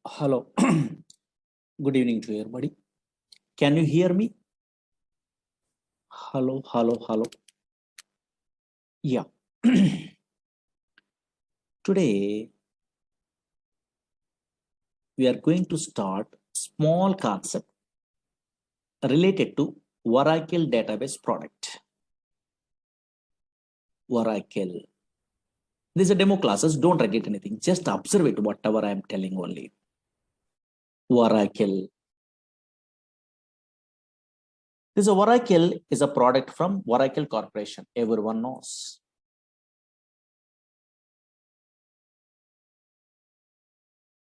Hello. Good evening to everybody. Can you hear me? Hello, hello, hello. Yeah. Today we are going to start small concept related to Oracle database product. Oracle. These are demo classes. Don't write it anything. Just observe it, whatever I am telling only. Oracle. This Oracle is a product from Oracle Corporation. Everyone knows.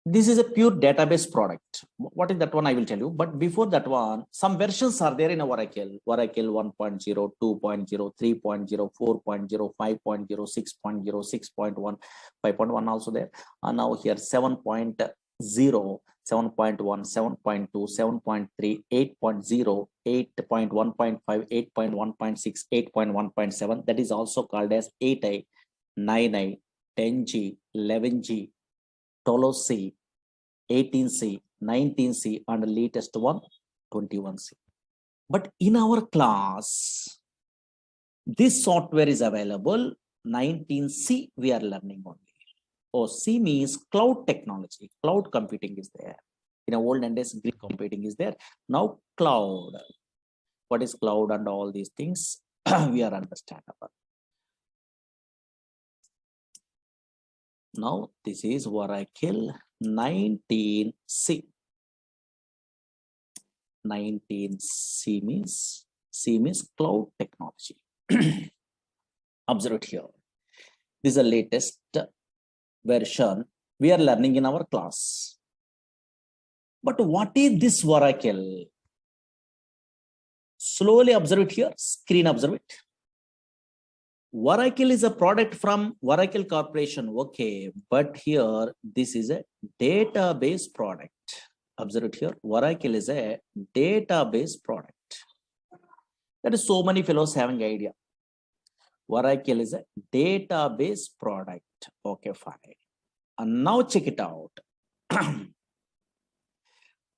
This is a pure database product. What is that one? I will tell you. But before that one, some versions are there in Oracle. Oracle 1.0, 2.0, 3.0, 4.0, 5.0, 6.0, 6.1, 5.1 also there. And now here 7.0, 7.1, 7.2, 7.3, 8.0, 8.1.5, 8.1.6, 8.1.7. That is also called as 8i, 9i, 10G, 11G. 12C, 18C, 19C, and the latest one, 21C. But in our class, this software is available, 19C we are learning only. Oh, C means cloud technology, cloud computing is there. In a olden days, Greek computing is there. Now cloud. What is cloud and all these things, we are understandable. Now this is Oracle 19C. 19C means cloud technology. Observe it here. This is the latest version we are learning in our class. But what is this Oracle? Slowly observe it here. Screen observe it. Oracle is a product from Oracle Corporation. Okay, but here this is a database product. Observe it here. Oracle is a database product. That is so many fellows having idea. Oracle is a database product. Okay, fine. And now check it out.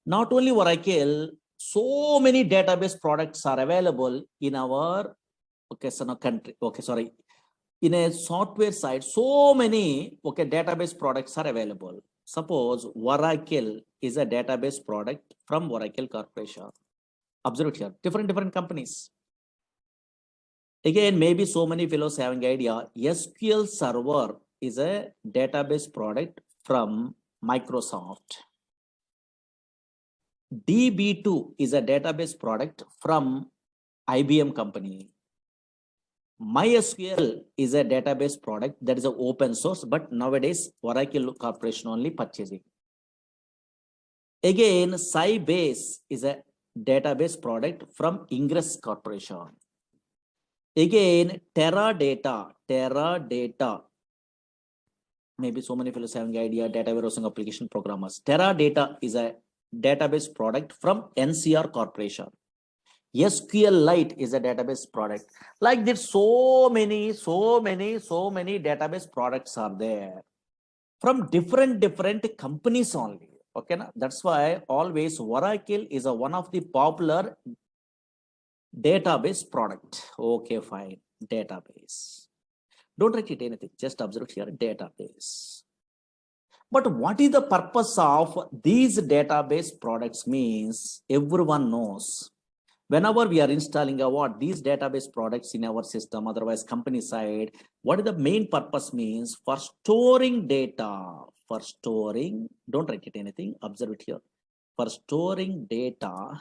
Not only Oracle, so many database products are available in our country. Okay, sorry. In a software side, so many database products are available. Suppose Oracle is a database product from Oracle Corporation. Observe it here. Different companies. Again, maybe so many fellows having idea. SQL Server is a database product from Microsoft. DB2 is a database product from IBM company. MySQL is a database product that is an open source, but nowadays Oracle Corporation only purchasing. Again, Sybase is a database product from Ingress Corporation. Again, Teradata. Maybe so many fellows having idea, data warehousing application programmers. Teradata is a database product from NCR Corporation. SQLite is a database product. Like this, so many database products are there from different companies only. Okay, now that's why always Oracle is one of the popular database product. Okay, fine. Database. Don't write it anything. Just observe here. Database. But what is the purpose of these database products? Means everyone knows. Whenever we are installing these database products in our system, otherwise company side, what is the main purpose? Means for storing data. For storing, don't write it anything. Observe it here. For storing data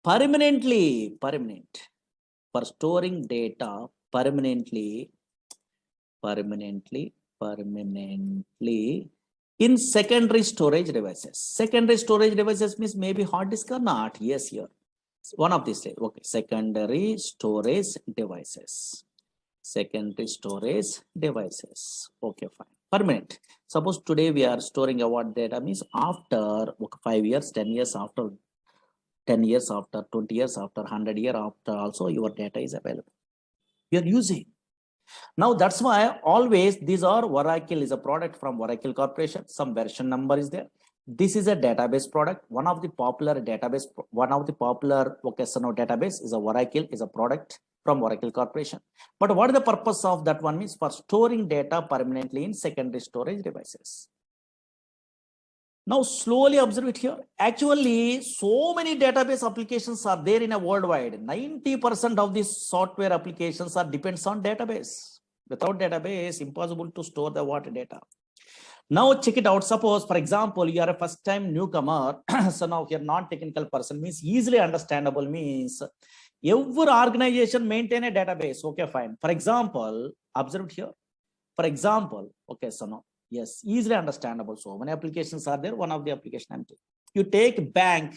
permanently. For storing data permanently in secondary storage devices. Secondary storage devices means maybe hard disk or not. Yes, here. One of these. Okay, secondary storage devices. Okay, fine. Permanent. Suppose today we are storing data, means after 5 years, 10 years after, 10 years after, 20 years after, 100 years after, also your data is available. You are using. Now that's why always these are Oracle is a product from Oracle Corporation. Some version number is there. This is a database product. One of the popular database database is a Oracle, is a product from Oracle Corporation. But what is the purpose of that one means? For storing data permanently in secondary storage devices. Now slowly observe it here. Actually, so many database applications are there in a worldwide. 90% of these software applications are depends on database. Without database, impossible to store the water data. Now check it out. Suppose, for example, you are a first-time newcomer. So now you're non-technical person means easily understandable means every organization maintain a database. Okay, fine. For example, observe it here. For example, okay, so now yes, easily understandable. So many applications are there. One of the application I'm taking. You take bank.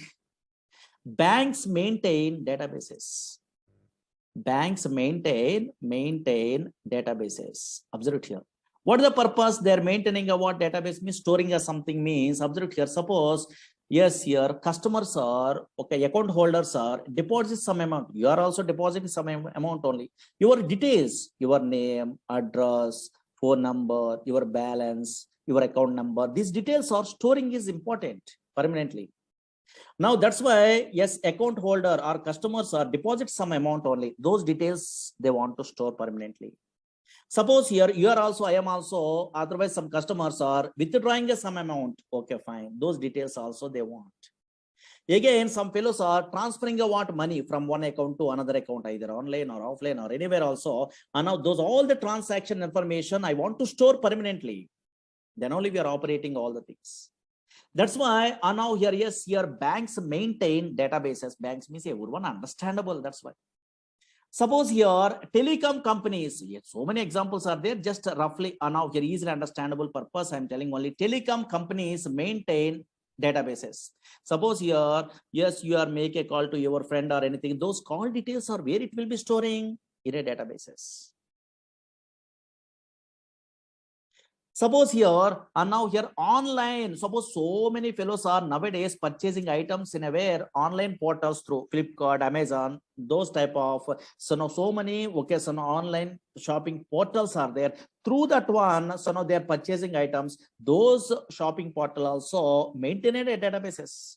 Banks maintain databases. Banks maintain databases. Observe it here. What is the purpose? They're maintaining a what database means storing a something means. Observe it here. Suppose yes, here customers are okay, account holders are deposit some amount. You are also depositing some amount only. Your details, your name, address, phone number, your balance, your account number. These details are storing is important permanently. Now that's why yes, account holder or customers are deposit some amount only. Those details they want to store permanently. Suppose here you are also, I am also, otherwise some customers are withdrawing some amount. Okay, fine. Those details also they want. Again, some fellows are transferring a what money from one account to another account, either online or offline or anywhere also. And now those all the transaction information I want to store permanently. Then only we are operating all the things. That's why now here, yes, here banks maintain databases. Banks means everyone understandable. That's why. Suppose here telecom companies, yes, so many examples are there, just roughly now here easily understandable purpose. I'm telling only telecom companies maintain databases. Suppose here, yes, you are make a call to your friend or anything. Those call details are where it will be storing in a databases. Suppose here and now here online. Suppose so many fellows are nowadays purchasing items in a where online portals through Flipkart, Amazon, those type of so many okay, so now online shopping portals are there. Through that one, so now they are purchasing items. Those shopping portal also maintain a databases.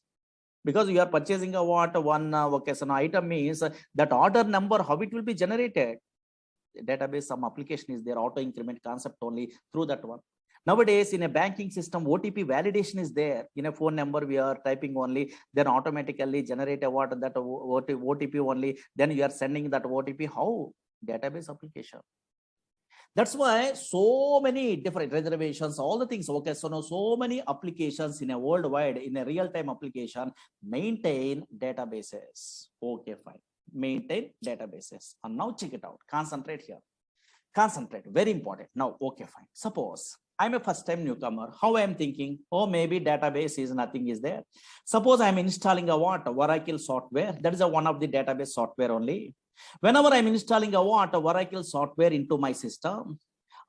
Because you are purchasing a what one okay, so now item means that order number, how it will be generated. Database, some application is there, auto increment concept only through that one. Nowadays in a banking system, OTP validation is there. In a phone number we are typing only, then automatically generate a what that OTP only, then you are sending that OTP. How? Database application. That's why so many different reservations, all the things. Okay, so now so many applications in a worldwide, in a real-time application, maintain databases. Okay, fine. Maintain databases. And now check it out. Concentrate here. Concentrate. Very important. Now, okay, fine. Suppose I'm a first-time newcomer. How I am thinking? Oh, maybe database is nothing is there. Suppose I'm installing a what? Oracle software. That is a one of the database software only. Whenever I'm installing a what? Oracle software into my system,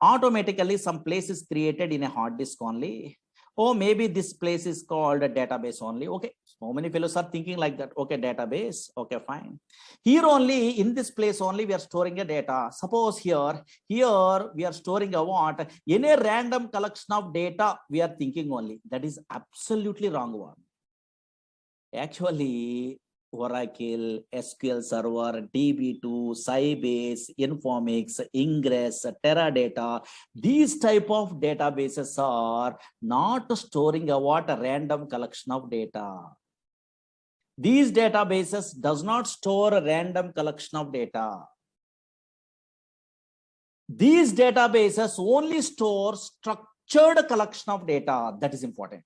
automatically some place is created in a hard disk only. Oh, maybe this place is called a database only. Okay, so many fellows are thinking like that. Okay, database. Okay, fine. Here only, in this place only, we are storing a data. Suppose here we are storing a what? Any random collection of data we are thinking only. That is absolutely wrong one. Actually, Oracle, SQL Server, DB2, Sybase, Informix, Ingress, Teradata, these type of databases are not storing a what? A random collection of data. These databases does not store a random collection of data. These databases only store structured collection of data. That is important.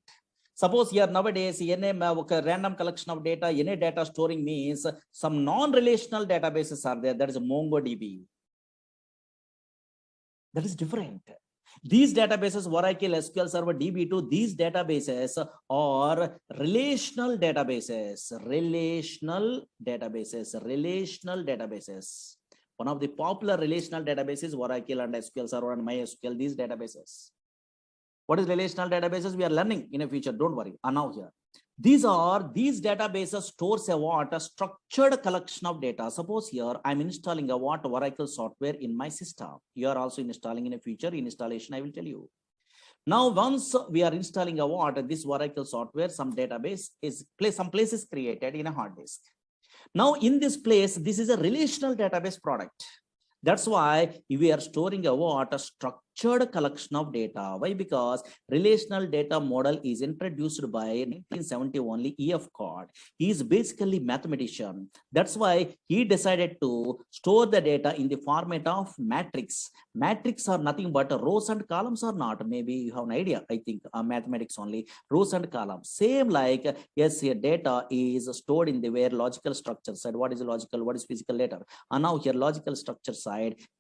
Suppose here nowadays, any random collection of data, any data storing means some non-relational databases are there. That is MongoDB. That is different. These databases, Oracle, SQL Server, DB2, these databases are relational databases. Relational databases. One of the popular relational databases, Oracle and SQL Server and MySQL, these databases. What is relational databases? We are learning in the future. Don't worry. Now here. These databases stores a what? A structured collection of data. Suppose here I'm installing a what? Oracle software in my system. You are also installing in a future installation. I will tell you. Now, once we are installing this Oracle software, some database is some place is created in a hard disk. Now, in this place, this is a relational database product. That's why we are storing a structured collection of data. Why? Because relational data model is introduced by 1970 only E.F. Cod. He is basically mathematician. That's why he decided to store the data in the format of matrix. Matrix are nothing but rows and columns are not. Maybe you have an idea. I think mathematics only rows and columns. Same like yes, here data is stored in the where logical structure side. What is logical? What is physical later? And now here logical structure side.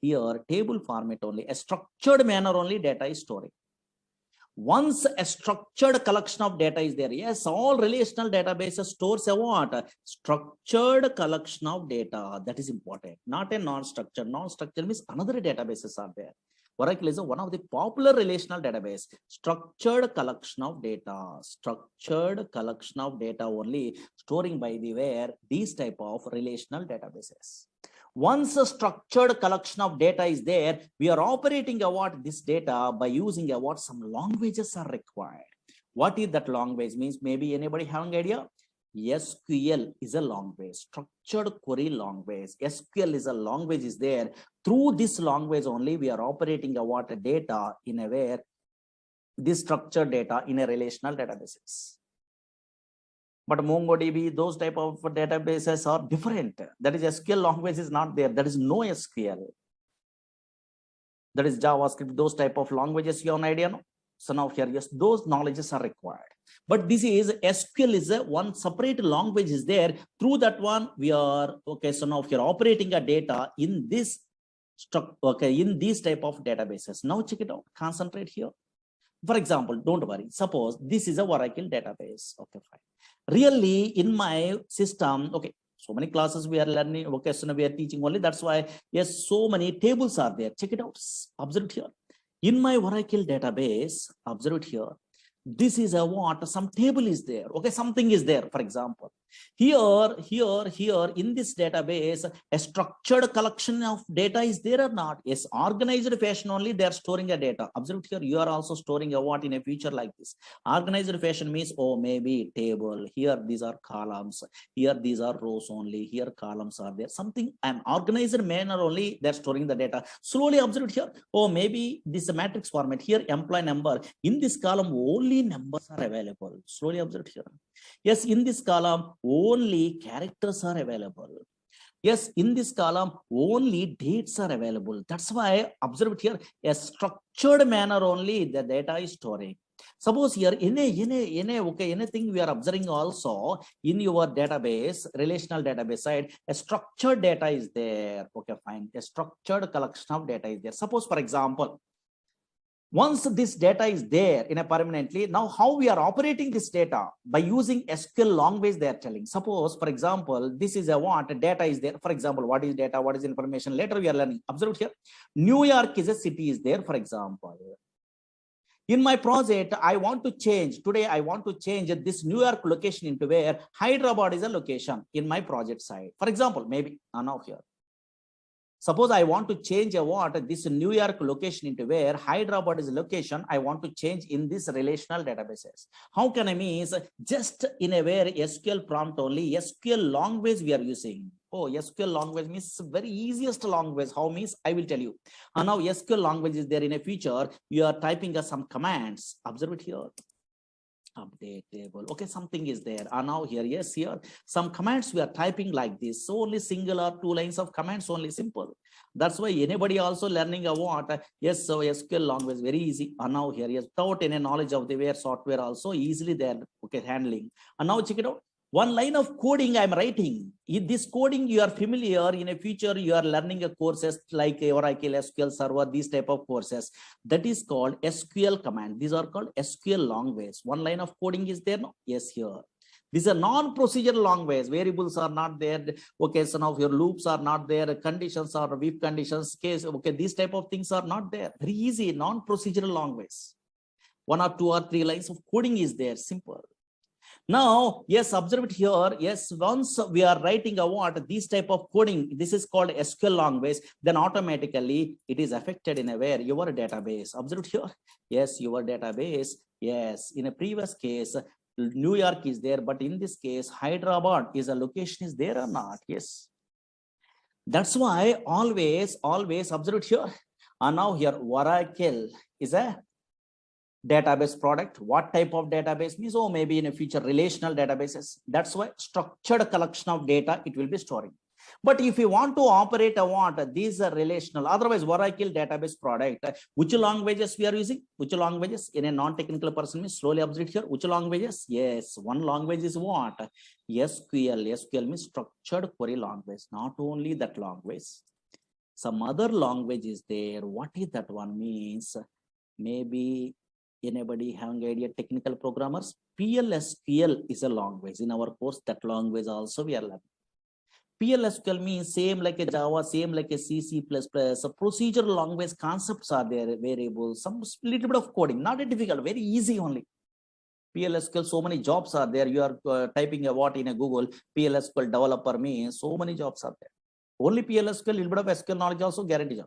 Here table format only, a structured manner only data is storing. Once a structured collection of data is there, yes, all relational databases stores a what? Structured collection of data. That is important, not a non-structured. Non-structured means another databases are there. Oracle is one of the popular relational database. Structured collection of data. Structured collection of data only storing by the where these type of relational databases. Once a structured collection of data is there, we are operating this data by using some languages are required. What is that language? Means maybe anybody have an idea? SQL is a language, structured query language. SQL is a language is there. Through this language only, we are operating data in a where this structured data in a relational databases. But MongoDB, those type of databases are different. That is SQL language is not there. There is no SQL. That is JavaScript, those type of languages, you have an idea, no? So now here, yes, those knowledges are required. But this is SQL is a one separate language is there. Through that one, we are, okay, so now here operating a data in this, in these type of databases. Now check it out, concentrate here. For example, don't worry, suppose this is a Oracle database, okay, fine. Really, in my system, okay, so many classes we are learning, okay, so we are teaching only, that's why, yes, so many tables are there. Check it out, observe it here. In my Oracle database, observe it here. This is a some table is there, okay, something is there. For example, here in this database, a structured collection of data is there or not? Yes, organized fashion only they are storing a data. Observe here, you are also storing a in a future like this. Organized fashion means, oh, maybe table, here these are columns, here these are rows only, here columns are there, something an organized manner only they're storing the data. Slowly observe here, oh, maybe this is a matrix format, here employee number, in this column only numbers are available. Slowly observe here. Yes, in this column only characters are available. Yes, in this column only dates are available. That's why observe it here, a structured manner only the data is storing. Suppose here anything we are observing also in your database, relational database side, a structured data is there. Okay, fine. A structured collection of data is there. Suppose, for example, once this data is there in a permanently, now how we are operating this data by using SQL language they are telling. Suppose, for example, this is a data is there. For example, what is data? What is information? Later we are learning. Observe here. New York is a city is there, for example. In my project, I want to change, today I want to change this New York location into where Hyderabad is a location in my project side. For example, maybe now here. Suppose I want to change this New York location into where Hyderabad is a location. I want to change in this relational databases. How can I means just in a where SQL prompt only, SQL language we are using. Oh, SQL language means very easiest language. How means I will tell you. And now SQL language is there in a feature. You are typing some commands. Observe it here. Update table, okay, something is there. And now here, yes, here some commands we are typing like this, so only singular 2 lines of commands only, simple. That's why anybody also learning yes, so SQL language very easy. And now here, yes, without any knowledge of the where software also easily there, okay, handling. And now check it out, one line of coding I'm writing. In this coding you are familiar, in a future you are learning a courses like Oracle SQL Server, these type of courses, that is called SQL command. These are called SQL language. One line of coding is there, no? Yes, here. This is a non-procedural language. Variables are not there. Okay, so now your loops are not there. Conditions are if conditions, case, okay, these type of things are not there. Very easy, non-procedural language. 1 or 2 or 3 lines of coding is there, simple. Now, yes, observe it here. Yes, once we are writing a what, this type of coding, this is called SQL language, then automatically it is affected in a where your database. Observe it here. Yes, your database. Yes, in a previous case, New York is there, but in this case, Hyderabad is a location is there or not? Yes. That's why always observe it here. And now here, Oracle is a database product. What type of database means? Oh, maybe in a future relational databases. That's why structured collection of data it will be storing. But if you want to operate a what, these are relational, otherwise Oracle database product, which languages we are using? Which languages? In a non-technical person means slowly observe here. Which languages? Yes, one language is what? SQL. SQL means structured query language. Not only that language, some other language is there. What is that one means? Maybe anybody having idea? Technical programmers. PLSQL is a language. In our course, that language also we are learning. PLSQL means same like a Java, same like a C, C++. So procedural language concepts are there, variables, some little bit of coding, not a difficult, very easy only. PLSQL, so many jobs are there. You are typing a what in a Google, PLSQL developer means so many jobs are there. Only PLSQL, little bit of SQL knowledge also guarantee job.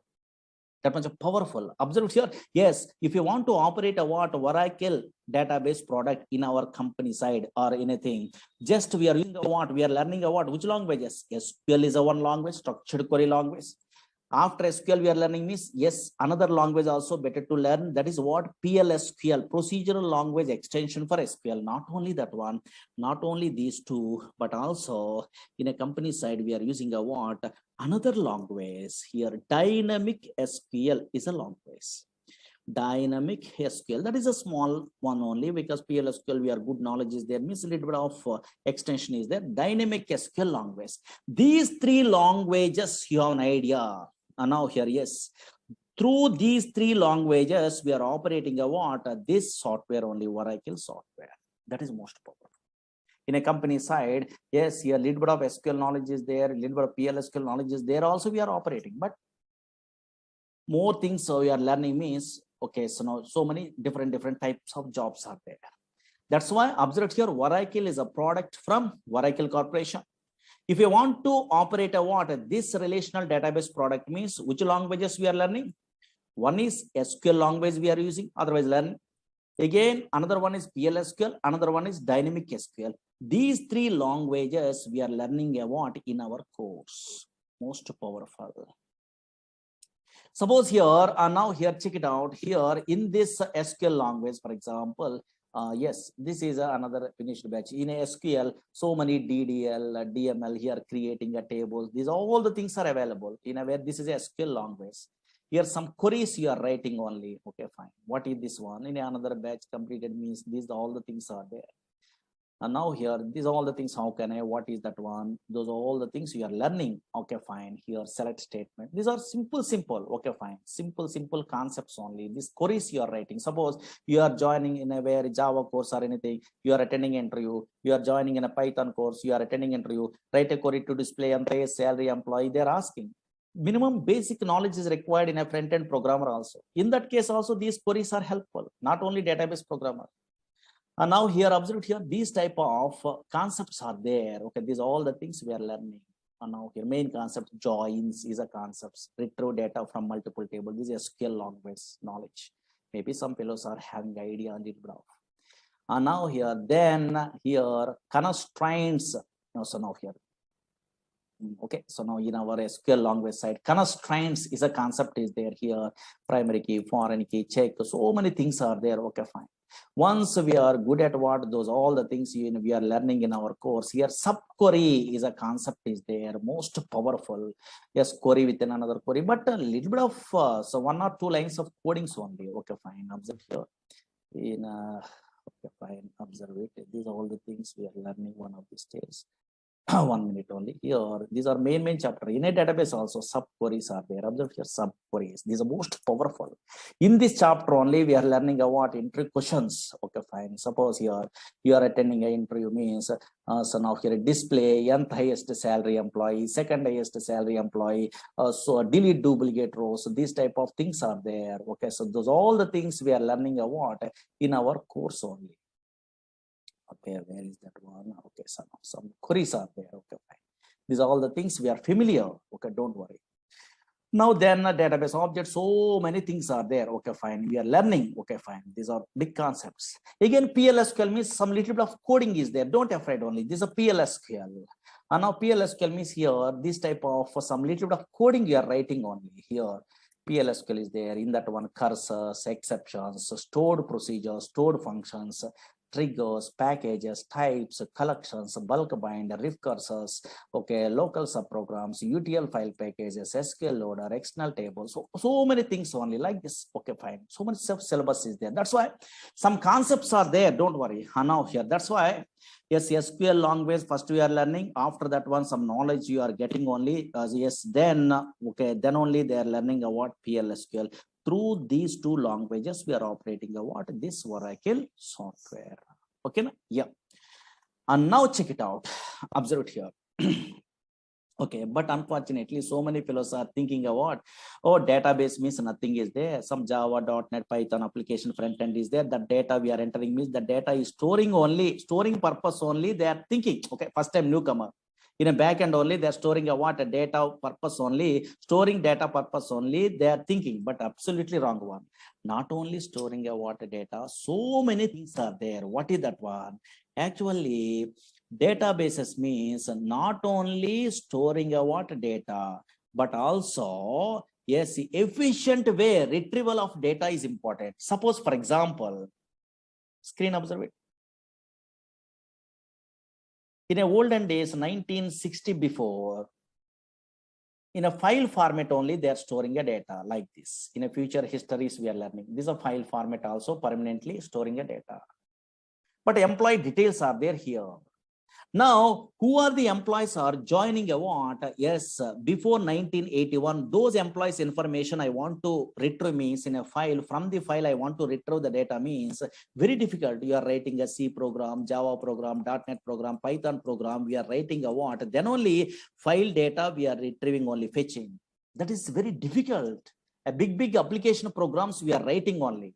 That much powerful. Observe here. Yes, if you want to operate a what Oracle database product in our company side or anything, just we are using a what, we are learning a what, which languages? SQL is a one language, structured query language. After SQL, we are learning means, yes, another language also better to learn. That is what? PLSQL, procedural language extension for SQL. Not only that one, not only these two, but also in a company side, we are using a what? Another language here. Dynamic SQL is a language. Dynamic SQL, that is a small one only, because PLSQL we are good knowledge is there, means a little bit of extension is there. Dynamic SQL language. These three languages you have an idea. And now here, yes, through these three languages we are operating a what? This software only, Oracle software. That is most powerful. In a company side, yes, here little bit of SQL knowledge is there, little bit of PLSQL knowledge is there, also we are operating, but more things so we are learning means, okay, so now so many different types of jobs are there. That's why observe here, Oracle is a product from Oracle Corporation. If you want to operate a what, this relational database product means, which languages we are learning? One is SQL language we are using, otherwise learning. Again, another one is PLSQL, another one is dynamic SQL. These three languages we are learning a what in our course. Most powerful. Suppose here, now here, check it out. Here in this SQL language, for example, yes, this is another finished batch. In a SQL, so many DDL, DML here creating a table. These all the things are available in a where this is a SQL language. Here some queries you are writing only. Okay, fine. What is this one? In another batch completed means these all the things are there. And now here, these are all the things. How can I? What is that one? Those are all the things you are learning. Okay, fine. Here, select statement. These are simple. Okay, fine. Simple concepts only. These queries you are writing. Suppose you are joining in a where Java course or anything. You are attending interview. You are joining in a Python course. You are attending interview. Write a query to display and pay salary employee. They are asking. Minimum basic knowledge is required in a front-end programmer also. In that case, also these queries are helpful. Not only database programmer. And now here, observe here, these type of concepts are there. Okay, these are all the things we are learning. And now here, main concept, joins is a concept. Retrieve data from multiple tables. This is SQL language knowledge. Maybe some fellows are having idea on it. And now here, then here, constraints. So now here. Okay, so now in our SQL language side, constraints is a concept is there here. Primary key, foreign key, check. So many things are there. Okay, fine. Once we are good at what those all the things we are learning in our course here, subquery is a concept is there, most powerful. Yes, query within another query, but a little bit of so 1 or 2 lines of codings only. Okay, fine. Observe here. In okay, fine. Observe it. These are all the things we are learning one of these days. 1 minute only here. These are main chapter. In a database also subqueries are there. Observe here, subqueries. These are most powerful. In this chapter only we are learning about interview questions. Okay, fine. Suppose here you are attending an interview means so now here display nth highest salary employee, second highest salary employee, so delete duplicate rows. So these type of things are there. Okay, so those all the things we are learning about in our course only. Where is that one? Okay, some queries are there. Okay, fine. These are all the things we are familiar. Okay, don't worry. Now then database object, so many things are there. Okay, fine. We are learning. Okay, fine. These are big concepts. Again, PLSQL means some little bit of coding is there. Don't afraid only. This is a PLSQL. And now PLSQL means here, this type of some little bit of coding you are writing only here. PLSQL is there. In that one, cursors, exceptions, stored procedures, stored functions, triggers, packages, types, collections, bulk bind, recursors, okay, local subprograms, UTL file packages, SQL loader, external tables, so many things only like this. Okay, fine. So much syllabus is there. That's why some concepts are there. Don't worry. Now here, that's why yes, SQL language first we are learning. After that one, some knowledge you are getting only. Yes, then okay, then only they are learning about PLSQL. Through these two languages, we are operating what this Oracle software. Okay, yeah. And now check it out. Observe it here. Okay, but unfortunately, so many fellows are thinking about, oh, database means nothing is there. Some Java, .NET, Python application front end is there. The data we are entering means the data is storing purpose only. They are thinking, okay, first time newcomer. In a backend only, they are storing a data purpose only, storing data purpose only. They are thinking, but absolutely wrong one. Not only storing a data, so many things are there. What is that one? Actually, databases means not only storing a data, but also yes, efficient way retrieval of data is important. Suppose, for example, screen observe it. In a olden days, 1960 before, in a file format only, they are storing a data like this. In a future histories, we are learning. This is a file format also permanently storing a data. But employee details are there here. Now, who are the employees are joining a what? Yes, before 1981, those employees information I want to retrieve means in a file. From the file, I want to retrieve the data means very difficult. You are writing a C program, Java program, .NET program, Python program. We are writing a what? Then only file data we are retrieving only fetching. That is very difficult. A big application programs we are writing only.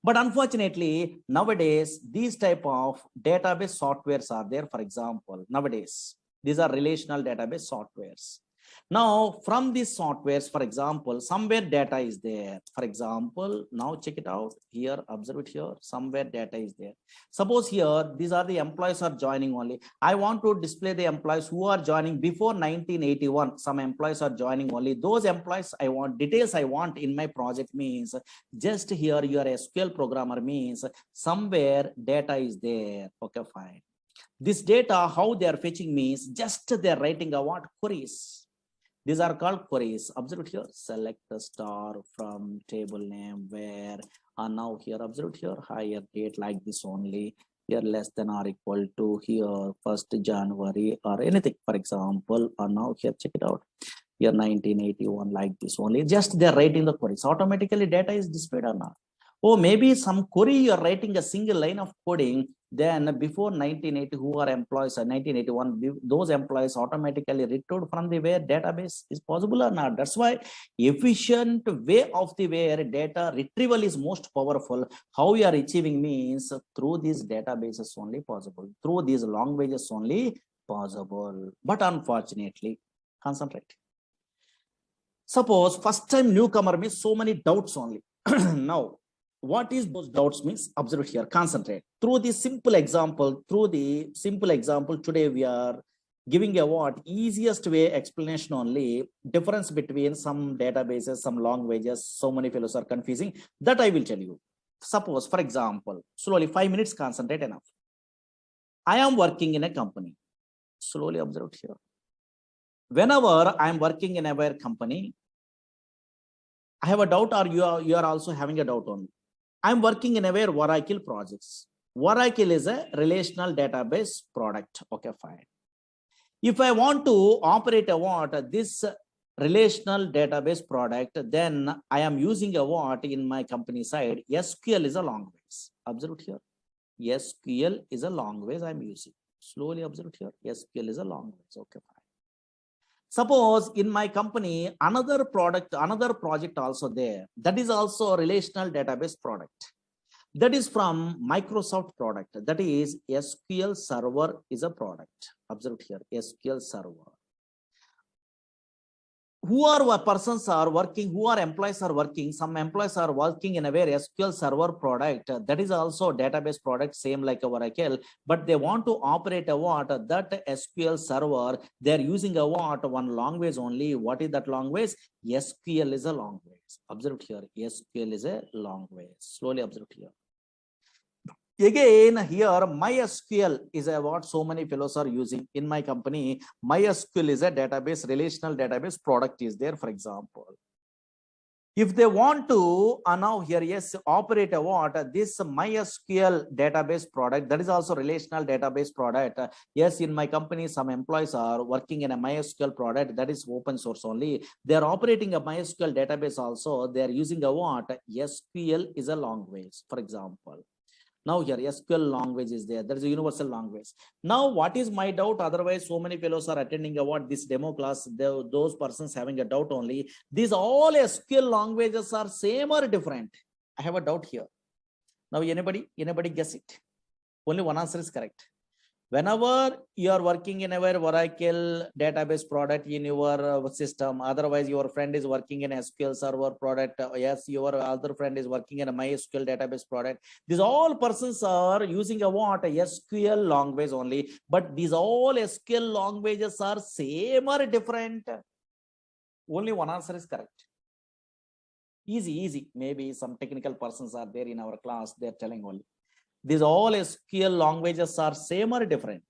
But unfortunately, nowadays, these type of database softwares are there. For example, nowadays, these are relational database softwares. Now, from these softwares, for example, somewhere data is there. For example, now check it out here, observe it here, somewhere data is there. Suppose here, these are the employees are joining only. I want to display the employees who are joining before 1981. Some employees are joining only. Those employees I want, details I want in my project means just here you are a SQL programmer means somewhere data is there. Okay, fine. This data, how they are fetching means just they are writing a what? Queries. These are called queries. Observe it here. Select the star from table name where now here observe it here. Higher date like this only. Here less than or equal to here 1st January or anything. For example, now here check it out. Here 1981 like this only. Just they're writing the queries. Automatically data is displayed or not. Oh, maybe some query you're writing a single line of coding. Then before 1980, who are employees or 1981, those employees automatically retrieved from the where database is possible or not. That's why efficient way of the where data retrieval is most powerful. How you are achieving means through these databases only possible, through these languages only possible. But unfortunately, concentrate. Suppose first time newcomer means so many doubts only. Now, what is those doubts means? Observe here, concentrate. Through the simple example, today we are giving a what? Easiest way explanation only. Difference between some databases, some languages, so many fellows are confusing. That I will tell you. Suppose, for example, slowly 5 minutes, concentrate enough. I am working in a company. Slowly observe here. Whenever I am working in a company, I have a doubt or you are also having a doubt only. I'm working in a Oracle projects. Oracle is a relational database product. Okay, fine. If I want to operate this relational database product, then I am using a in my company side. SQL is a language. Observe it here. SQL is a language I'm using. Slowly observe it here. SQL is a language. Okay, fine. Suppose in my company, another project also there. That is also a relational database product. That is from Microsoft product. That is SQL Server is a product. Observe here, SQL Server. Who are persons are working, who are employees are working, some employees are working in a very SQL Server product. That is also database product, same like a Oracle, but they want to operate a what? That SQL Server, they're using a what? One language only. What is that language? SQL is a language. Observe here, SQL is a language. Slowly observe here. Again, here MySQL is a what so many fellows are using in my company. MySQL is a database, relational database product is there, for example. If they want to now here, yes, operate a what? This MySQL database product, that is also relational database product. Yes, in my company, some employees are working in a MySQL product that is open source only. They are operating a MySQL database also. They are using a what? SQL is a language, for example. Now here SQL language is there. There is a universal language. Now what is my doubt? Otherwise, so many fellows are attending about this demo class. Those persons having a doubt only. These all SQL languages are same or different? I have a doubt here. Now anybody guess it? Only one answer is correct. Whenever you are working in a Oracle database product in your system, otherwise your friend is working in SQL Server product, yes, your other friend is working in a MySQL database product. These all persons are using a what? A SQL language only, but these all SQL languages are same or different? Only one answer is correct. Easy. Maybe some technical persons are there in our class, they're telling only. These all SQL languages are same or different?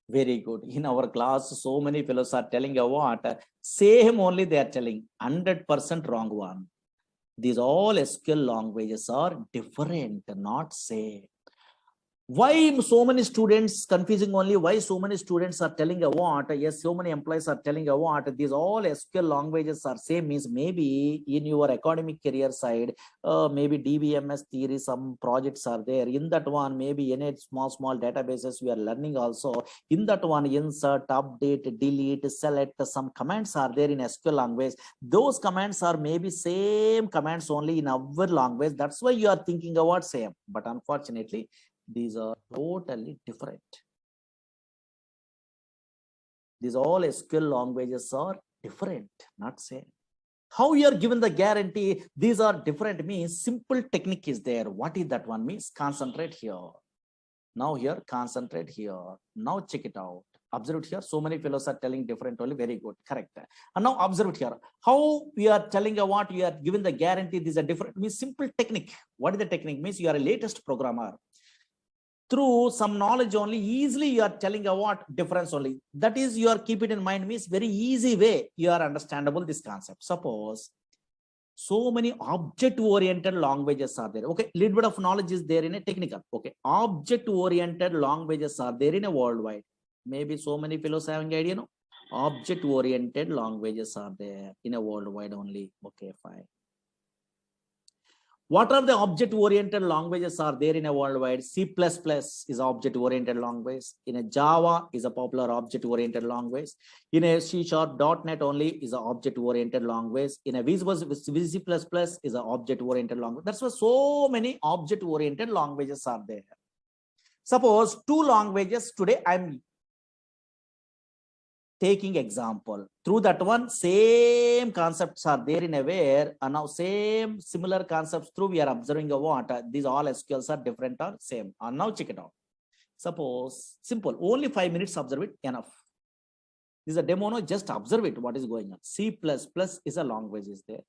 Very good. In our class, so many fellows are telling a what? Same only they are telling. 100% wrong one. These all SQL languages are different, not same. Why so many students confusing only? Why so many students are telling a what? Yes, so many employees are telling a what? These all SQL languages are same, means maybe in your academic career side, maybe DBMS theory, some projects are there. In that one, maybe any small databases we are learning also. In that one, insert, update, delete, select, some commands are there in SQL language. Those commands are maybe same commands only in our language. That's why you are thinking about same. But unfortunately, these are totally different. These all SQL languages are different, not same. How you are given the guarantee these are different means simple technique is there. What is that one means? Concentrate here. Now here, concentrate here. Now check it out. Observe it here. So many fellows are telling different only. Very good, correct. And now observe it here. How we are telling a what? You are given the guarantee these are different means simple technique. What is the technique means? You are a latest programmer. Through some knowledge only, easily you are telling a what difference only. That is, you are keep it in mind means very easy way you are understandable this concept. Suppose so many object oriented languages are there. Okay, little bit of knowledge is there in a technical. Okay, object oriented languages are there in a worldwide. Maybe so many fellows having idea, no? Object oriented languages are there in a worldwide only. Okay, fine. What are the object-oriented languages are there in a worldwide? C++ is object-oriented language. In a Java is a popular object-oriented language. In a C# .NET only is an object-oriented language. In a VC++ is an object-oriented language. That's why so many object-oriented languages are there. Suppose two languages today I'm taking example. Through that one, same concepts are there in a way, and now same similar concepts through we are observing a what? These all SQLs are different or same. And now check it out. Suppose simple, only 5 minutes observe it, enough. This is a demo, no, just observe it, what is going on. C++ is a language is there.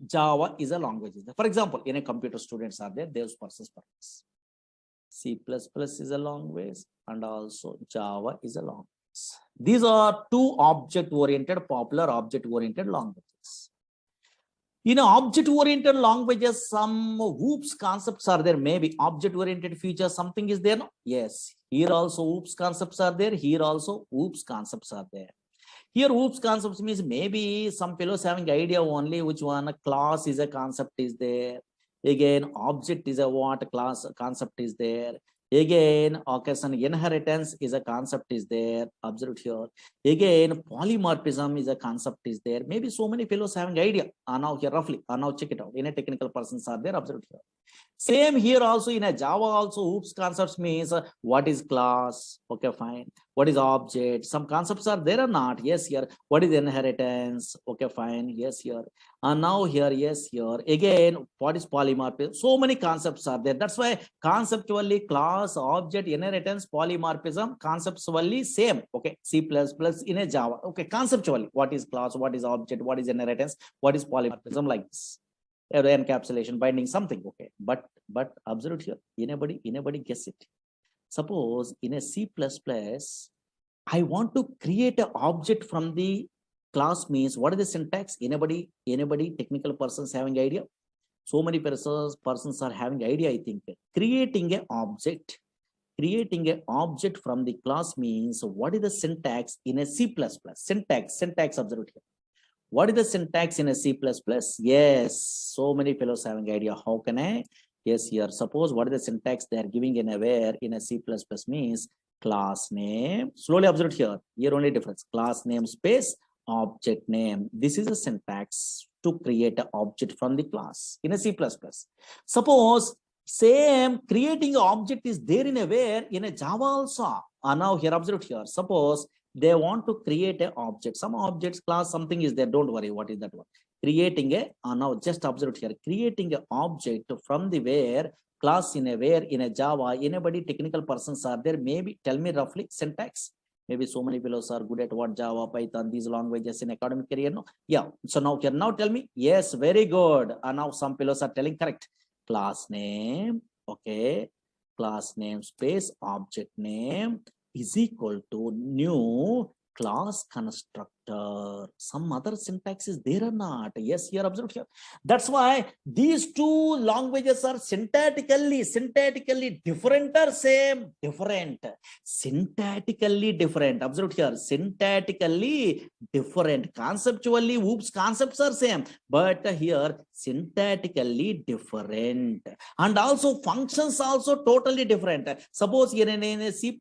Java is a language is there. For example, in a computer students are there, those persons. C++ is a language and also Java is a language. These are two object-oriented, popular object-oriented languages. In object-oriented languages, some OOPS concepts are there. Maybe object-oriented feature, something is there. No? Yes. Here also OOPS concepts are there. Here also OOPS concepts are there. Here OOPS concepts means maybe some fellows having idea only which one. A class is a concept is there. Again, object is a what class concept is there. Again, occasion inheritance is a concept is there. Observe here. Again, polymorphism is a concept is there. Maybe so many fellows having idea. Now here roughly. Now check it out. In a technical persons are there. Observe here. Same here also in a Java also. Oops concepts means what is class? Okay, fine. What is object? Some concepts are there or not? Yes, here. What is inheritance? Okay, fine. Yes, here. And now here, yes, here. Again, what is polymorphism? So many concepts are there. That's why conceptually class, object, inheritance, polymorphism, conceptually same. Okay, C++ in a Java. Okay, conceptually, what is class, what is object, what is inheritance, what is polymorphism, like this. Encapsulation, binding, something. Okay, but observe here. Anybody guess it? Suppose in a C++, I want to create an object from the class means what is the syntax? Anybody technical persons having idea? So many persons are having idea, I think. Creating an object from the class means what is the syntax in a C++? Syntax observe here. What is the syntax in a C++? Yes, so many fellows having idea. How can I? Yes, here. Suppose what is the syntax they are giving in a where in a C++ means class name. Slowly observe here. Here only difference. Class name space object name. This is a syntax to create an object from the class in a C++. Suppose same creating an object is there in a where in a Java also. Now here observe here. Suppose they want to create an object, some objects class, something is there. Don't worry, what is that one? Creating a now just observe here, creating an object from the where class in a where in a Java. Anybody technical persons are there? Maybe tell me roughly syntax. Maybe so many fellows are good at what Java, Python, these languages in academic career. No, yeah. So now here, now tell me. Yes, very good. And now some fellows are telling correct. Class name, okay. Class name space object name is equal to new class constructor. Some other syntax is there or not? Yes, here observe here. That's why these two languages are syntactically different or same? Different. Syntactically different. Observe here. Syntactically different. Conceptually, oops, concepts are same. But here syntactically different. And also functions also totally different. Suppose here in a C++,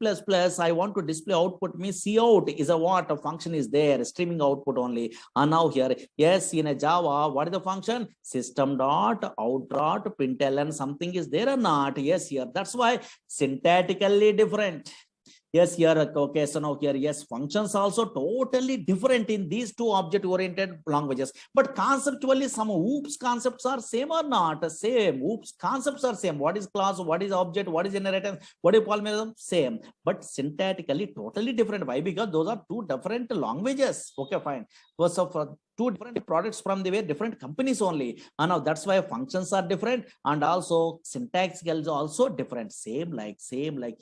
I want to display output means cout is a what? A function is there, streaming output only. And now here, yes, in a Java, what is the function? System.out.println, something is there or not? Yes, here. That's why syntactically different. Yes, here, okay, so now here, yes, functions also totally different in these two object-oriented languages. But conceptually, some oops concepts are same or not? Same. Oops concepts are same. What is class? What is object? What is inheritance? What is polymorphism? Same. But syntactically totally different. Why? Because those are two different languages. Okay, fine. So for two different products from the way different companies only. And now that's why functions are different, and also syntax is also different. Same like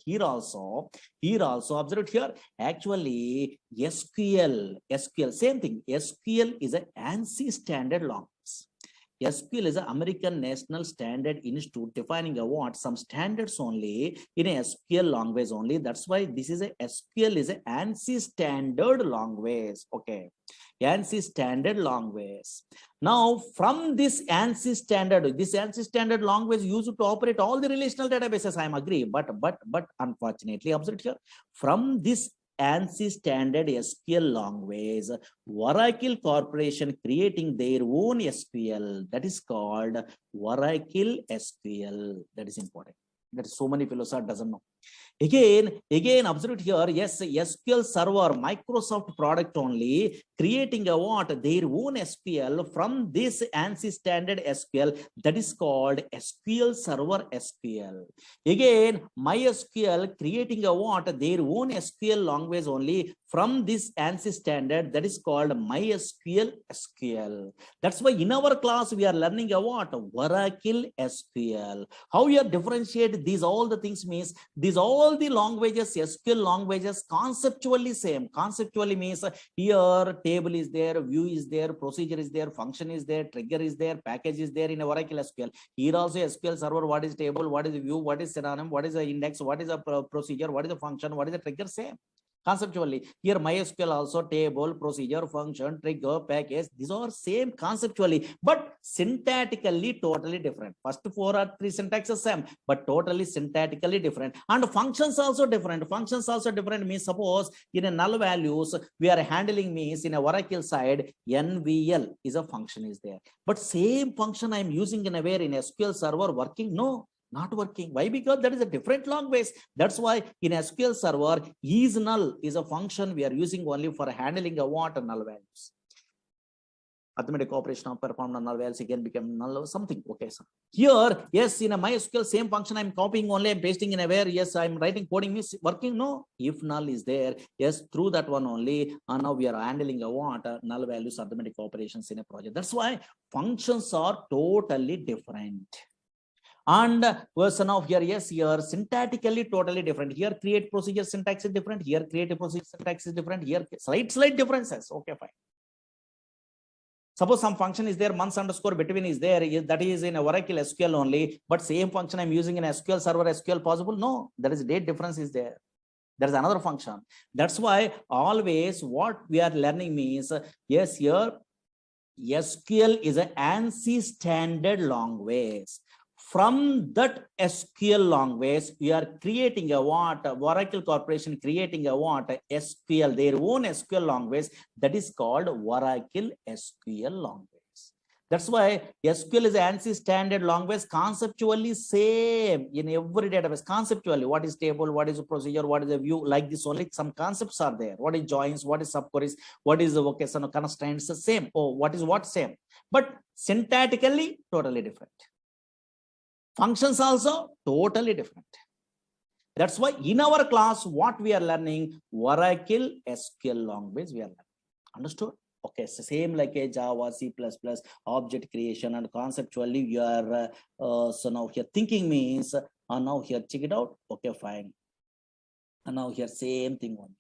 here also observe here. Actually, SQL, same thing. SQL is an ANSI standard language. SQL is an American National Standard Institute defining a what? Some standards only in a SQL language only. That's why this is a SQL is an ANSI standard language. Okay. ANSI standard language. Now, from this ANSI standard language used to operate all the relational databases. I am agree, but unfortunately, observe here, from this ANSI standard SQL language, Oracle Corporation creating their own SQL, that is called Oracle SQL. That is important. That is so many fellows are doesn't know. Again, observe here. Yes, SQL Server, Microsoft product only, creating a what? Their own SQL from this ANSI standard SQL, that is called SQL Server SQL. Again, MySQL creating a what? Their own SQL language only from this ANSI standard, that is called MySQL SQL. That's why in our class we are learning a what? Oracle SQL. How you differentiate these all the things means these all the languages, SQL languages, conceptually same. Conceptually means here table is there, view is there, procedure is there, function is there, trigger is there, package is there in Oracle SQL. Here also SQL Server, what is table, what is view, what is synonym, what is the index, what is a procedure, what is the function, what is the trigger, same. Conceptually, here MySQL also table, procedure, function, trigger, package. These are same conceptually, but syntactically totally different. First 4 or 3 syntaxes same, but totally syntactically different. And functions also different. Functions also different means suppose in a null values we are handling means in a Oracle side NVL is a function is there. But same function I am using in a where in SQL server working? No. Not working. Why? Because that is a different language. That's why in SQL server, is null is a function we are using only for handling a what null values. Arithmetic operation of performed null values again become null or something. Okay, sir. Here, yes, in a MySQL same function I'm copying only, I'm pasting in a where, yes, I'm writing coding is working. No, if null is there, yes, through that one only. And now we are handling a what null values arithmetic operations in a project. That's why functions are totally different. And version of here, yes, here syntactically totally different. Here create procedure syntax is different. Here create a procedure syntax is different. Here slight differences. Okay, fine. Suppose some function is there, months underscore between is there, that is in a Oracle SQL only, but same function I'm using in SQL server SQL possible? No, there is a date difference is there. There is another function. That's why always what we are learning means, yes, here SQL is an ANSI standard language. From that SQL language, we are creating a what? Oracle Corporation creating a what? SQL, their own SQL language that is called Oracle SQL language. That's why SQL is an ANSI standard language, conceptually same in every database. Conceptually, what is table, what is a procedure, what is a view, like this only some concepts are there. What is joins, what is subqueries, what is the vocational constraints, the same. Oh, what is what same, but syntactically totally different. Functions also totally different. That's why in our class, what we are learning, Oracle SQL language we are learning. Understood? Okay, so same like a Java, C++, object creation, and conceptually we are, so now here thinking means, now here check it out. Okay, fine. And now here same thing only.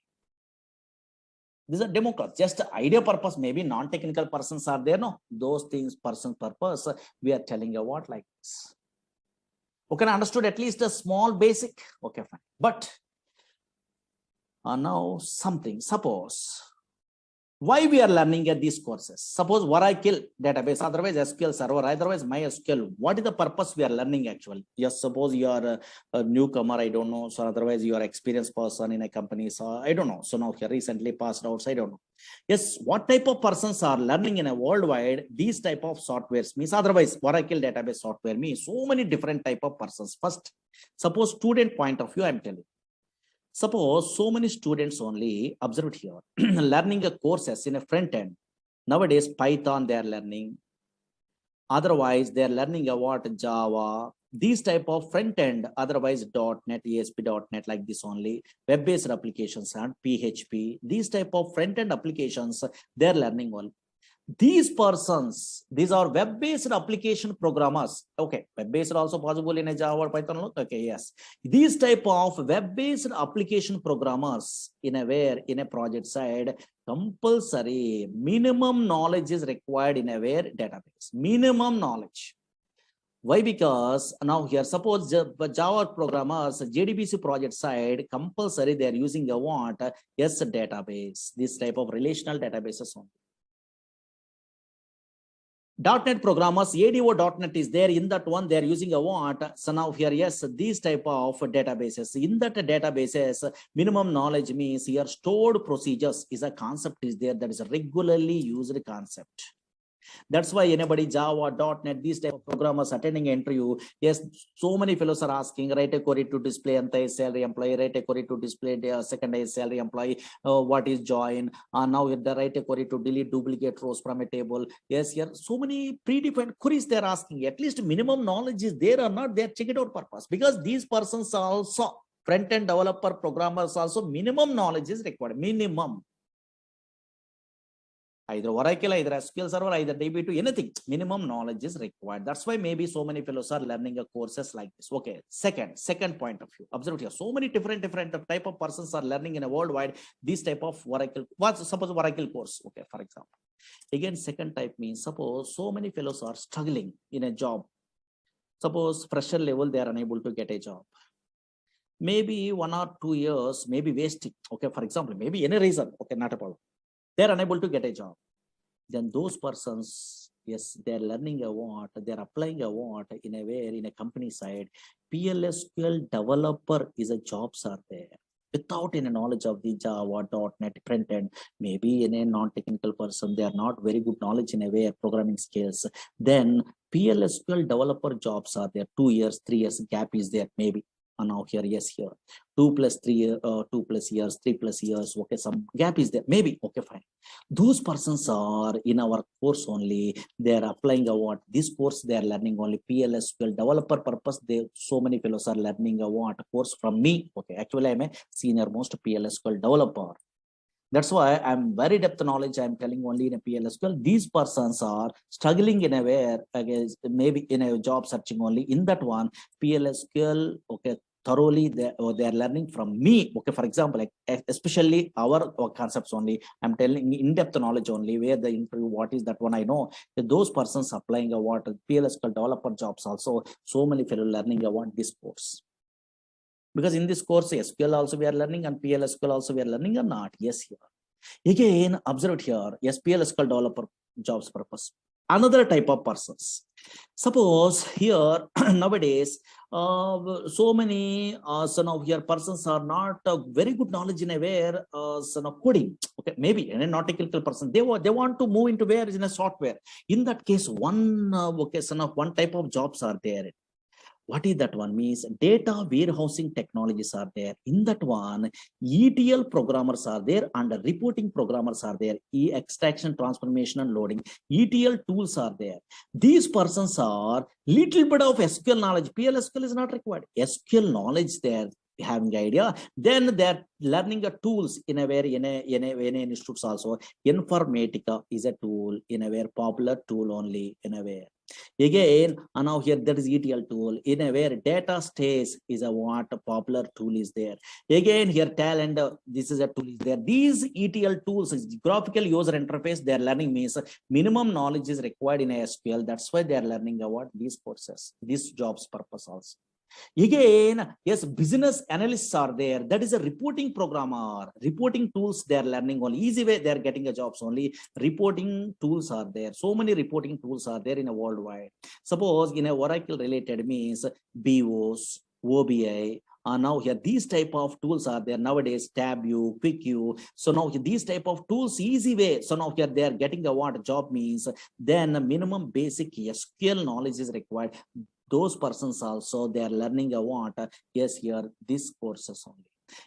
These are demo class, just idea purpose, maybe non-technical persons are there. No, those things person purpose, we are telling you what like this. Okay, understood at least a small basic. Okay, fine. But now something, suppose why we are learning at these courses. Suppose Oracle database, otherwise SQL server, otherwise MySQL. What is the purpose we are learning actually? Yes, suppose you are a newcomer, I don't know. So otherwise you are experienced person in a company, so I don't know. So now here recently passed out, so I don't know. Yes, what type of persons are learning in a worldwide these type of softwares means? Otherwise Oracle database software means so many different type of persons. First, suppose student point of view, I'm telling. Suppose so many students only, observed here, learning a courses in a front end. Nowadays, Python they are learning. Otherwise, they are learning about Java, these type of front end, otherwise .NET, ASP.NET like this only, web-based applications and PHP, these type of front end applications, they are learning all. These persons, these are web-based application programmers. Okay, web-based also possible in a Java or Python. Okay, yes. These type of web-based application programmers in a where in a project side, compulsory minimum knowledge is required in a where database. Minimum knowledge. Why? Because now here, suppose Java programmers, JDBC project side, compulsory they are using a what? Yes, database. This type of relational databases only. .NET programmers, ADO.NET is there, in that one they are using a what? So now here, yes, these type of databases. In that databases, minimum knowledge means here stored procedures is a concept is there that is a regularly used concept. That's why anybody Java, .NET, these type of programmers attending an interview, yes, so many fellows are asking, write a query to display anti-salary employee, write a query to display the second salary employee, what is join, now the write a query to delete duplicate rows from a table. Yes, here so many predefined queries they're asking. At least minimum knowledge is there or not, they're check it out purpose. Because these persons are also front-end developer programmers also minimum knowledge is required. Minimum. Either Oracle, either SQL Server, either DB2, anything, minimum knowledge is required. That's why maybe so many fellows are learning a courses like this. Okay, second point of view. Observe here, so many different type of persons are learning in a worldwide this type of Oracle. Suppose Oracle course, okay, for example. Again, second type means suppose so many fellows are struggling in a job. Suppose fresher level, they are unable to get a job. maybe 1 or 2 years, maybe wasting. Okay, for example, maybe any reason. Okay, not a problem. They're unable to get a job. Then those persons, yes, they're learning a what, they're applying a what in a way in a company side. PLSQL developer is a jobs are there. Without any knowledge of the Java, .NET, front end, maybe in a non-technical person, they are not very good knowledge in a way of programming skills. Then PLSQL developer jobs are there. 2 years, 3 years gap is there, maybe. And now here, yes, here. 2 plus years, 3 plus years. Okay, some gap is there, maybe. Okay, fine. Those persons are in our course only. They are applying a what? This course they are learning only PLSQL developer purpose. They so many fellows are learning a what course from me. Okay, actually I'm a senior most PLSQL developer. That's why I'm very depth knowledge. I'm telling only in a PLSQL. These persons are struggling in a way, against maybe in a job searching only. In that one, PLSQL, okay, thoroughly they are learning from me. Okay, for example, like especially our concepts only. I'm telling in-depth knowledge only. Where the interview, what is that one I know. That those persons applying a what PLSQL developer jobs also. So many fellow learning about this course. Because in this course, SQL also we are learning and PLSQL also we are learning or not? Yes, here. Again, observe here, yes, PLSQL developer jobs purpose. Another type of persons. Suppose here nowadays, so many here persons are not very good knowledge in a where coding. Okay, maybe in a not technical person, they want to move into where is in a software. In that case, one one type of jobs are there. What is that one? Means data warehousing technologies are there. In that one, ETL programmers are there and reporting programmers are there. Extraction, transformation, and loading. ETL tools are there. These persons are little bit of SQL knowledge. PLSQL is not required. SQL knowledge there. Having idea, then they're learning a tools in a very in a institutes also. Informatica is a tool in a very popular tool only in a way. Again, and now here that is ETL tool in a where data stays is a what a popular tool is there. Again here talent, this is a tool is there. These ETL tools is graphical user interface. They are learning means minimum knowledge is required in SQL. That's why they are learning about these courses, these jobs purpose also. Again, yes, business analysts are there. That is a reporting programmer. Reporting tools they are learning only. Easy way they are getting a jobs only. Reporting tools are there. So many reporting tools are there in a worldwide. Suppose in a Oracle related means BOS, OBI. Now here these type of tools are there nowadays. TabView, QuickView. So now these type of tools easy way. So now here they are getting a what job means. Then minimum basic SQL knowledge is required. Those persons also they are learning a what? Yes, here these courses only.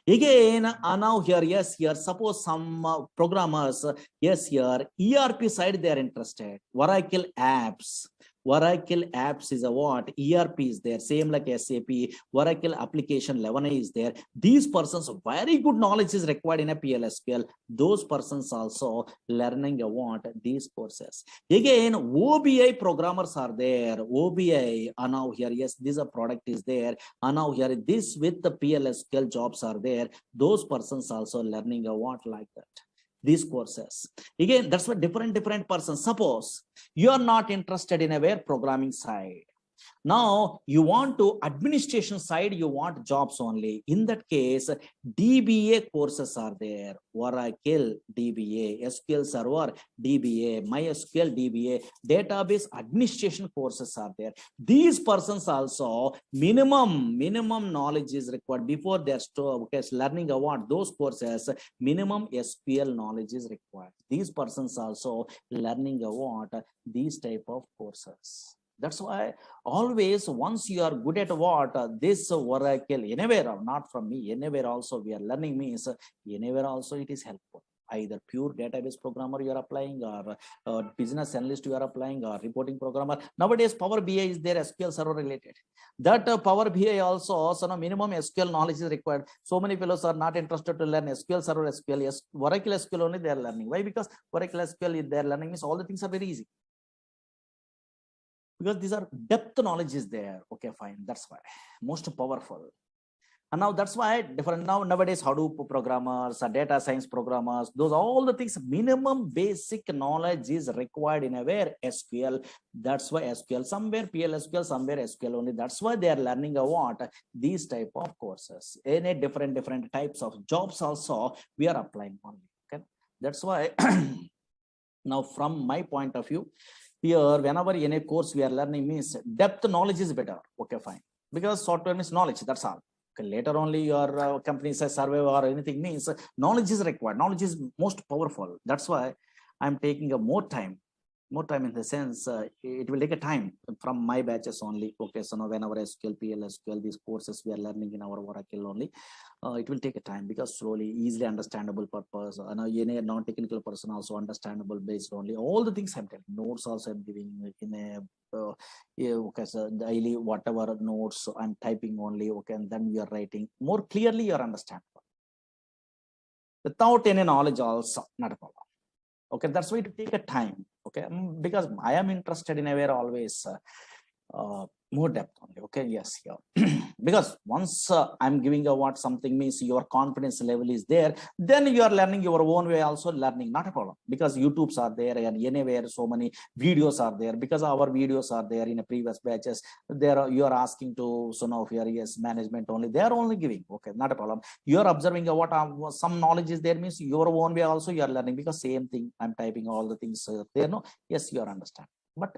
Again, now here, yes, here, suppose some programmers, yes, here, ERP side they are interested. Oracle apps. Oracle apps is a what? ERP is there, same like SAP. Oracle application 11 is there. These persons, very good knowledge is required in a PLSQL. Those persons also learning a what? These courses. Again, OBI programmers are there. OBI, and now here, yes, this a product is there. And now here, this with the PLSQL jobs are there. Those persons also learning a what like that. These courses. Again, that's what different persons. Suppose you are not interested in a where programming side. Now you want to administration side, you want jobs only. In that case, DBA courses are there. Oracle DBA, SQL Server DBA, MySQL DBA, database administration courses are there. These persons also minimum knowledge is required before they're learning about those courses. Minimum SQL knowledge is required. These persons also learning about these type of courses. That's why always once you are good at what this Oracle anywhere, not from me, anywhere also we are learning means anywhere also it is helpful. Either pure database programmer you are applying, or business analyst you are applying, or reporting programmer. Nowadays Power BI is there, SQL Server related. That Power BI also, so no minimum SQL knowledge is required. So many fellows are not interested to learn SQL Server, SQL, yes, Oracle SQL only they are learning. Why? Because Oracle SQL they are learning means all the things are very easy. Because these are depth knowledge is there. Okay, fine. That's why most powerful. And now that's why different nowadays Hadoop programmers, data science programmers, those all the things, minimum basic knowledge is required in a where SQL. That's why SQL, somewhere PLSQL, somewhere SQL only. That's why they are learning a what these type of courses. In a different types of jobs also we are applying only. Okay, that's why now from my point of view, here whenever in a course we are learning means depth knowledge is better. Okay, fine, because software means knowledge, that's all. Okay, later only your company says survey or anything means knowledge is required. Knowledge is most powerful. That's why I'm taking a more time in the sense it will take a time from my batches only. Okay, so now whenever SQL, PLSQL, these courses we are learning in our Oracle only, it will take a time because slowly, easily understandable purpose. Any non-technical person also understandable based only. All the things I'm telling. Notes also I'm giving in a yeah, okay, so daily whatever notes I'm typing only. Okay, and then we are writing more clearly. You're understandable without any knowledge also not a problem. Okay, that's why it take a time. Okay, because I am interested in a way always more depth only. Okay, yes, yeah. Because once I'm giving a what something means your confidence level is there, then you are learning your own way also learning, not a problem. Because YouTubes are there and anywhere so many videos are there, because our videos are there in a previous batches. There you are asking to so now here yes management only, they are only giving. Okay, not a problem. You are observing what some knowledge is there means your own way also you are learning, because same thing I'm typing all the things there. No, yes, you are understand. But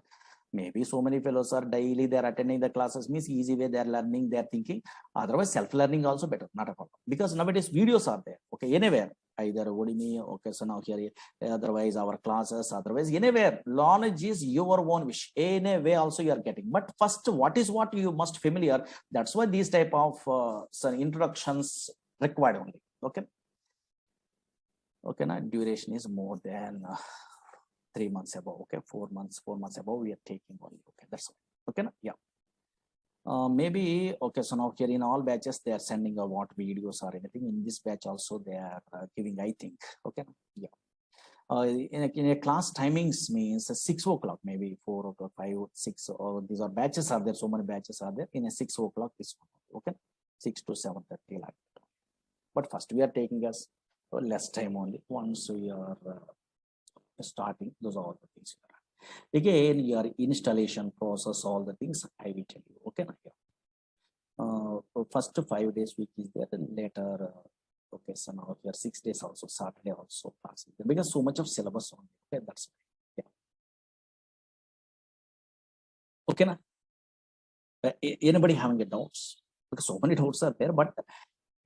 maybe so many fellows are daily they're attending the classes means easy way they're learning, they're thinking. Otherwise self-learning also better, not a problem, because nowadays videos are there. Okay, anywhere, either Udemy, okay, so now here otherwise our classes, otherwise anywhere knowledge is your own wish, anyway also you are getting. But first what is what you must familiar, that's why these type of some introductions required only. Okay, okay, now duration is more than 3 months above. Okay, 4 months above we are taking only. Okay, that's all. Okay, yeah. Maybe okay, so now here in all batches they are sending a what videos or anything. In this batch also they are giving, I think. Okay, yeah. In a class timings means 6 o'clock, maybe 4 o'clock, 5, 6, or these are batches are there, so many batches are there. In a 6 o'clock this one. Okay, 6 to 7:30 like that. But first we are taking us less time only. Once we are starting, those are all the things. Again, your installation process, all the things I will tell you. Okay, first 5 days week is there, and later okay, so now here 6 days also, Saturday also class, because so much of syllabus on. Okay, that's yeah. Okay, na? Anybody having a doubts? Because so many doubts are there, but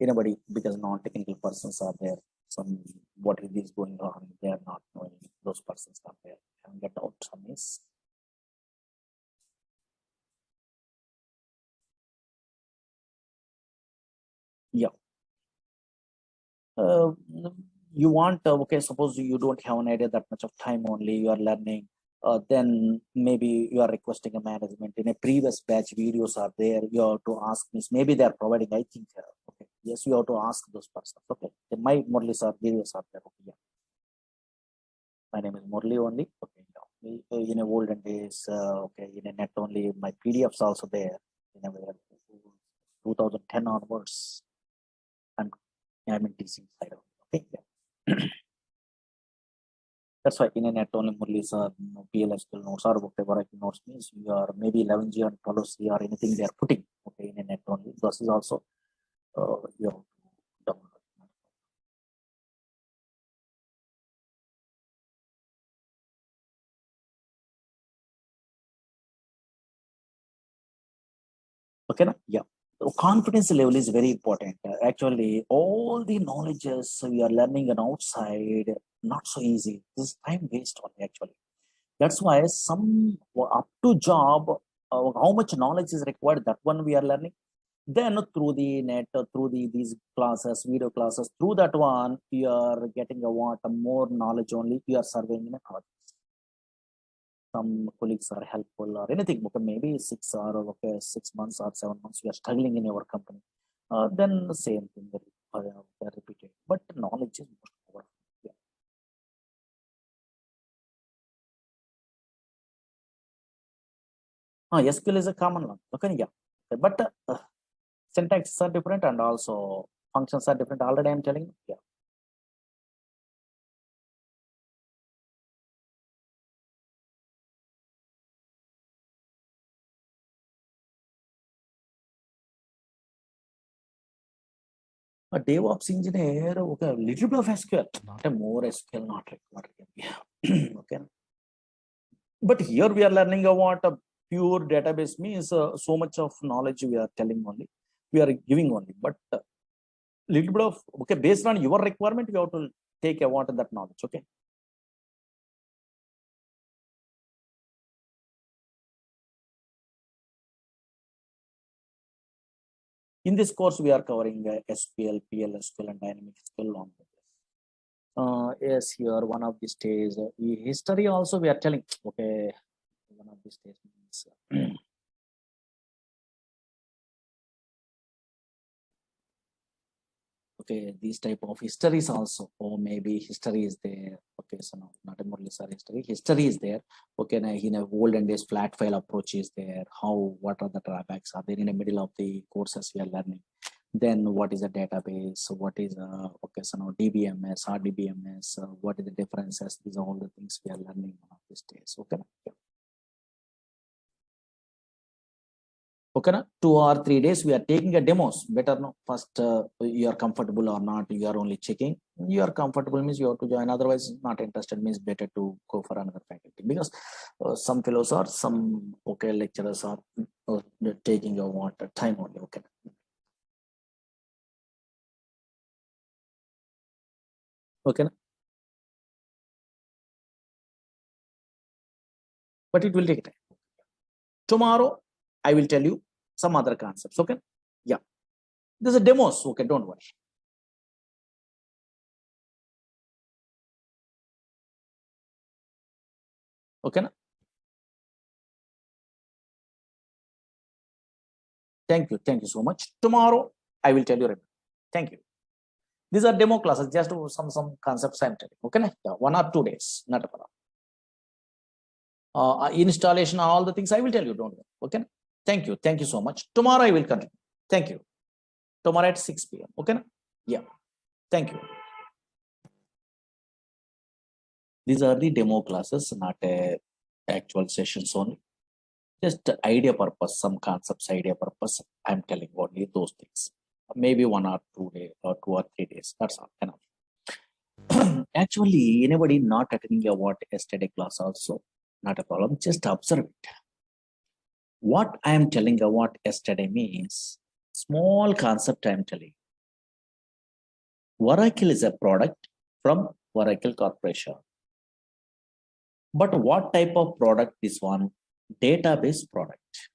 anybody, because non-technical persons are there, some what is going on, they are not knowing, those persons are there having a doubts on this. Yeah. Uh, you want okay, suppose you don't have an idea that much of time only you are learning, then maybe you are requesting a management in a previous batch videos are there, you have to ask me, maybe they are providing, I think okay, yes, you have to ask those persons. Okay, then my Murali Sir videos are there. Okay, yeah. My name is Murali only. Okay, yeah. In a olden days, okay, in a net only, my PDFs also there in a 2010 onwards. I'm in teaching side. Okay, yeah. That's why in a net only Murali's PLSQL notes or whatever I notes means you are maybe 11G or 12C or anything they are putting. Okay, in a net only. This is also you have to download. Okay, na? Yeah. So confidence level is very important. Actually, all the knowledges we are learning on outside, not so easy. This is time waste only actually. That's why some up to job, how much knowledge is required, that one we are learning. Then through the net, through these classes, video classes, through that one, you are getting a what, a more knowledge only. You are surveying in a college. Some colleagues are helpful or anything. Okay, maybe 6 months or 7 months, you are struggling in your company. Then the same thing, repeated. But knowledge is most powerful. Yeah. SQL is a common one. Okay, yeah. But syntaxes are different and also functions are different. Already I'm telling you. Yeah. A DevOps engineer, okay, a little bit of SQL, not a more SQL, not required. Yeah. Okay. But here we are learning about a pure database means so much of knowledge we are telling only, we are giving only. But little bit of, okay, based on your requirement, you have to take about that knowledge. Okay. In this course, we are covering SQL, PLSQL, and dynamic SQL along with this. Yes, here one of these days, history also we are telling. Okay, one of these days means okay, these type of histories also, or maybe history is there. Okay, so no, not a Murali Sir history. History is there. Okay, now in a olden days, flat file approach is there. How, what are the drawbacks are there in the middle of the courses we are learning? Then what is a database? What is okay, so now DBMS, RDBMS, what is the differences? These are all the things we are learning on these days. Okay. Okay, na? 2 or 3 days we are taking a demos. Better no. First, you are comfortable or not. You are only checking. You are comfortable means you have to join. Otherwise, not interested means better to go for another faculty, because some fellows are, some okay lecturers are taking your time only. Okay. Okay. Na? But it will take time. Tomorrow, I will tell you some other concepts. Okay. Yeah. There's a demos. Okay. Don't worry. Okay. Na? Thank you. Thank you so much. Tomorrow, I will tell you. Thank you. These are demo classes, just some concepts I'm telling. Okay. Yeah, 1 or 2 days, not a problem. Installation, all the things I will tell you. Don't worry. Okay. Thank you. Thank you so much. Tomorrow I will continue. Thank you. Tomorrow at 6 p.m. Okay. Yeah. Thank you. These are the demo classes, not a actual sessions only. Just idea purpose, some concepts, idea purpose. I'm telling only those things. Maybe 1 or 2 days or 2 or 3 days. That's all. Enough. Actually, anybody not attending a what yesterday class also, not a problem. Just observe it. What I am telling about yesterday means small concept I am telling. Oracle is a product from Oracle Corporation. But what type of product is one? Database product.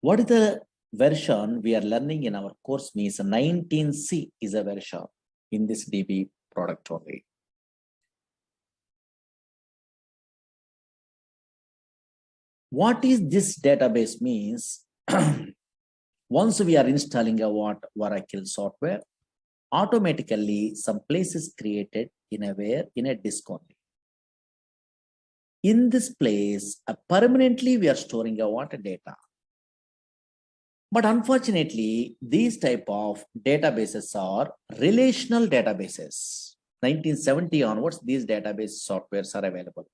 What is the version we are learning in our course means 19C is a version in this DB product only. What is this database means? Once we are installing a Oracle software, automatically some place is created in a disk only. In this place, permanently we are storing a data. But unfortunately, these type of databases are relational databases. 1970 onwards, these database softwares are available.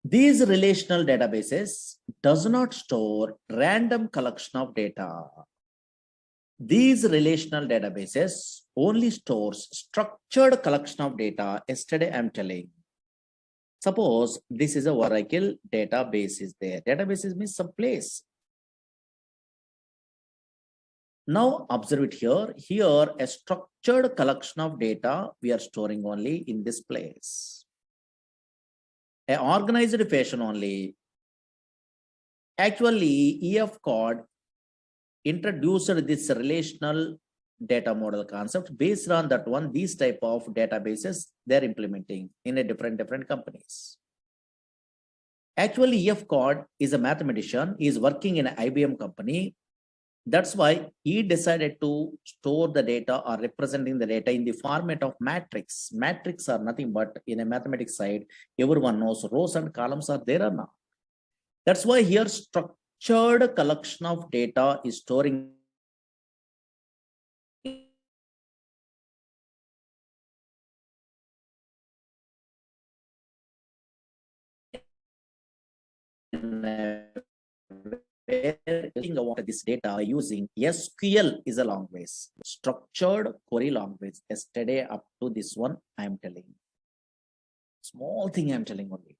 These relational databases does not store random collection of data. These relational databases only stores structured collection of data. Yesterday, I'm telling. Suppose this is a Oracle database is there. Databases means some place. Now observe it here. Here, a structured collection of data we are storing only in this place. An organized fashion only. Actually, EF code introduced this relational data model concept. Based on that one, these type of databases they're implementing in a different companies. Actually, EF code is a mathematician. He is working in an IBM company. That's why he decided to store the data or representing the data in the format of matrix. Matrix are nothing but in a mathematics side, everyone knows rows and columns are there or not. That's why here structured collection of data is storing this data using SQL is a language, structured query language. Yesterday up to this one, I am telling. Small thing I'm telling only.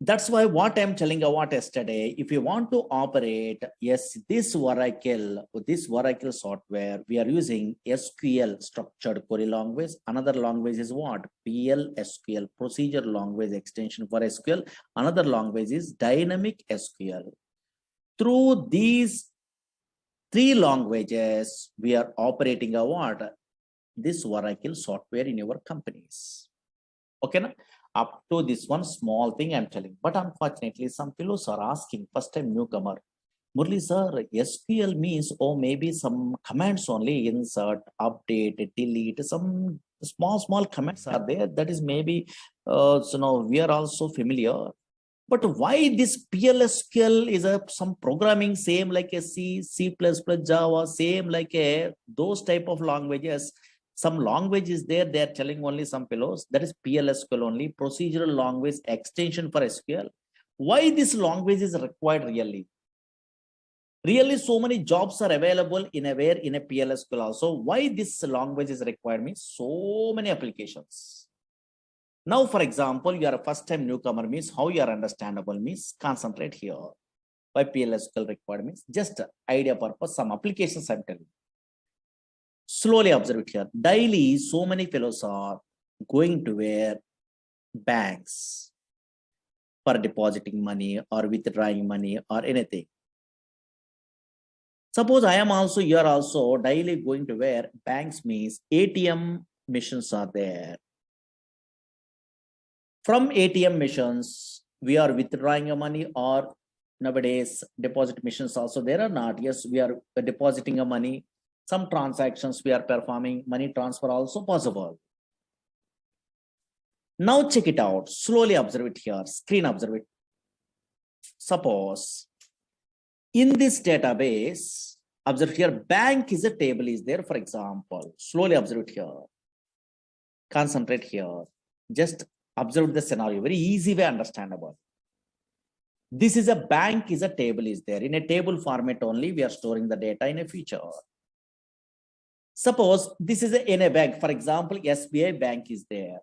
That's why what I'm telling about yesterday, if you want to operate, yes, this Oracle software, we are using SQL, structured query language. Another language is what? PLSQL, procedure language extension for SQL. Another language is dynamic SQL. Through these three languages, we are operating a what? This Oracle software in your companies. Okay, na? Up to this one small thing I'm telling, but unfortunately some fellows are asking, first time newcomer, Murali Sir, SQL means, oh, maybe some commands only, insert, update, delete, some small commands are there. That is maybe, we are also familiar. But why this PLSQL is some programming same like a C++, Java, same like a those type of languages. Some language is there, they are telling only some fellows, that is PLSQL only, procedural language extension for SQL. Why this language is required really? Really, so many jobs are available in a PLSQL also. Why this language is required means so many applications. Now, for example, you are a first time newcomer means how you are understandable means concentrate here. Why PLSQL required means just idea purpose, some applications I'm telling. Slowly observe it here. Daily, so many fellows are going to where banks for depositing money or withdrawing money or anything. Suppose I am also, you are also daily going to where banks means ATM machines are there. From ATM machines, we are withdrawing your money, or nowadays deposit machines also there or not. Yes, we are depositing a money. Some transactions we are performing, money transfer also possible. Now check it out. Slowly observe it here. Screen observe it. Suppose in this database, observe here, bank is a table is there, for example. Slowly observe it here. Concentrate here. Just observe the scenario. Very easy way understandable. This is a bank is a table is there. In a table format only, we are storing the data in a feature. Suppose this is in a bank, for example, SBI bank is there.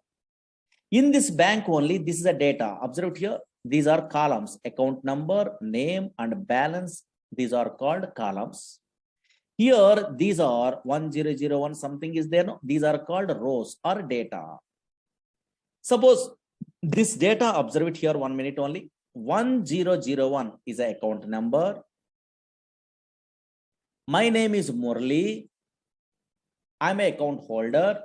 In this bank only, this is a data. Observe here, these are columns, account number, name, and balance. These are called columns. Here, these are 1001, something is there. No? These are called rows or data. Suppose this data, observe it here 1 minute only. 1001 is an account number. My name is Murali. I'm an account holder.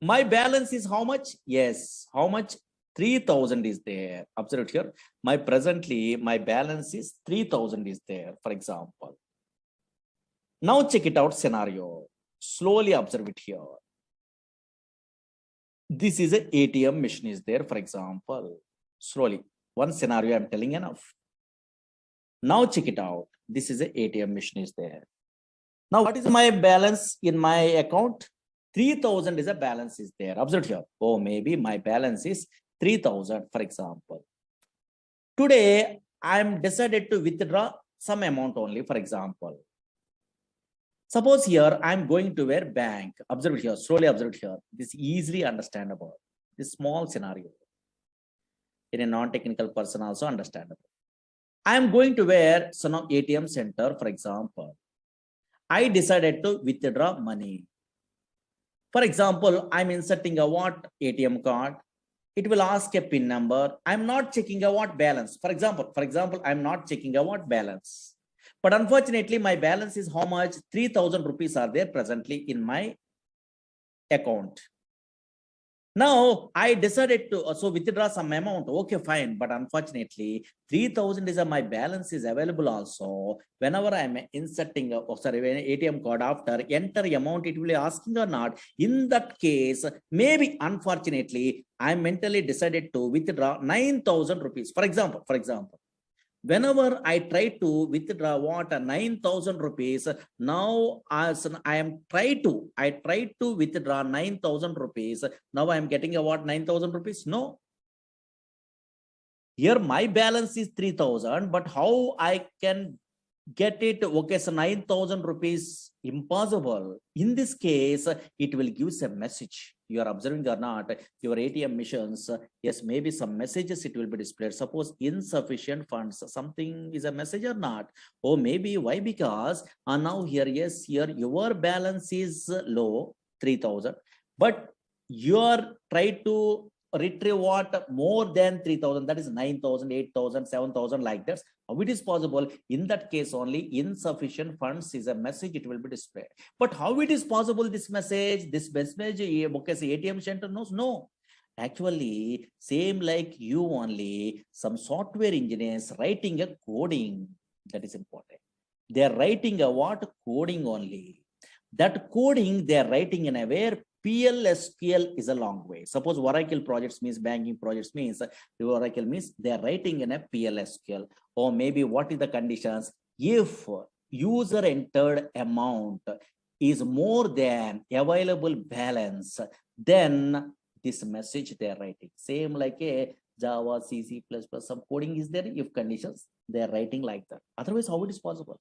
My balance is how much? Yes, how much? 3000 is there. Observe here. My balance is 3000 is there, for example. Now check it out scenario. Slowly observe it here. This is an ATM machine is there, for example. Slowly. One scenario I'm telling enough. Now check it out. This is an ATM machine is there. Now what is my balance in my account? 3000 is a balance is there. Observe here. Oh, maybe my balance is 3000, for example. Today, I'm decided to withdraw some amount only, for example. Suppose here, I'm going to where bank. Observe it here. Slowly observe it here. This is easily understandable. This small scenario. In a non-technical person also understandable. I'm going to where some ATM center, for example. I decided to withdraw money. For example, I'm inserting a what ATM card. It will ask a PIN number. I'm not checking a what balance. For example, I'm not checking a what balance. But unfortunately, my balance is how much? 3000 rupees are there presently in my account. Now I decided to so withdraw some amount. Okay, fine. But unfortunately, 3,000 is my balance is available also. Whenever I'm inserting when ATM card after enter amount, it will be asking or not. In that case, maybe unfortunately, I mentally decided to withdraw 9,000 rupees. For example, whenever I try to withdraw what 9,000 rupees, now as I try to withdraw 9,000 rupees. Now I am getting a what 9,000 rupees? No. Here my balance is 3,000, but how I can get it? Okay, so 9,000 rupees impossible. In this case, it will give a message. You are observing or not, your ATM missions, yes, maybe some messages it will be displayed. Suppose insufficient funds, something is a message or not. Or maybe why? Because now here, yes, here your balance is low, 3,000, but you are trying to retrieve what more than 3,000, that is 9,000, 8,000, 7,000 like that. How it is possible? In that case only insufficient funds is a message, it will be displayed. But how it is possible this message, okay, say ATM center knows? No. Actually, same like you only, some software engineers writing a coding, that is important. They are writing a what? Coding only. That coding they are writing in a where PLSQL is a long way. Suppose Oracle projects means banking projects means Oracle means they are writing in a PLSQL. Or maybe what is the conditions? If user entered amount is more than available balance, then this message they are writing. Same like a Java, C++, some coding is there. If conditions, they are writing like that. Otherwise, how it is possible?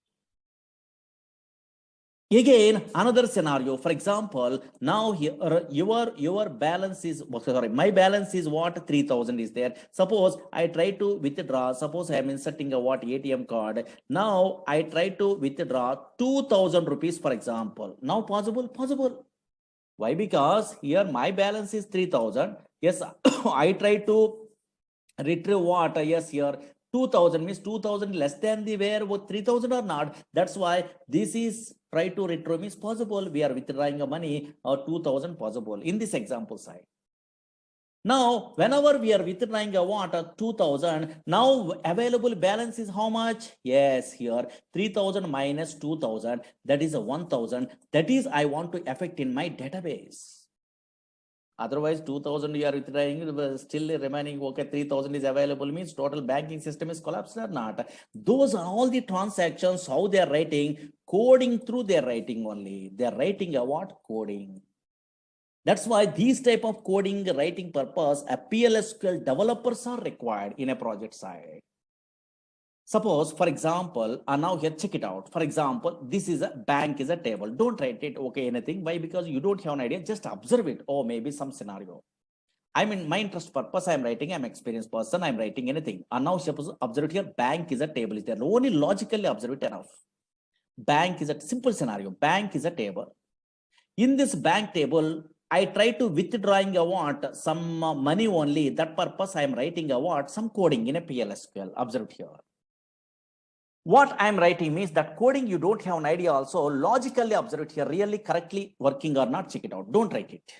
Again, another scenario, for example, now here your balance is, sorry, my balance is what 3,000 is there. Suppose I try to withdraw, suppose I am inserting a what ATM card. Now I try to withdraw 2,000 rupees, for example. Now possible. Why? Because here my balance is 3,000. Yes, I try to retrieve what? Yes, here 2,000 means 2,000 less than the where 3,000 or not. That's why this is try to retrieve is possible. We are withdrawing a money or 2,000 possible in this example side. Now, whenever we are withdrawing a what 2,000, now available balance is how much? Yes, here 3,000 minus 2,000, that is a 1,000. That is I want to affect in my database. Otherwise, 2,000 you are withdrawing, still remaining, okay, 3,000 is available means total banking system is collapsed or not. Those are all the transactions, how they are writing, coding through their writing only. They are writing a what? Coding. That's why these type of coding writing purpose, a PLSQL developers are required in a project side. Suppose, for example, now here check it out. For example, this is a bank is a table. Don't write it, okay, anything. Why? Because you don't have an idea. Just observe it. Or maybe some scenario. I'm in my interest purpose. I'm writing. I'm experienced person. I'm writing anything. And now suppose observe it here. Bank is a table. Is there only logically observe it enough? Bank is a simple scenario. Bank is a table. In this bank table, I try to withdrawing a what some money only. That purpose I am writing a what some coding in a PLSQL. Observe here. What I'm writing means that coding you don't have an idea also. Logically observe it here, really correctly working or not, check it out. Don't write it.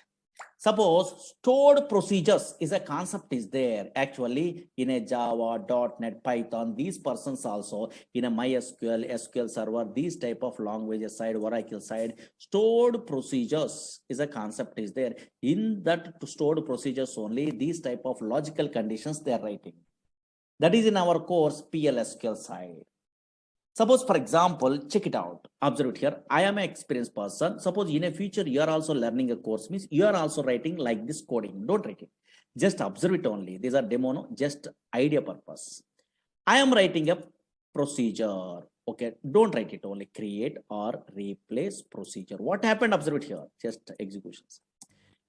Suppose stored procedures is a concept is there actually in a Java, .NET, Python. These persons also in a MySQL, SQL Server, these type of languages side, Oracle side, stored procedures is a concept is there. In that stored procedures only, these type of logical conditions they are writing. That is in our course PLSQL side. Suppose, for example, check it out. Observe it here. I am an experienced person. Suppose in a future, you are also learning a course, means you are also writing like this coding. Don't write it. Just observe it only. These are demo, no? Just idea purpose. I am writing a procedure. Okay, don't write it only. Create or replace procedure. What happened? Observe it here. Just executions.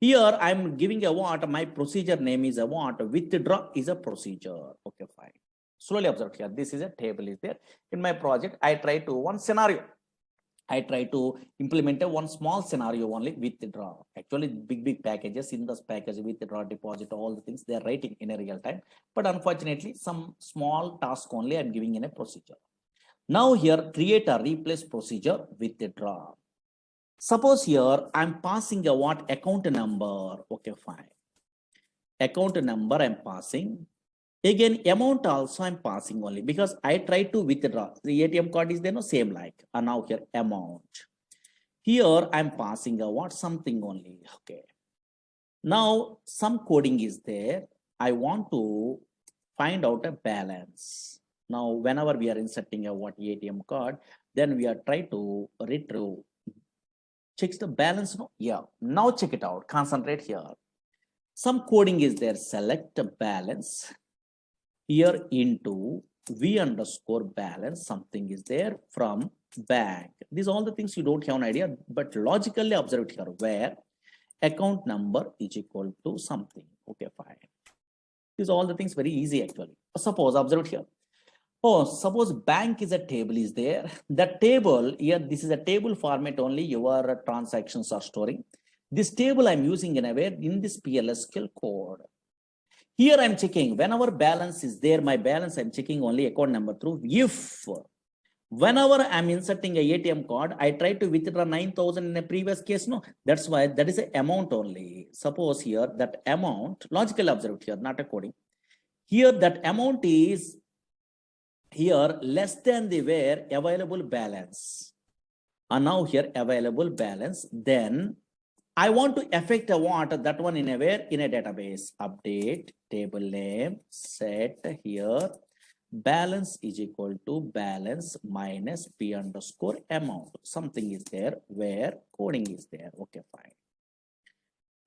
Here, I'm giving a what? My procedure name is a what? Withdraw is a procedure. Okay, fine. Slowly observe here. This is a table is there. In my project, I try to one scenario. I try to implement a one small scenario only withdraw. Actually, big packages in this package withdraw, deposit, all the things they are writing in a real time. But unfortunately, some small task only I'm giving in a procedure. Now here, create a replace procedure withdraw. Suppose here I'm passing a what account number. Okay, fine. account number I'm passing. Again, amount also I'm passing only because I try to withdraw. The ATM card is there, no same like. And now here amount. Here I'm passing a what something only. Okay. Now some coding is there. I want to find out a balance. Now, whenever we are inserting a what ATM card, then we are trying to retrieve. Checks the balance. No, yeah. Now check it out. Concentrate here. Some coding is there. Select a balance. Here into V underscore balance, something is there from bank. These are all the things you don't have an idea, but logically observe here where account number is equal to something. Okay, fine. These are all the things very easy actually. Suppose observe here. Oh, suppose bank is a table is there. The table here, this is a table format only. Your transactions are storing. This table I'm using in a way in this PLSQL code. Here I'm checking whenever balance is there, my balance I'm checking only account number through. If whenever I'm inserting a ATM card, I try to withdraw 9,000 in a previous case. No, that's why that is an amount only. Suppose here that amount, logical observed here, not a coding. Here that amount is here less than the where available balance. And now here available balance, then I want to affect a what that one in a where in a database. Update table name, set here balance is equal to balance minus P underscore amount. Something is there where coding is there. Okay, fine.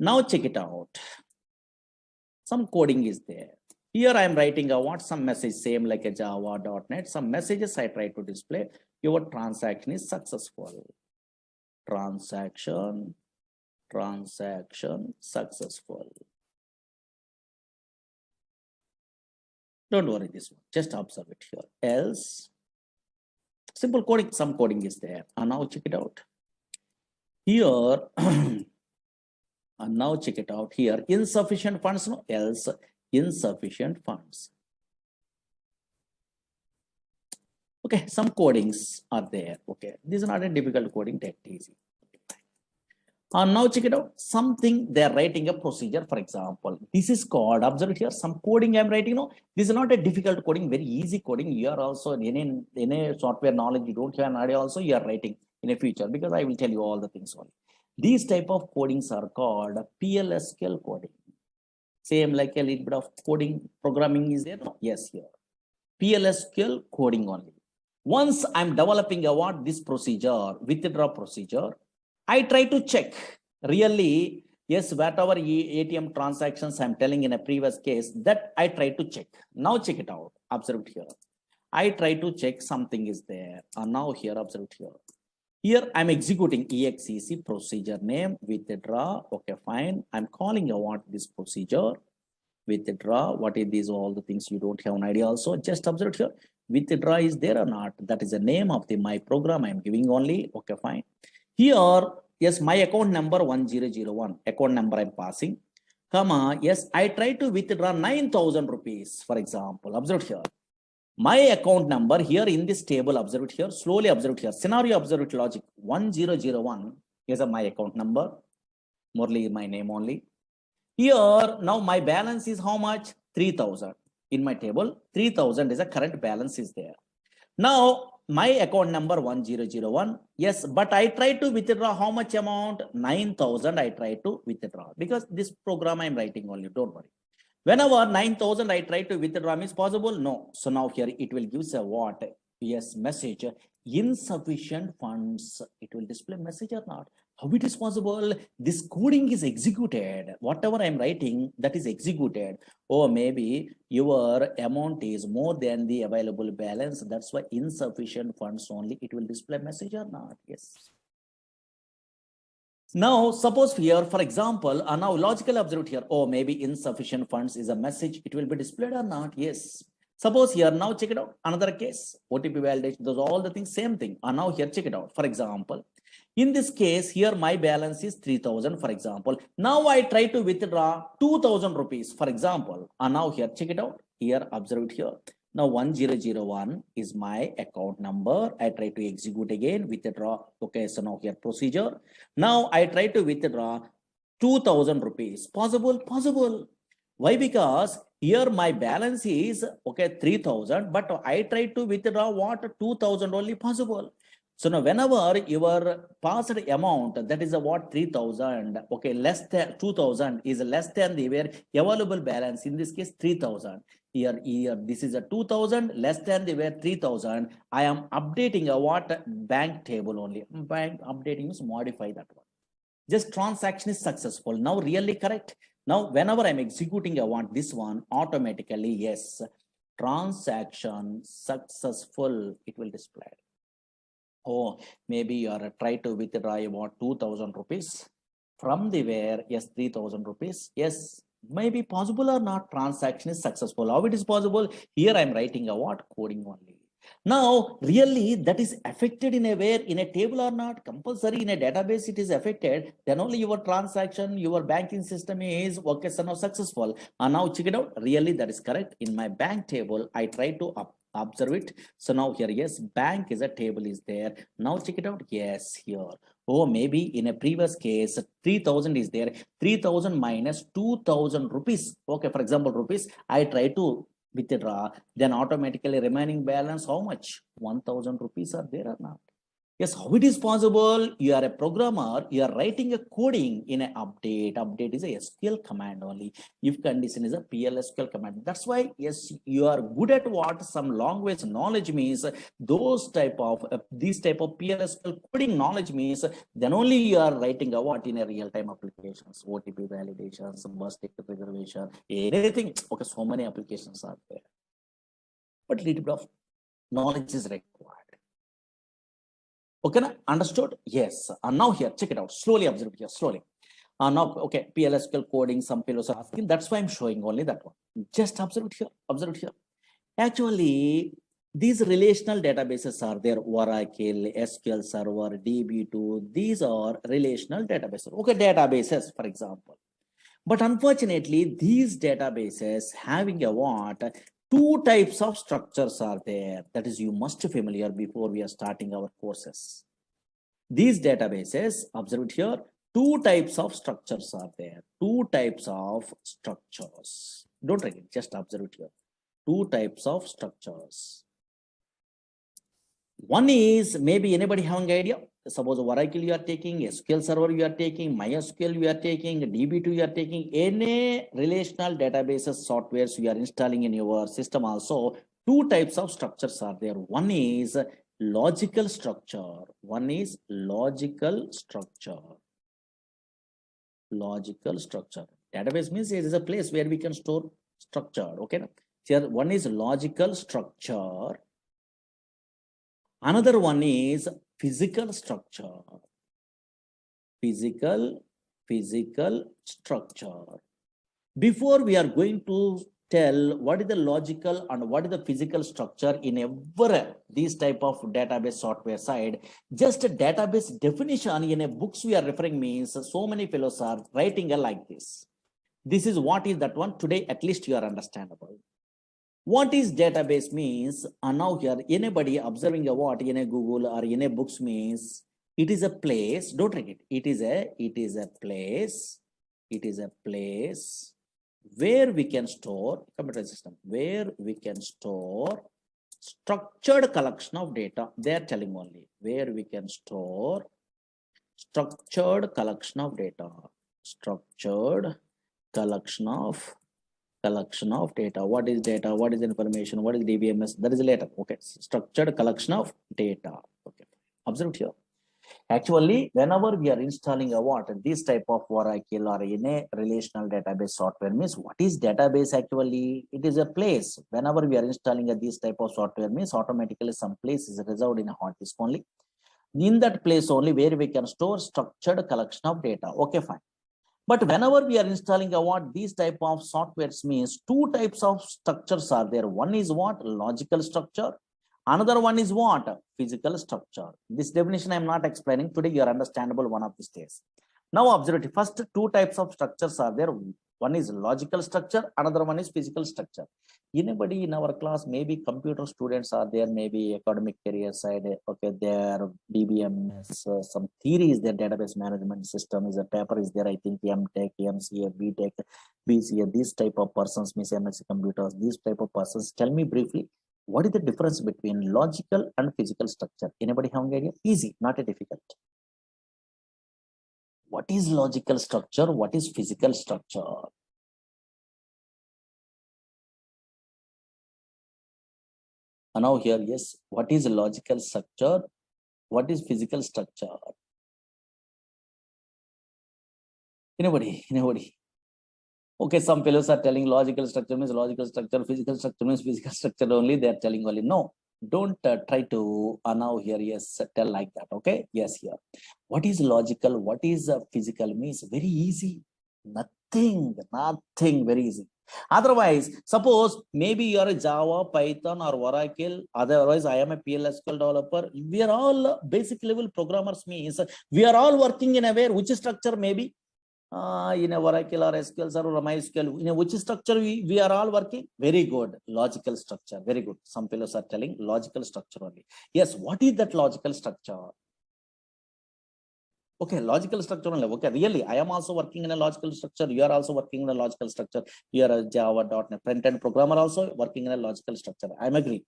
Now check it out. Some coding is there. Here I am writing a what some message same like a Java.NET. Some messages I try to display. Your transaction is successful. Transaction successful. Don't worry this one, just observe it here. Else, simple coding, some coding is there. And now check it out. Here, and now check it out here. Insufficient funds, no, else insufficient funds. Okay, some codings are there. Okay, this is not a difficult coding, take it easy. And now check it out. Something they're writing a procedure, for example. This is called, observe here, some coding I'm writing. No, this is not a difficult coding, very easy coding. You are also in a software knowledge, you don't have an idea also, you are writing in a future because I will tell you all the things only. These type of codings are called PLSQL coding. Same like a little bit of coding programming is there. No? Yes, here. PLSQL coding only. Once I'm developing a what this procedure, withdraw procedure, I try to check really, yes, whatever ATM transactions I'm telling in a previous case that I try to check. Now check it out. Observe here. I try to check something is there. And now here, observe here. Here I'm executing exec procedure name withdraw. Okay, fine. I'm calling a what this procedure withdraw. What is these all the things you don't have an idea also. Just observe here. Withdraw is there or not? That is the name of the my program I'm giving only. Okay, fine. Here, yes, my account number 1001, account number I'm passing, comma, yes, I try to withdraw 9,000 rupees, for example. Observe here. My account number here in this table, observe it here, slowly observe it here. Scenario, observe it logic. 1001 is my account number. Murali is my name only. Here, now my balance is how much? 3,000. In my table, 3,000 is a current balance is there. Now, my account number 1001, yes, but I try to withdraw how much amount? 9,000 I try to withdraw because this program I'm writing only, don't worry. Whenever 9,000 I try to withdraw means possible? No. So now here it will give a what? Yes, message, insufficient funds. It will display message or not? How it is possible? This coding is executed. Whatever I'm writing, that is executed. Or maybe your amount is more than the available balance. That's why insufficient funds only. It will display message or not? Yes. Now, suppose here, for example, now logical observed here. Oh, maybe insufficient funds is a message. It will be displayed or not? Yes. Suppose here, now check it out. Another case, OTP validation, those all the things, same thing. And now here, check it out. For example, in this case, here my balance is 3,000, for example. Now I try to withdraw 2,000 rupees, for example. And now here, check it out. Here, observe it here. Now 1001 is my account number. I try to execute again, withdraw. Okay, so now here procedure. Now I try to withdraw 2,000 rupees. Possible? Possible. Why? Because here my balance is okay 3,000, but I try to withdraw what 2,000 only possible. So now whenever your passed amount, that is a what 3,000, okay, less than 2,000 is less than the where available balance, in this case 3,000. Here this is a 2,000 less than the where 3,000. I am updating a what bank table only. Bank updating means modify that one. Just transaction is successful. Now really correct. Now whenever I'm executing, I want this one automatically, yes, transaction successful, it will display. Oh, maybe you are try to withdraw about 2,000 rupees from the where, yes, 3,000 rupees, yes, maybe possible or not, transaction is successful. How it is possible? Here I'm writing a what coding only. Now really that is affected in a where, in a table or not, compulsory in a database it is affected, then only your transaction, your banking system is okay, so now successful. And now check it out, really that is correct. In my bank table I try to observe it. So now here, yes, bank is a table is there. Now check it out, yes, here. Oh, maybe in a previous case 3,000 is there, 3,000 minus 2,000 rupees, okay, for example rupees, I try to withdraw, then automatically remaining balance how much, 1,000 rupees are there or not? Yes, how it is possible? You are a programmer, you are writing a coding in an update. Update is a SQL command only. If condition is a PLSQL command. That's why, yes, you are good at what some language knowledge means. Those type of this type of PLSQL coding knowledge means, then only you are writing a what in a real-time applications, OTP validations, bus ticket reservation, anything. Okay, so many applications are there. But little bit of knowledge is required. Okay, understood? Yes. And now here, check it out. Slowly observe here, slowly. Now, okay, PLSQL coding, some fellows are asking. That's why I'm showing only that one. Just observe it here. Observe it here. Actually, these relational databases are there. Oracle, SQL Server, DB2. These are relational databases. Okay, databases, for example. But unfortunately, these databases having a what? Two types of structures are there. That is, you must be familiar before we are starting our courses. These databases, observe it here, two types of structures are there. Two types of structures. Don't write it, just observe it here. Two types of structures. One is, maybe anybody having idea? Suppose Oracle you are taking, SQL Server you are taking, MySQL you are taking, DB2 you are taking, any relational databases softwares you are installing in your system also, two types of structures are there. One is logical structure. One is logical structure. Logical structure. Database means it is a place where we can store structure. Okay. Here one is logical structure. Another one is physical structure. Physical structure. Before we are going to tell what is the logical and what is the physical structure in every these type of database software side, just a database definition in a books we are referring means so many fellows are writing like this. This is what is that one. Today at least you are understandable. What is database means, and now here anybody observing a what in a Google or in a books means it is a place. Don't read it. It is a place where we can store computer system, where we can store structured collection of data. They are telling only where we can store structured collection of data. Structured collection of data. What is data? What is information? What is DBMS? That is later. Okay, structured collection of data. Okay, observe here. Actually, whenever we are installing a what this type of Oracle or in a relational database software means, what is database actually? It is a place. Whenever we are installing this type of software means automatically some place is reserved in a hard disk only. In that place only where we can store structured collection of data. Okay, fine. But whenever we are installing a what these type of softwares means two types of structures are there. One is what? Logical structure. Another one is what? Physical structure. This definition I am not explaining today. You are understandable one of these days. Now observe it. First two types of structures are there. One is logical structure, another one is physical structure. Anybody in our class, maybe computer students are there, maybe academic career side, okay, there DBMS, some theories, their database management system is a paper is there, I think MTech, MCA, BTech, BCA, these type of persons, Miss MSc computers, these type of persons. Tell me briefly, what is the difference between logical and physical structure? Anybody have an idea? Easy, not a difficult. What is logical structure? What is physical structure? And now here, yes, what is logical structure? What is physical structure? Anybody? Anybody? Okay, some fellows are telling logical structure means logical structure, physical structure means physical structure only. They are telling only. No, don't try to now here, yes, tell like that. Okay, yes, here. What is logical? What is physical means very easy. Nothing, very easy. Otherwise, suppose maybe you are a Java, Python, or Oracle. Otherwise, I am a PLSQL developer. We are all basic level programmers. Means we are all working in a way which structure maybe in a Oracle or SQL or MySQL. In a which structure we are all working? Very good. Logical structure. Very good. Some fellows are telling logical structure only. Yes. What is that logical structure? Okay, logical structure only. Okay, really, I am also working in a logical structure. You are also working in a logical structure. You are a Java.NET front-end programmer also working in a logical structure. I am agree.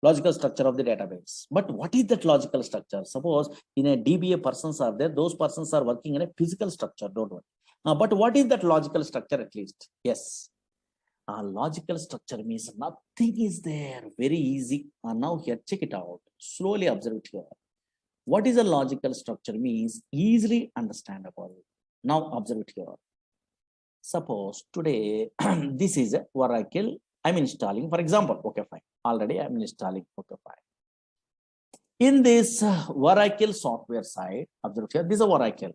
Logical structure of the database. But what is that logical structure? Suppose in a DBA persons are there, those persons are working in a physical structure. Don't worry. But what is that logical structure at least? Yes. Logical structure means nothing is there. Very easy. Now here, check it out. Slowly observe it here. What is a logical structure means easily understandable. Now observe it here. Suppose today this is a Oracle. I'm installing, for example. Okay, fine. Already I'm installing. Okay, fine. In this Oracle software side, observe here. This is a Oracle.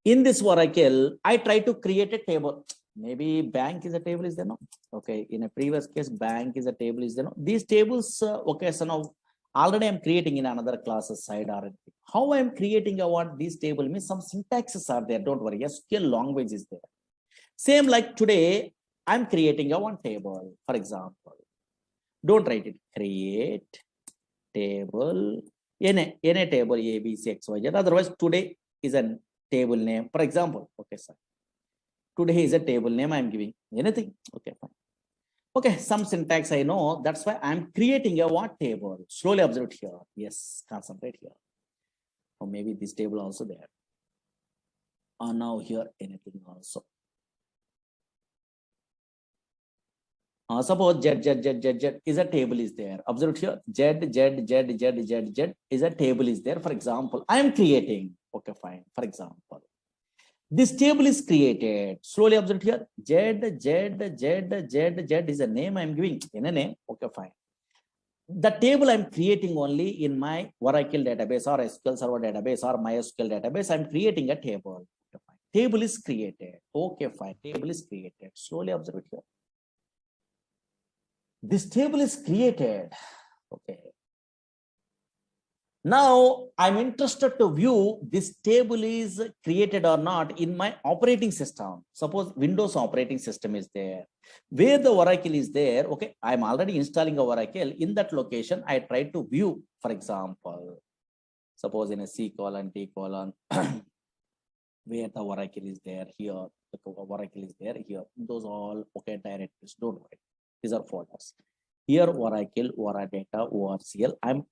In this Oracle, I try to create a table. Maybe bank is a table, is there no? Okay, in a previous case, bank is a table, is there no? These tables, okay, so now already I'm creating in another classes side or anything. How I'm creating I want this table means some syntaxes are there. Don't worry, SQL language is there. Same like today, I'm creating a one table, for example. Don't write it. Create table in a table A, B, C, X, Y, Z. Otherwise, today is a table name, for example. Okay, sir. Today is a table name I'm giving. Anything? Okay, fine. Okay, some syntax I know. That's why I'm creating a what table. Slowly observe it here. Yes, concentrate here. Or maybe this table also there. Or now here anything also. Suppose Z is a table is there. Observe it here. Z is a table is there. For example, I am creating. Okay, fine. For example, this table is created. Slowly observe it here. Z is a name I'm giving in a name. Okay, fine. The table I'm creating only in my Oracle database or SQL Server database or MySQL database. I'm creating a table. Okay, fine. Table is created. Okay, fine. Table is created. Slowly observe it here. This table is created. Okay. Now I'm interested to view this table is created or not in my operating system. Suppose Windows operating system is there. Where the Oracle is there, okay, I'm already installing a Oracle. In that location, I try to view, for example, suppose in a C colon, D colon, where the Oracle is there, here, the Oracle is there, here. Those all, okay, directories, don't worry. These are folders. Here, Oracle, Oradata, ORCL. I'm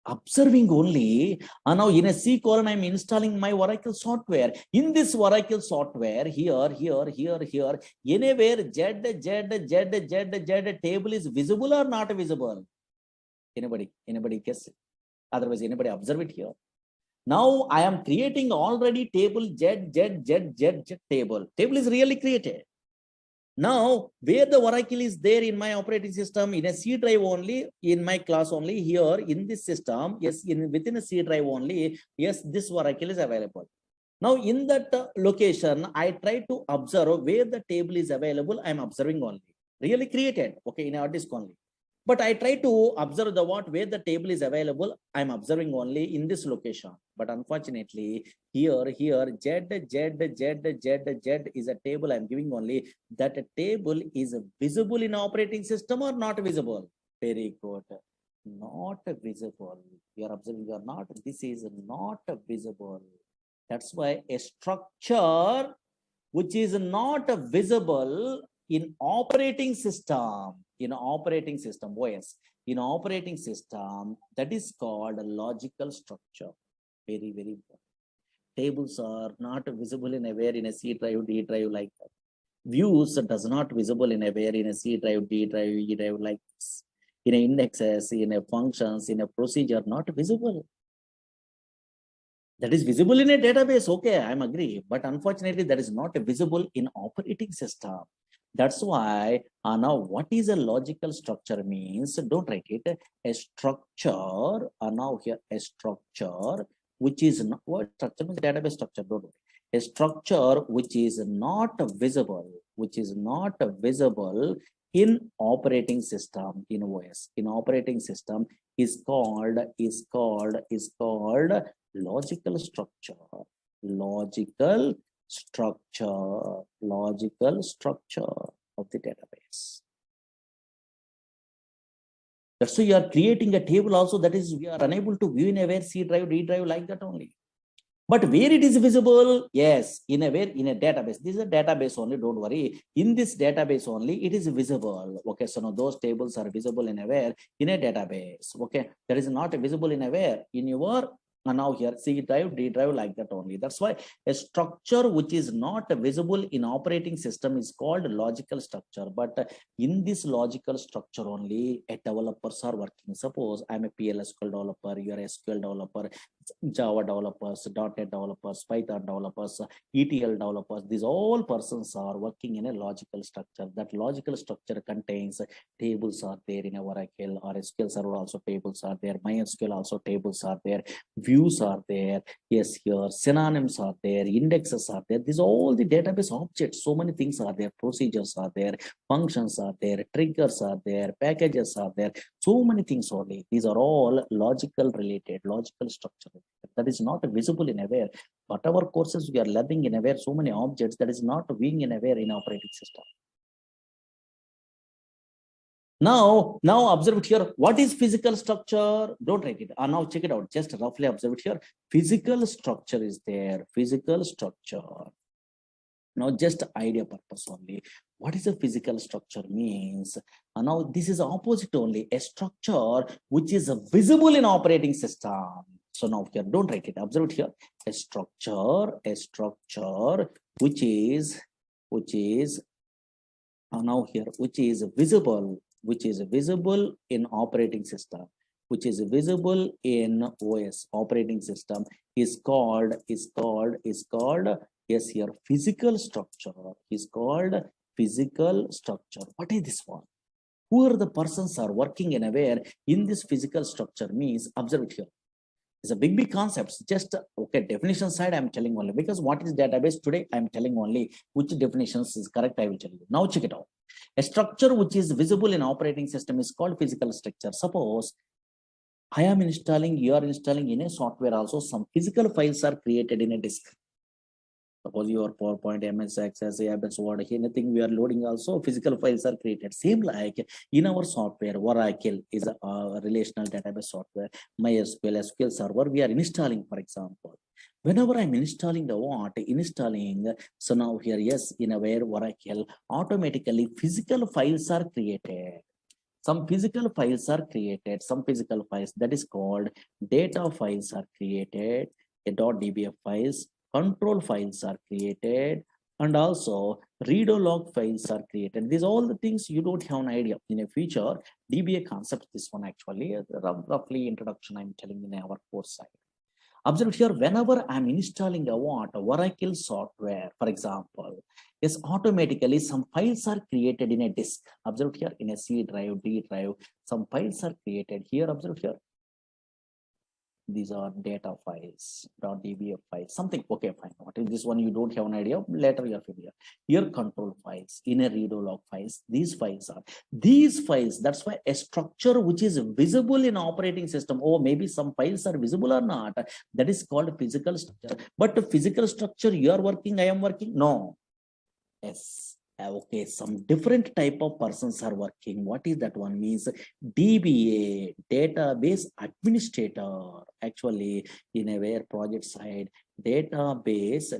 observing only. And now in a C colon, I'm installing my Oracle software. In this Oracle software, here, anywhere Z table is visible or not visible? Anybody guess it? Otherwise, anybody observe it here? Now I am creating already table Z table. Table is really created. Now, where the Oracle is there in my operating system, in a C drive only, in my class only, here in this system, yes, within a C drive only, yes, this Oracle is available. Now, in that location, I try to observe where the table is available. I'm observing only. Really created, okay, in our disk only. But I try to observe the where the table is available. I'm observing only in this location. But unfortunately, here, Z is a table I'm giving only. That table is visible in operating system or not visible? Very good. Not visible. You are observing, you are not. This is not visible. That's why a structure which is not visible in operating system, OS, in operating system, that is called a logical structure. Very, very important. Tables are not visible in a where in a C drive, D drive like that. Views does not visible in a where in a C drive, D drive, E drive like this. In a indexes, in a functions, in a procedure, not visible. That is visible in a database, okay, I'm agree, but unfortunately that is not visible in operating system. That's why now what is a logical structure means, don't write it, a structure, now here a structure which is not, what structure means, database structure, don't worry. A structure which is not visible, in operating system, in OS, in operating system is called logical structure, logical structure of the database. That's why you are creating a table also, that is we are unable to view in a where C drive, D drive like that only. But where it is visible, yes, in a database. This is a database only, don't worry. In this database only, it is visible. Okay, so now those tables are visible in a where, in a database. Okay, that is not visible in a where, in your now here C drive, D drive like that only. That's why a structure which is not visible in operating system is called logical structure. But in this logical structure only, developers are working. Suppose I'm a PLSQL developer, you are a SQL developer, Java developers, .NET developers, Python developers, ETL developers. These all persons are working in a logical structure. That logical structure contains tables are there in a Oracle or SQL Server, also tables are there. MySQL also tables are there. Views are there. Yes, here synonyms are there. Indexes are there. These all the database objects. So many things are there. Procedures are there. Functions are there. Triggers are there. Packages are there. So many things only. These are all logical related, logical structure. That is not visible in aware. Whatever courses we are learning in aware, so many objects that is not being in aware in operating system. Now observe it here. What is physical structure? Don't write it. Now check it out. Just roughly observe it here. Physical structure is there. Physical structure. Now just idea purpose only. What is a physical structure means? Now this is opposite only. A structure which is visible in operating system. So now here, don't write it. Observe it here. A structure which is now here, which is visible in operating system, which is visible in OS operating system is called yes here physical structure is called physical structure. What is this one? Who are the persons are working in aware in this physical structure means? Observe it here. It's a big concepts. Just okay, definition side I'm telling only, because what is database today I'm telling only which definitions is correct I will tell you. Now check it out. A structure which is visible in operating system is called physical structure. Suppose I am installing, you are installing in a software also, some physical files are created in a disk. Suppose your PowerPoint, MS Access, ABS, Word, anything we are loading also, physical files are created. Same like in our software, Oracle is a relational database software. MySQL, SQL Server, we are installing, for example. Whenever I'm installing the what, so now here, yes, in aware Oracle, automatically physical files are created. Some physical files are created, some physical files that is called data files are created, a .dbf files, control files are created, and also read or log files are created. These all the things you don't have an idea. In a future, DBA concept, this one actually, roughly introduction I'm telling in our course side. Observe here, whenever I'm installing a Oracle software, for example, yes, automatically some files are created in a disk. Observe here, in a C drive, D drive, some files are created here. Observe here. These are data files, .dbf files, something. Okay, fine. What is this one? You don't have an idea. Later you are familiar. Here, control files, inner redo log files. These files are these files. That's why a structure which is visible in operating system. Oh, maybe some files are visible or not. That is called physical structure. But the physical structure you are working, I am working. No. Yes. Okay, some different type of persons are working. What is that one? Means DBA, database administrator. Actually, in a where project side, database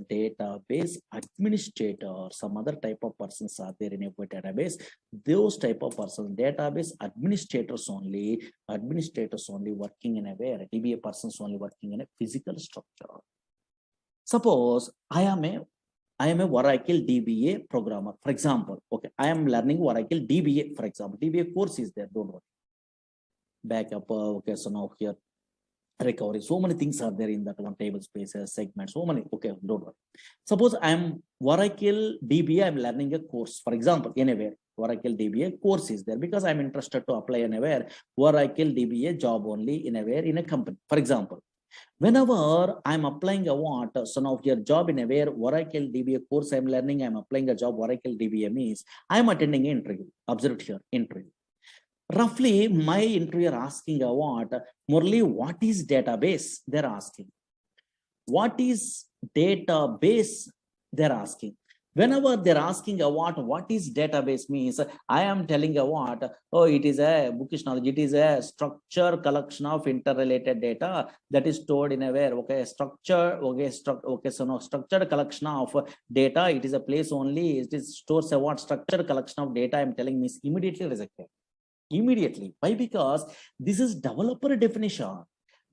administrator. Some other type of persons are there in a database. Those type of persons, database administrators only working in a where DBA persons only working in a physical structure. Suppose I am a Oracle DBA programmer, for example. Okay, I am learning Oracle DBA, for example. DBA course is there, don't worry. Backup, okay, so now here, recovery, so many things are there in that one, table spaces, segments, so many, okay, don't worry. Suppose I am Oracle DBA, I'm learning a course, for example, anywhere. Oracle DBA course is there because I'm interested to apply anywhere. Oracle DBA job only anywhere in a company, for example. Whenever I'm applying a what, so now your job in a where Oracle DBA course I'm learning, I'm applying a job Oracle DBA means I'm attending an interview. Observe here, interview. Roughly, my interviewer asking a what, Murali, what is database? They're asking. What is database? They're asking. Whenever they're asking a what is database means, I am telling a what, oh, it is a bookish knowledge, it is a structure collection of interrelated data that is stored in a where, okay, structure, okay, so no, structured collection of data, it is a place only, it is stores a what, structured collection of data, I'm telling means immediately rejected. Immediately. Why? Because this is developer definition.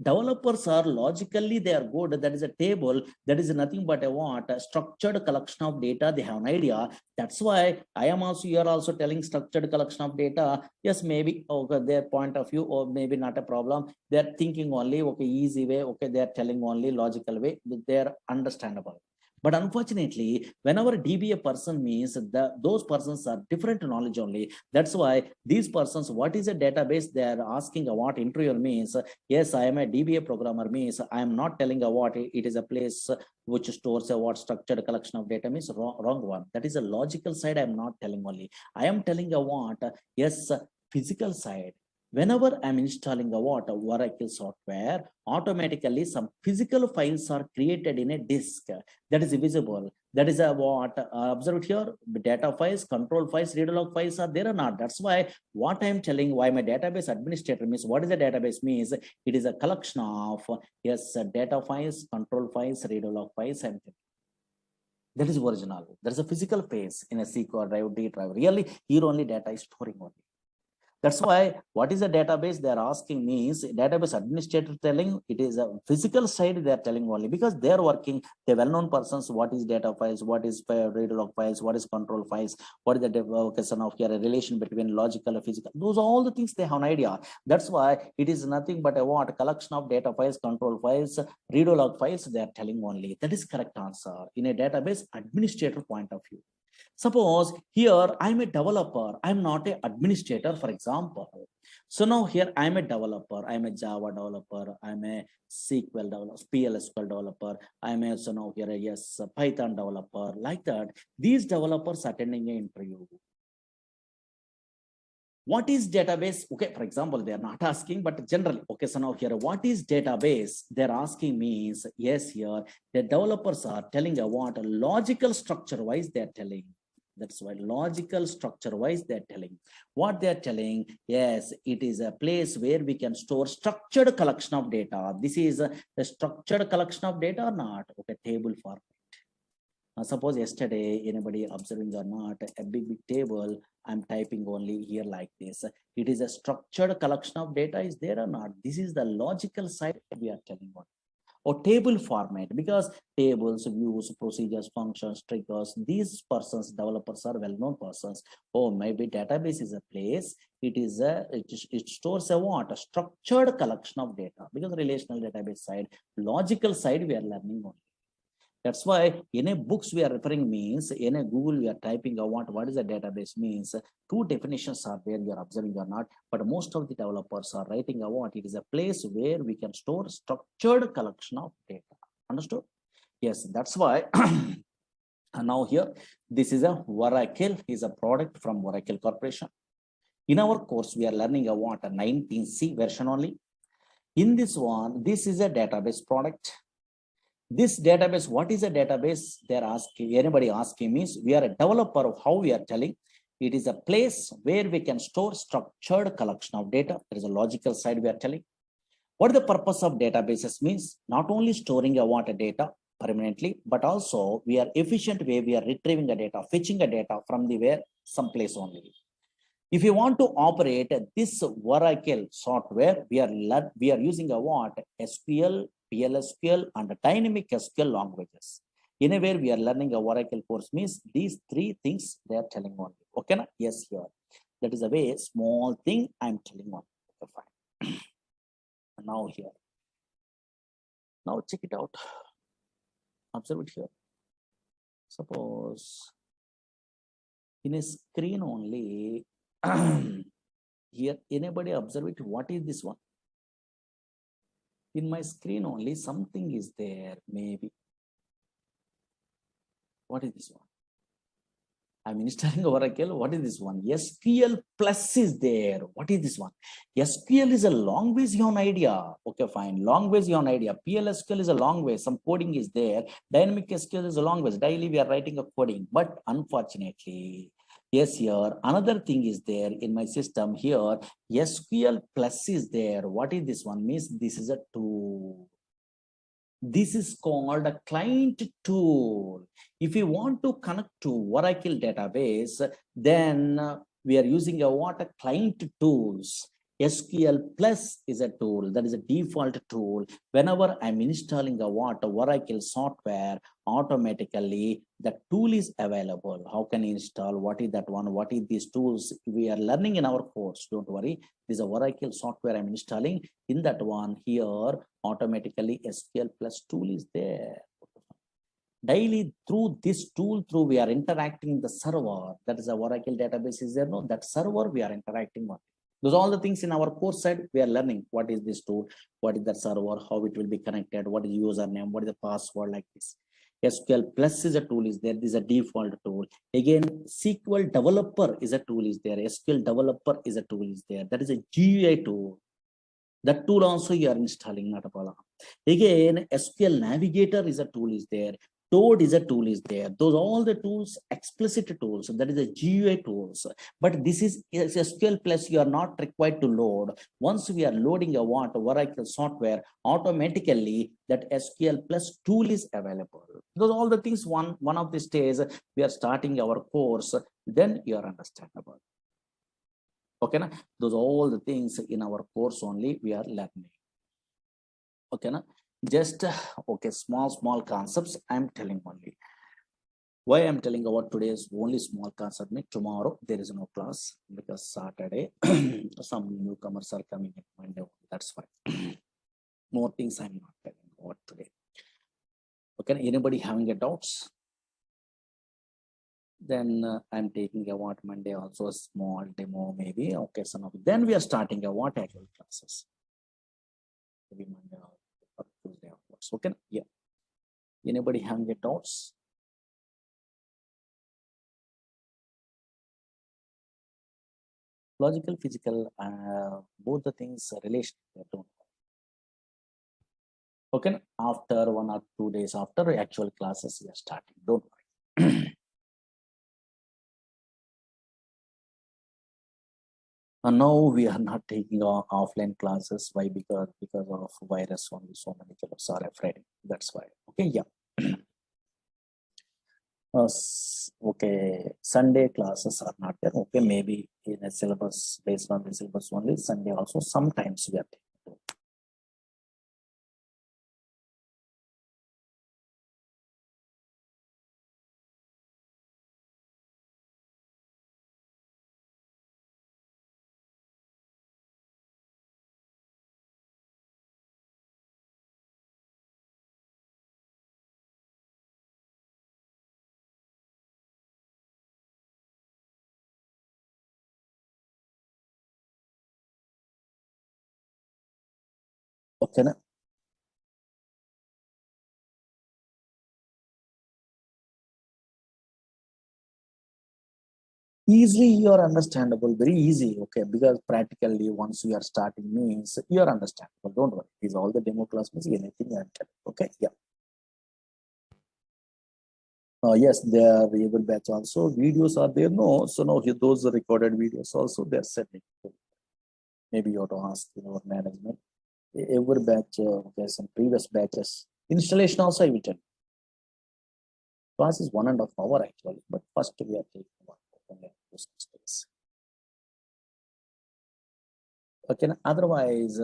Developers are logically they are good. That is a table. That is nothing but a what? A structured collection of data. They have an idea. That's why I am also, you are also telling structured collection of data. Yes, maybe okay, their point of view, or maybe not a problem. They're thinking only, okay, easy way. Okay, they're telling only logical way. They're understandable. But unfortunately, whenever DBA person means those persons are different knowledge only. That's why these persons, what is a database? They are asking what interviewer means. Yes, I am a DBA programmer means I am not telling what it is a place which stores a what structured collection of data means wrong one. That is a logical side. I am not telling only. I am telling a what? Yes, physical side. Whenever I'm installing a what, a Oracle software, automatically some physical files are created in a disk that is visible. That is a what, observe here, data files, control files, read log files are there or not. That's why what I'm telling, why my database administrator means, what is a database means? It is a collection of, yes, data files, control files, read log files, and that is original. There's a physical phase in a SQL drive, D drive. Really, here only data is storing only. That's why what is a database they're asking means database administrator telling it is a physical side they're telling only because they're working, the well-known persons, what is data files, what is read log files, what is control files, what is the devocation of your relation between logical and physical. Those are all the things they have an idea. That's why it is nothing but a what, collection of data files, control files, read log files they're telling only. That is correct answer in a database administrator point of view. Suppose here I'm a developer, I'm not an administrator, for example. So now here I'm a developer, I'm a Java developer, I'm a SQL developer, PLSQL developer, I'm a so now here a yes Python developer, like that. These developers attending an interview. What is database? Okay, for example, they are not asking, but generally, okay, so now here, what is database? They're asking means, yes, here, the developers are telling a what, a logical structure wise, they're telling. That's why logical structure wise, they're telling. What they're telling, yes, it is a place where we can store structured collection of data. This is a structured collection of data or not? Okay, table format. Suppose yesterday, anybody observing or not, a big table, I'm typing only here like this. It is a structured collection of data is there or not? This is the logical side we are telling about. Or table format, because tables, views, procedures, functions, triggers, these persons, developers are well-known persons. Oh, maybe database is a place, it stores a what? A structured collection of data, because relational database side, logical side we are learning only. That's why in a books we are referring means in a Google we are typing what is a database means. Two definitions are there, you are observing or not, but most of the developers are writing about it is a place where we can store structured collection of data. Understood? Yes, that's why now here this is a Oracle is a product from Oracle Corporation. In our course we are learning about a 19C version only. In this one, this is a database product. This database, what is a database? They're asking, anybody asking means we are a developer of how we are telling. It is a place where we can store structured collection of data. There is a logical side we are telling. What the purpose of databases means? Not only storing a data permanently, but also we are efficient way we are retrieving a data, fetching a data from the where some place only. If you want to operate this Oracle software, we are using a SQL, PLSQL, and dynamic SQL languages. Anywhere we are learning a Oracle course means these three things they are telling only. Okay, na? Yes, here. That is a very small thing I'm telling on. Okay, fine. Now here. Now check it out. Observe it here. Suppose in a screen only. Here, anybody observe it? What is this one? In my screen only, something is there, maybe. What is this one? I'm installing Oracle. What is this one? SQL Plus is there. What is this one? SQL is a long ways you have an idea. Okay, fine. Long ways you have an idea. PLSQL is a long way. Some coding is there. Dynamic SQL is a long ways. Daily we are writing a coding. But unfortunately, yes, here another thing is there in my system here. SQL Plus is there. What is this one? Means this is a tool. This is called a client tool. If you want to connect to Oracle database, then we are using a client tools. SQL Plus is a tool that is a default tool. Whenever I'm installing a Oracle software, automatically the tool is available. How can you install? What is that one? What is these tools? We are learning in our course. Don't worry. This is a Oracle software I'm installing. In that one here, automatically SQL Plus tool is there. Daily through this tool, we are interacting the server. That is a Oracle database is there. No, that server we are interacting on. Those are all the things in our course side we are learning. What is this tool? What is the server? How it will be connected? What is username? What is the password like this? SQL Plus is a tool is there. This is a default tool. Again, SQL Developer is a tool is there. SQL Developer is a tool is there. That is a GUI tool. That tool also you are installing, not a problem. Again, SQL Navigator is a tool is there. Toad is a tool is there. Those all the tools, explicit tools. That is a GUI tools. But this is SQL Plus. You are not required to load. Once we are loading a Oracle software, automatically that SQL Plus tool is available. Those all the things. One of these days we are starting our course. Then you are understandable. Okay, na? Those all the things in our course only we are learning. Okay, na? Just okay, small concepts I'm telling only. Why I'm telling about today's only small concept? Tomorrow there is no class because Saturday some newcomers are coming in Monday. That's why. More things I'm not telling about today. Okay, anybody having a doubts? Then I'm taking a Monday also a small demo maybe. Okay, some of then we are starting a actual classes. Maybe Monday or Tuesday afterwards. Okay, yeah. Anybody having a doubts? Logical, physical, both the things relation. Okay, after 1 or 2 days after actual classes we are starting. Don't worry. And now we are not taking offline classes. Why? Because of virus only. So many fellows are afraid. That's why. Okay, yeah. Okay, Sunday classes are not there. Okay, maybe in a syllabus based on the syllabus only. Sunday also sometimes we are taking. Okay, na? Easily you are understandable, very easy, okay, because practically once you are starting means you are understandable, don't worry, these all the demo class means anything I am telling, okay, yeah. Yes, there are able batch also videos are there, no, so no, those recorded videos also they're setting. Maybe you have to ask your management every batch, okay, some previous batches installation also I will tell you. Class is 1.5 hours actually, but first we are taking one space. Okay, otherwise,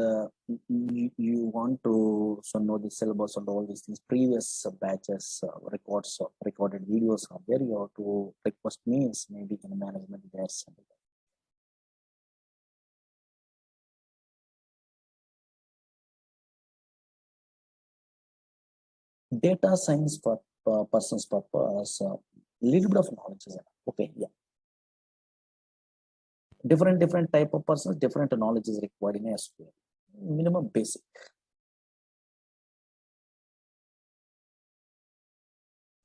you want to so know the syllabus and all these things. Previous batches records of recorded videos are there. You have to request means maybe in management there's data science for person's purpose. Little bit of knowledge is enough. Okay, yeah. Different type of persons, different knowledge is required in SQL. Minimum basic.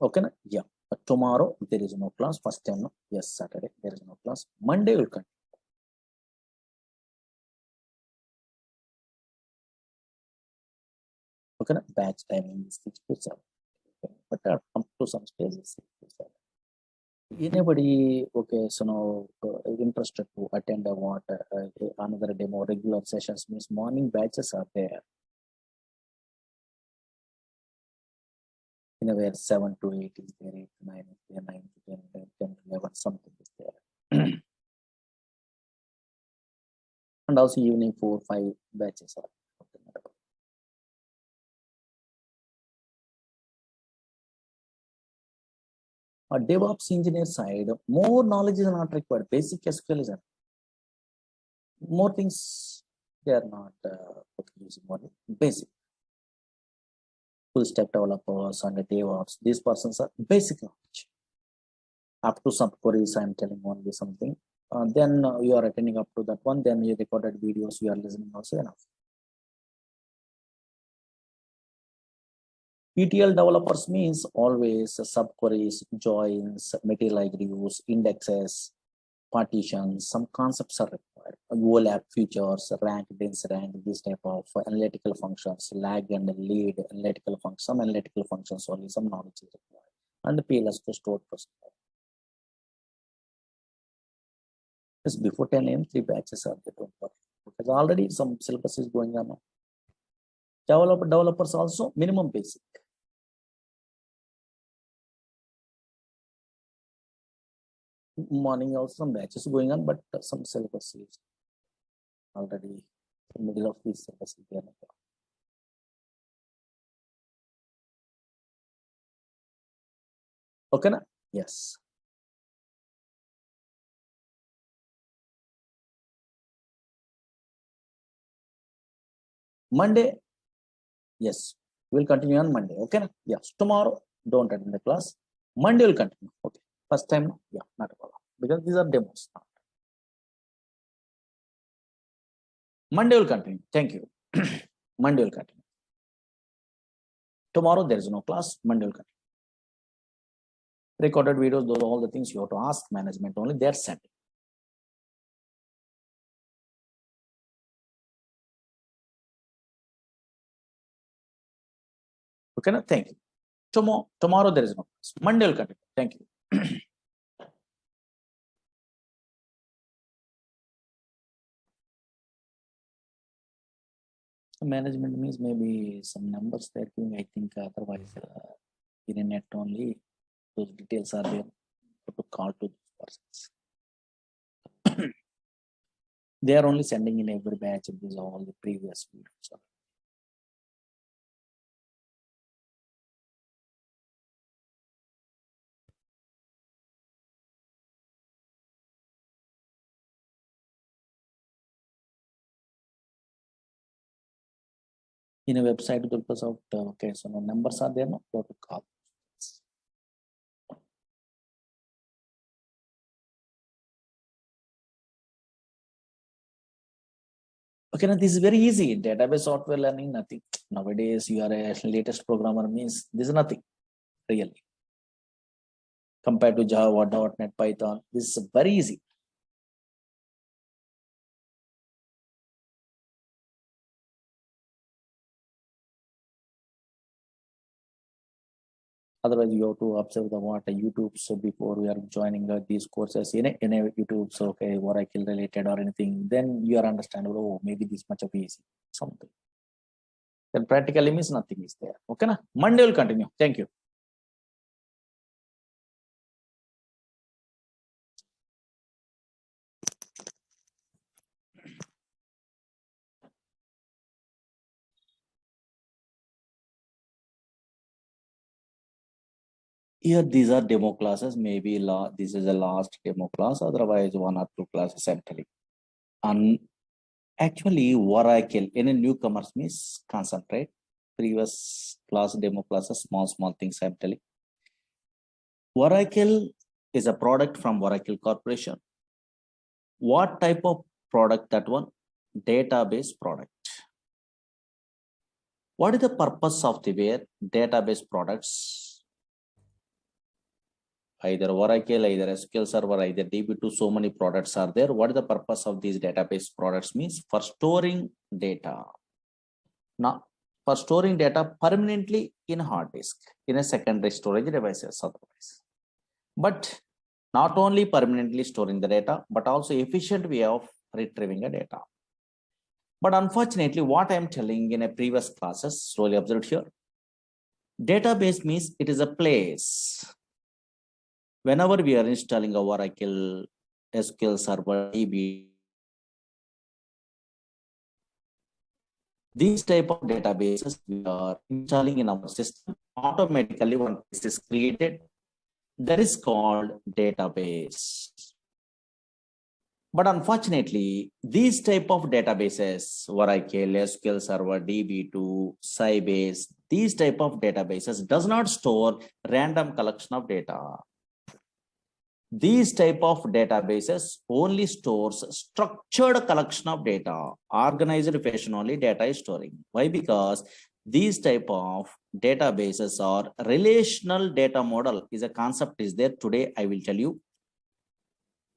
Okay, na? Yeah. But tomorrow there is no class. First time, no? Yes, Saturday there is no class. Monday will continue. Okay, na? Batch timing is 6 to 7. Okay. But up to some stages 6 to 7. Anybody, okay, so now interested to attend a what another demo regular sessions means morning batches are there. In a way, 7 to 8 is there, 8 to 9 is there, 9 to 10, 10 to 11, something is there. And also evening 4, 5 batches are. DevOps engineer side, more knowledge is not required. Basic SQL is more things they are not using more basic. Full stack developers and DevOps, these persons are basic knowledge. Up to some queries, I'm telling only something. Then you are attending up to that one, then you recorded videos, you are listening also enough. ETL developers means always subqueries, joins, material reviews, indexes, partitions, some concepts are required. OLAP features, rank, dense rank, this type of analytical functions, lag and lead analytical functions, some analytical functions only, some knowledge is required. And the PLS to stored procedure. Just before 10 a.m., 3 batches are there, don't worry. Because already some syllabus is going on. Developers also minimum basic. Morning also some batches going on, but some syllabus is already in the middle of this syllabus. Okay, na? Yes. Monday, yes, we'll continue on Monday. Okay, na? Yes. Tomorrow, don't attend the class. Monday will continue. Okay. First time, yeah, not a problem. Because these are demos. Monday will continue. Thank you. Monday will continue. Tomorrow there is no class. Monday will continue. Recorded videos, those are all the things you have to ask management only. They're set. Okay, na? Thank you. Tomorrow there is no class. Monday will continue. Thank you. Management means maybe some numbers they're giving. I think otherwise in a net only those details are there to call to those persons. They are only sending in every batch of these all the previous videos. In a website the purpose of okay, so no numbers are there, no, go to call. Okay, now this is very easy. Database software learning, nothing. Nowadays, you are a latest programmer means this is nothing really compared to Java, .NET, Python. This is very easy. Otherwise, you have to observe the what YouTube. So before we are joining these courses in a YouTube, so okay, Oracle related or anything, then you are understandable. Oh, maybe this much of easy something. Then practically means nothing is there. Okay, na? Monday will continue. Thank you. Here, these are demo classes. Maybe this is the last demo class. Otherwise, 1 or 2 classes I'm telling. And actually, Oracle in a newcomers means concentrate. Previous class demo classes, small things I'm telling. Oracle is a product from Oracle Corporation. What type of product that one? Database product. What is the purpose of the database products? Either Oracle, either SQL Server, either DB2, so many products are there. What is the purpose of these database products? Means for storing data. Now, for storing data permanently in hard disk, in a secondary storage devices otherwise. But not only permanently storing the data, but also efficient way of retrieving the data. But unfortunately, what I'm telling in a previous classes, slowly observed here, database means it is a place. Whenever we are installing a Oracle, SQL Server, DB, these type of databases we are installing in our system, automatically one place is created. That is called database. But unfortunately, these type of databases, Oracle, SQL Server, DB2, Sybase, these type of databases does not store random collection of data. These type of databases only stores structured collection of data, organized fashion only data is storing. Why? Because these type of databases are relational data model is a concept is there. Today, I will tell you.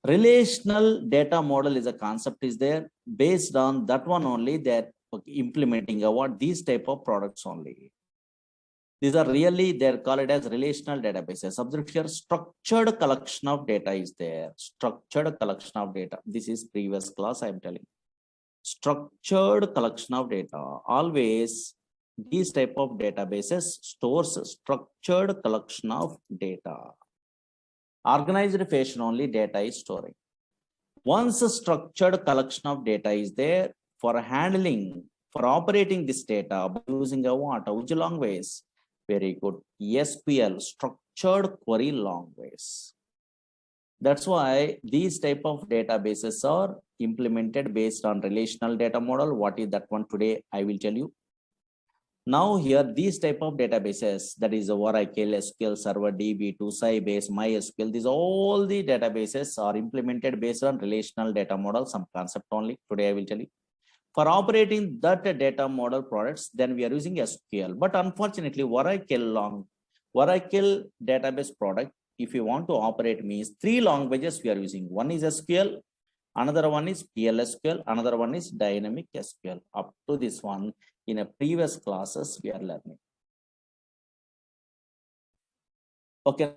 Relational data model is a concept is there. Based on that one only, they're implementing what these type of products only. These are really, they're called as relational databases. Subject here, structured collection of data is there. Structured collection of data. This is previous class I'm telling. Structured collection of data. Always these type of databases stores structured collection of data. Organized fashion only data is storing. Once a structured collection of data is there, for handling, for operating this data by using a what? Which language? Very good. SQL, structured query language. That's why these type of databases are implemented based on relational data model. What is that one today? I will tell you. Now here, these type of databases, that is Oracle, SQL Server, DB2, Sybase, MySQL, these all the databases are implemented based on relational data model, some concept only. Today I will tell you. For operating that data model products, then we are using SQL. But unfortunately, Oracle database product, if you want to operate means 3 languages we are using. One is SQL, another one is PLSQL, another one is dynamic SQL. Up to this one, in a previous classes we are learning. Okay.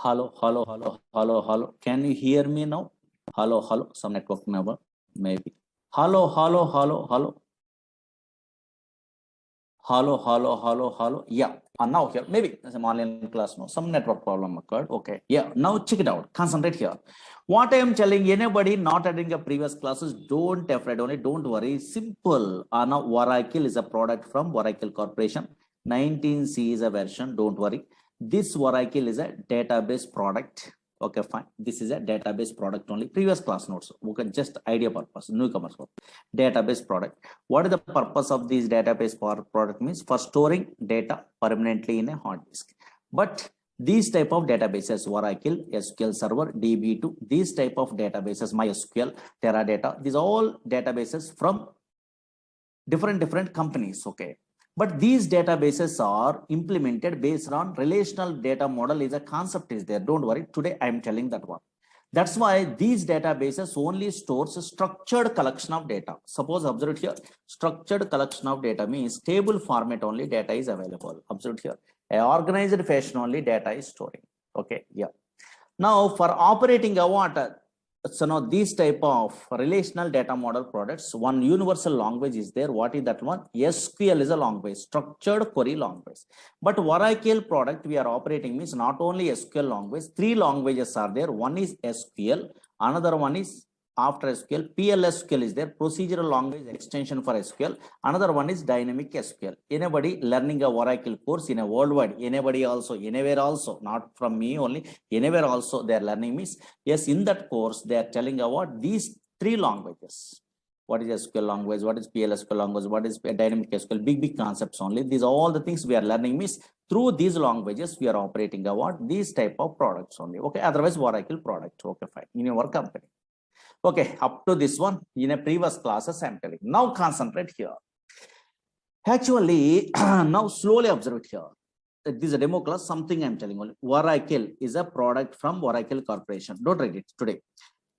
Hello, hello, hello, hello, hello. Can you hear me now? Hello, hello. Some network number, maybe. Hello, hello, hello, hello. Hello, hello, hello, hello. Yeah. And now here, maybe some online class now. Some network problem occurred. Okay. Yeah. Now check it out. Concentrate here. What I am telling anybody not attending a previous classes, don't afraid only. Don't worry. Simple. Now Oracle is a product from Oracle Corporation. 19C is a version. Don't worry. This Oracle is a database product. Okay, fine. This is a database product only. Previous class notes. Okay, just idea purpose. Newcomers. Database product. What is the purpose of this database product? Means for storing data permanently in a hard disk. But these type of databases, Oracle, SQL Server, DB2, these type of databases, MySQL, Teradata, these are all databases from different companies. Okay, but these databases are implemented based on relational data model. Is a concept is there. Don't worry. Today I am telling that one. That's why these databases only stores a structured collection of data. Suppose observe here, structured collection of data means table format only data is available. Observe here, a organized fashion only data is storing. Okay, yeah. Now for operating a what? So now these type of relational data model products, one universal language is there. What is that one? SQL is a language, structured query language. But Oracle product we are operating means not only SQL language, three languages are there. One is SQL, another one is after SQL, PLSQL is there, procedural language extension for SQL. Another one is dynamic SQL. Anybody learning a Oracle course in a worldwide, anybody also, anywhere also, not from me only, anywhere also they are learning means, yes, in that course they are telling about these three languages. What is SQL language? What is PLSQL language? What is dynamic SQL? Big concepts only. These are all the things we are learning means through these languages we are operating about these type of products only. Okay, otherwise Oracle product. Okay, fine. In your company. Okay, up to this one in a previous classes I'm telling. Now concentrate here. Actually, now slowly observe it here. This is a demo class, something I'm telling only. Oracle is a product from Oracle Corporation. Don't read it today.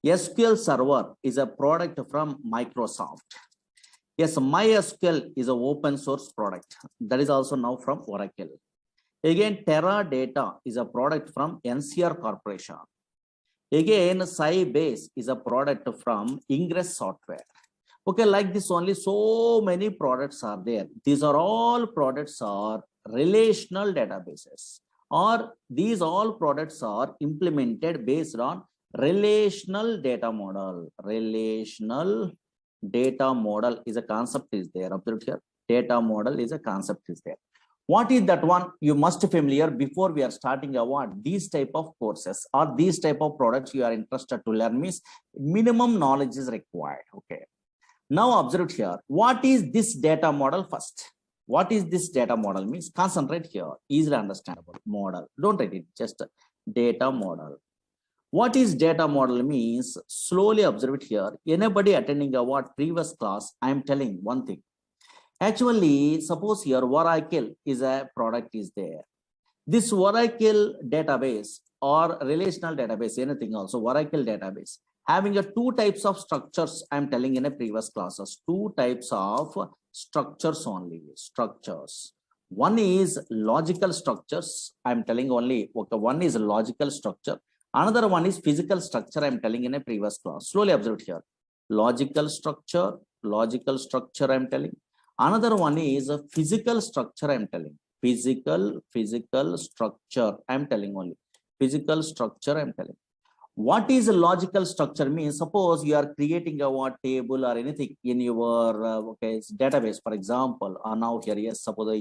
SQL Server is a product from Microsoft. Yes, MySQL is an open source product. That is also now from Oracle. Again, Teradata is a product from NCR Corporation. Again, Sybase is a product from Ingress Software. Okay, like this only so many products are there. These are all products are relational databases, or these all products are implemented based on relational data model. Relational data model is a concept is there. Observe here. Data model is a concept is there. What is that one? You must be familiar before we are starting a what? These type of courses or these type of products you are interested to learn means minimum knowledge is required. Okay. Now observe here. What is this data model first? What is this data model means? Concentrate here. Easily understandable model. Don't write it. Just data model. What is data model means? Slowly observe it here. Anybody attending a what previous class? I am telling one thing. Actually, suppose here Oracle is a product is there. This Oracle database or relational database, anything also, Oracle database, having a two types of structures, I'm telling in a previous classes, two types of structures only, structures. One is logical structures, I'm telling only, okay, one is logical structure. Another one is physical structure, I'm telling in a previous class. Slowly observe here. Logical structure, I'm telling. Another one is a physical structure, I'm telling. Physical structure, I'm telling only. Physical structure, I'm telling. What is a logical structure means? Suppose you are creating a what table or anything in your okay database, for example. Now here, yes, suppose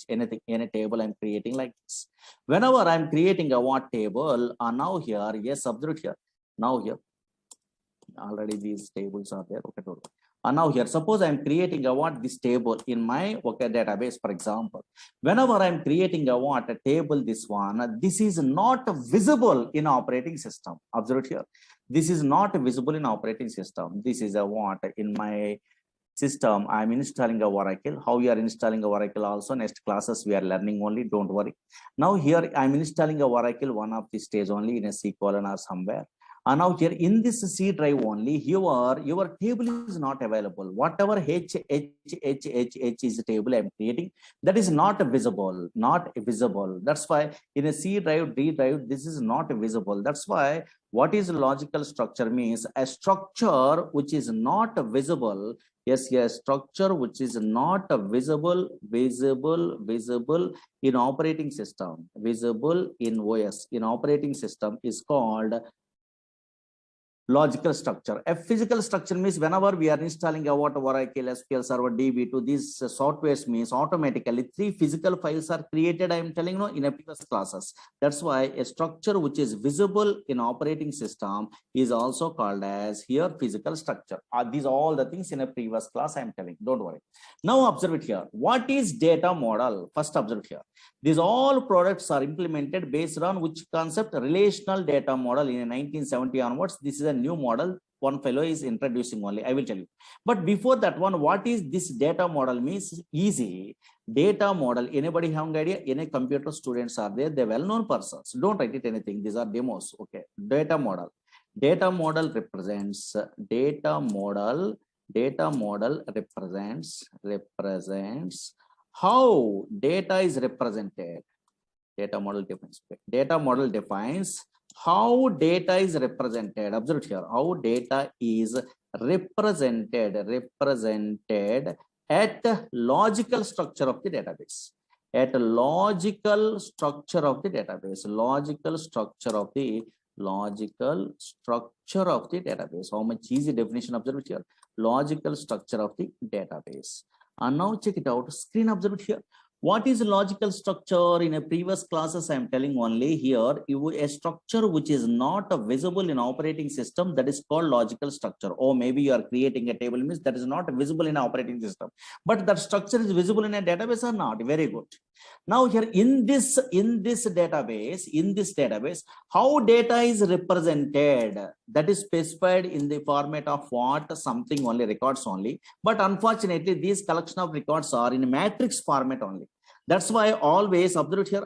anything in a table I'm creating like this. Whenever I'm creating a what table, now here, yes, observe here. Now here, already these tables are there. Okay, now here, suppose I'm creating a what this table in my okay database, for example. Whenever I'm creating a what a table, this one, this is not visible in operating system. Observe here. This is not visible in operating system. This is a what in my system. I'm installing a Oracle. How you are installing a Oracle also next classes we are learning only. Don't worry. Now here I'm installing a Oracle one of the stage only in a SQL or somewhere. And now here in this C drive only, your table is not available. Whatever H is the table I'm creating, that is not visible, not visible. That's why in a C drive, D drive, this is not visible. That's why what is logical structure means a structure which is not visible. Yes, yes, structure which is not visible in operating system, visible in OS, in operating system is called logical structure. A physical structure means whenever we are installing a Oracle, SQL Server, DB2, these softwares means automatically 3 physical files are created. I am telling you in a previous classes. That's why a structure which is visible in operating system is also called as here physical structure. These are all the things in a previous class I am telling. Don't worry. Now observe it here. What is data model? First observe here. These all products are implemented based on which concept? Relational data model in 1970 onwards. This is a new model. One fellow is introducing only. I will tell you. But before that one, what is this data model means? Easy. Data model. Anybody have an idea? Any computer students are there? They're well-known persons. Don't write it anything. These are demos. Okay. Data model. Data model represents represents how data is represented. Data model defines how data is represented. Observe here, how data is represented at logical structure of the database. At logical structure of the database. Logical structure of the database. How much easy definition? Observe here. Logical structure of the database. And now check it out. Screen, observe here. What is logical structure? In a previous classes, I am telling only here, a structure which is not visible in operating system, that is called logical structure. Or maybe you are creating a table means that is not visible in operating system, but that structure is visible in a database or not. Very good. Now here in this database, how data is represented, that is specified in the format of what? Something only, records only. But unfortunately, these collection of records are in matrix format only. That's why always observe here.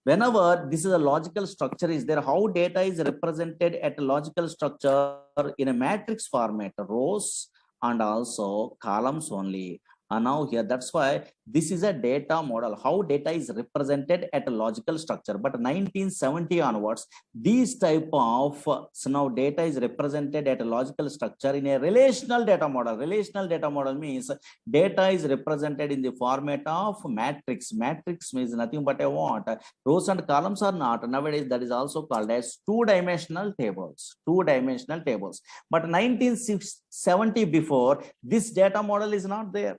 Whenever this is a logical structure is there, how data is represented at a logical structure in a matrix format, rows and also columns only. And now here, that's why this is a data model, how data is represented at a logical structure. But 1970 onwards, these type of so now data is represented at a logical structure in a relational data model. Relational data model means data is represented in the format of matrix. Matrix means nothing but a what? Rows and columns are not. Nowadays, that is also called as two-dimensional tables. Two-dimensional tables. But 1970 before, this data model is not there.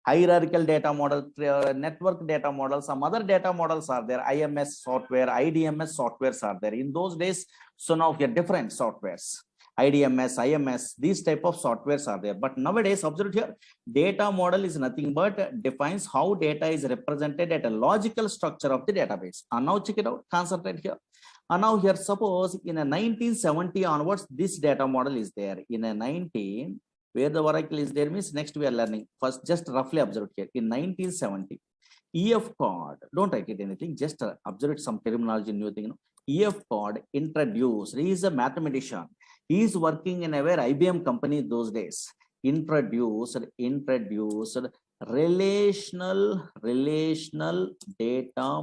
Hierarchical data model, network data model, some other data models are there. IMS software, IDMS softwares are there. In those days, so now here different softwares. IDMS, IMS, these type of softwares are there. But nowadays, observe here, data model is nothing but defines how data is represented at a logical structure of the database. And now check it out, concentrate here. And now here, suppose in a 1970 onwards, this data model is there. In a where the Oracle is there means next we are learning. First, just roughly observe here. In 1970, EF code, don't write it anything, just observe it, some terminology, new thing. EF code introduced, he is a mathematician. He is working in a very IBM company those days. Introduced relational data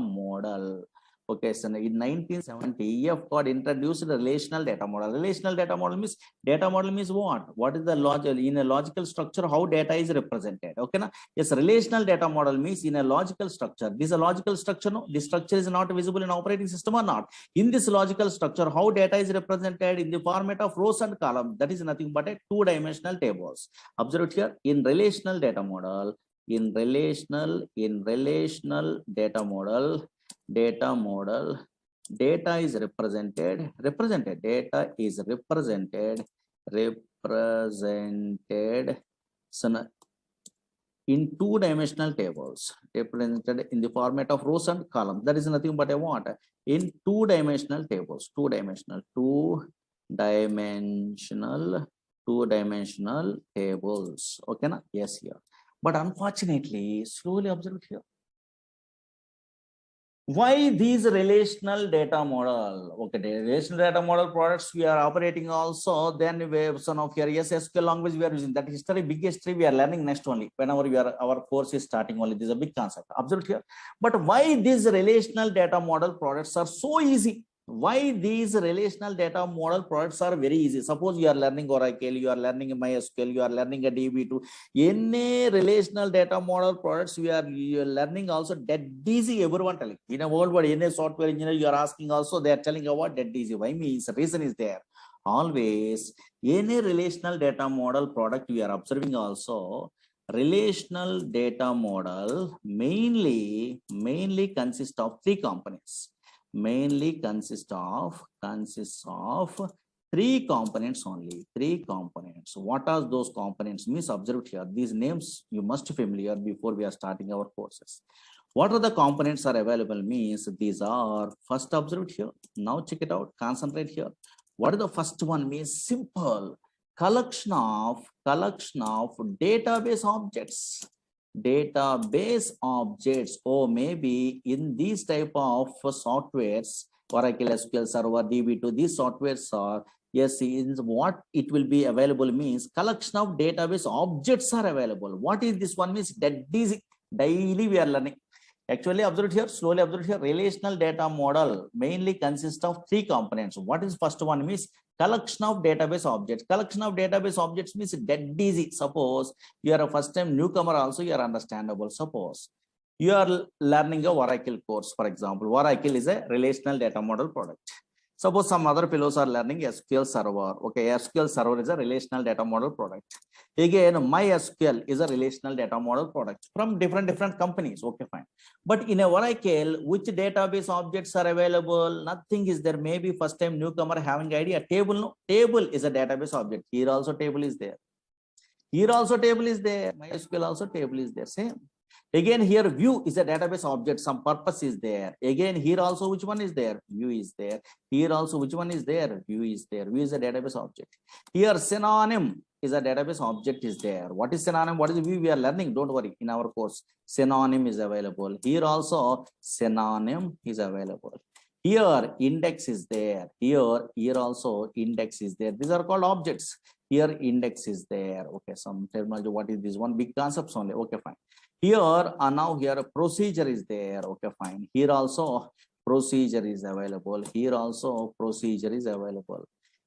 model. Okay, so in 1970, EF code introduced relational data model. Relational data model means what? What is the logic in a logical structure? How data is represented? Okay, na? Yes, relational data model means in a logical structure. This is a logical structure. No, this structure is not visible in operating system or not. In this logical structure, how data is represented in the format of rows and columns. That is nothing but a two-dimensional tables. Observe here in relational data model. In relational data model. Data is represented so in two-dimensional tables, represented in the format of rows and columns. That is nothing but a what? In two-dimensional tables, two-dimensional tables. Okay, na? Yes, here. But unfortunately, slowly observe here. Why these relational data model? Okay, the relational data model products we are operating also. Then we have some of your SQL language we are using. That history, big history we are learning next only. Whenever we are our course is starting only, this is a big concept. Observe here. But why these relational data model products are so easy? Why these relational data model products are very easy? Suppose you are learning Oracle, you are learning MySQL, you are learning a DB2, any relational data model products you are learning also that easy. Everyone telling in a world where any software engineer you are asking also, they are telling about that easy. Why means the reason is there. Always any relational data model product we are observing also, relational data model mainly consists of three components. Mainly consists of three components only. Three components. What are those components? Means observed here. These names you must be familiar before we are starting our courses. What are the components are available? Means these are first observed here. Now check it out. Concentrate here. What is the first one? Means simple collection of database objects. Database objects, or maybe in these type of softwares, Oracle SQL Server, DB2, these softwares are, yes, in what it will be available means collection of database objects are available. What is this one? Means that is daily we are learning. Actually, observe here, slowly observe here. Relational data model mainly consists of three components. What is first one? Means collection of database objects. Collection of database objects means that easy. Suppose you are a first time newcomer also, you are understandable. Suppose you are learning a Oracle course, for example. Oracle is a relational data model product. Suppose some other fellows are learning SQL Server. Okay, SQL Server is a relational data model product. Again, MySQL is a relational data model product from different companies. Okay, fine. But in a Oracle, which database objects are available? Nothing is there. Maybe first time newcomer having idea. Table, no? Table is a database object. Here also table is there. Here also table is there. MySQL also table is there. Same. Again, here view is a database object. Some purpose is there. Again, here also which one is there? View is there. Here also which one is there? View is there. View is a database object. Here synonym is a database object is there. What is synonym? What is view? We are learning. Don't worry. In our course, synonym is available. Here also synonym is available. Here index is there. Here also index is there. These are called objects. Here index is there. Okay, some terminology. What is this one? Big concepts only. Okay, fine. Here now here a procedure is there. Okay, fine. Here also procedure is available. Here also procedure is available.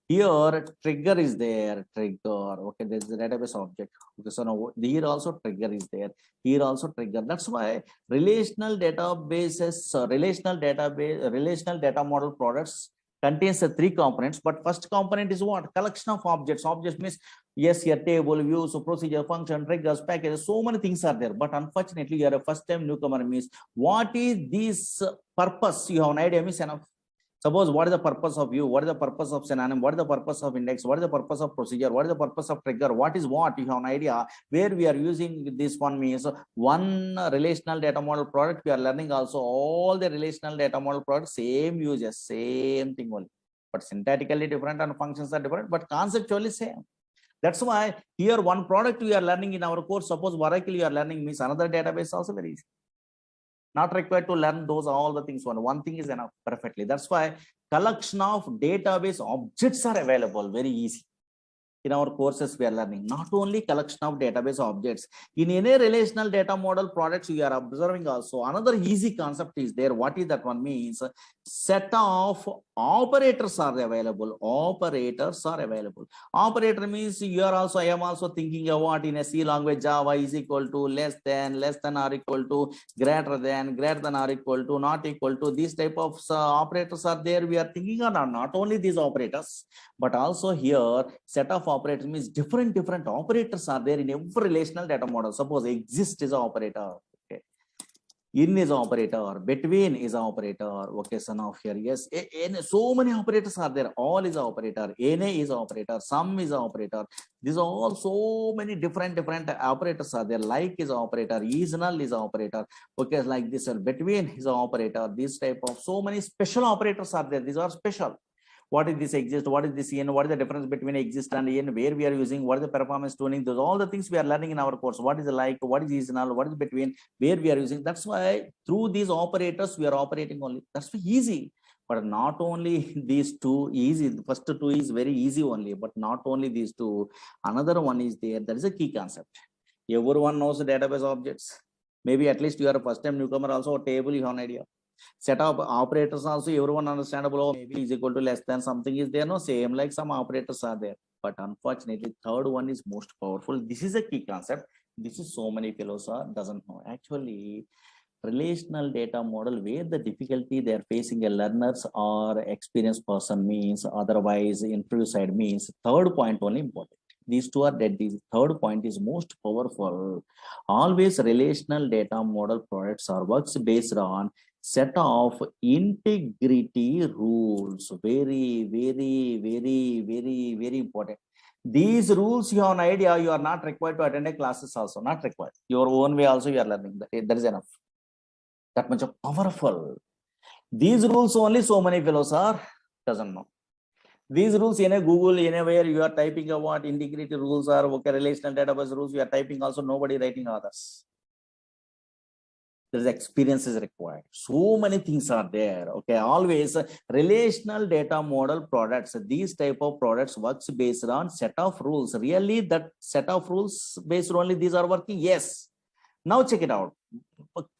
Here trigger is there. Trigger. Okay, there is a database object. Okay, so now here also trigger is there. Here also trigger. That's why relational databases, relational data model products contains the three components. But first component is what? Collection of objects. Objects means yes, here table, views, procedure, function, triggers, packages, so many things are there. But unfortunately, you are a first time newcomer. Means what is this purpose? You have an idea, means enough. Suppose what is the purpose of view? What is the purpose of synonym? What is the purpose of index? What is the purpose of procedure? What is the purpose of trigger? What is what? You have an idea where we are using this one. Means one relational data model product we are learning also. All the relational data model products same uses, same thing only, but syntactically different and functions are different, but conceptually same. That's why here one product we are learning in our course. Suppose Oracle you are learning means another database also very easy. Not required to learn those all the things. One thing is enough perfectly. That's why collection of database objects are available very easy. In our courses we are learning not only collection of database objects. In any relational data model products we are observing also another easy concept is there. What is that one? Means set of operators are available. Operators are available. Operator means you are also, I am also thinking of what in a C language. Java is equal to less than or equal to, greater than or equal to, not equal to. These type of operators are there. We are thinking on not only these operators, but also here set of operators means different operators are there in every relational data model. Suppose exist is an operator. Okay. In is an operator, between is an operator. Okay, son of here. Yes, so many operators are there. All is an operator. NA is an operator. Sum is an operator. These are all so many different operators are there. Like is an operator. Is null is an operator. Okay, like this. Between is an operator. This type of so many special operators are there. These are special. what is this exist, what is this in, what is the difference between exist and in, where we are using, what is the performance tuning, those all the things we are learning in our course. What is like, what is seasonal, what is between, where we are using. That's why through these operators we are operating only. That's easy. But not only these two easy, the first two is very easy only, but not only these two, another one is there. That is a key concept. Everyone knows the database objects. Maybe at least you are a first time newcomer also, a table you have an idea. Set of operators also everyone understandable. Oh, maybe is equal to less than something is there, no, same like some operators are there. But unfortunately third one is most powerful. This is a key concept. This is so many fellows are doesn't know. Actually relational data model, where the difficulty they are facing a learners or experienced person means, otherwise interview side means, third point only important. These two are dead. This third point is most powerful. Always relational data model products are works based on set of integrity rules. Very, very, very, very, very important. These rules you have an idea, you are not required to attend a classes also, not required. Your own way also you are learning. That is enough. That much of powerful. These rules only so many fellows are doesn't know. These rules in a Google, anywhere you are typing about integrity rules or okay, relational database rules, you are typing also, nobody writing others. There is experience is required. So many things are there. Okay, always relational data model products. These type of products works based on set of rules. Really, that set of rules based only these are working. Yes. Now check it out.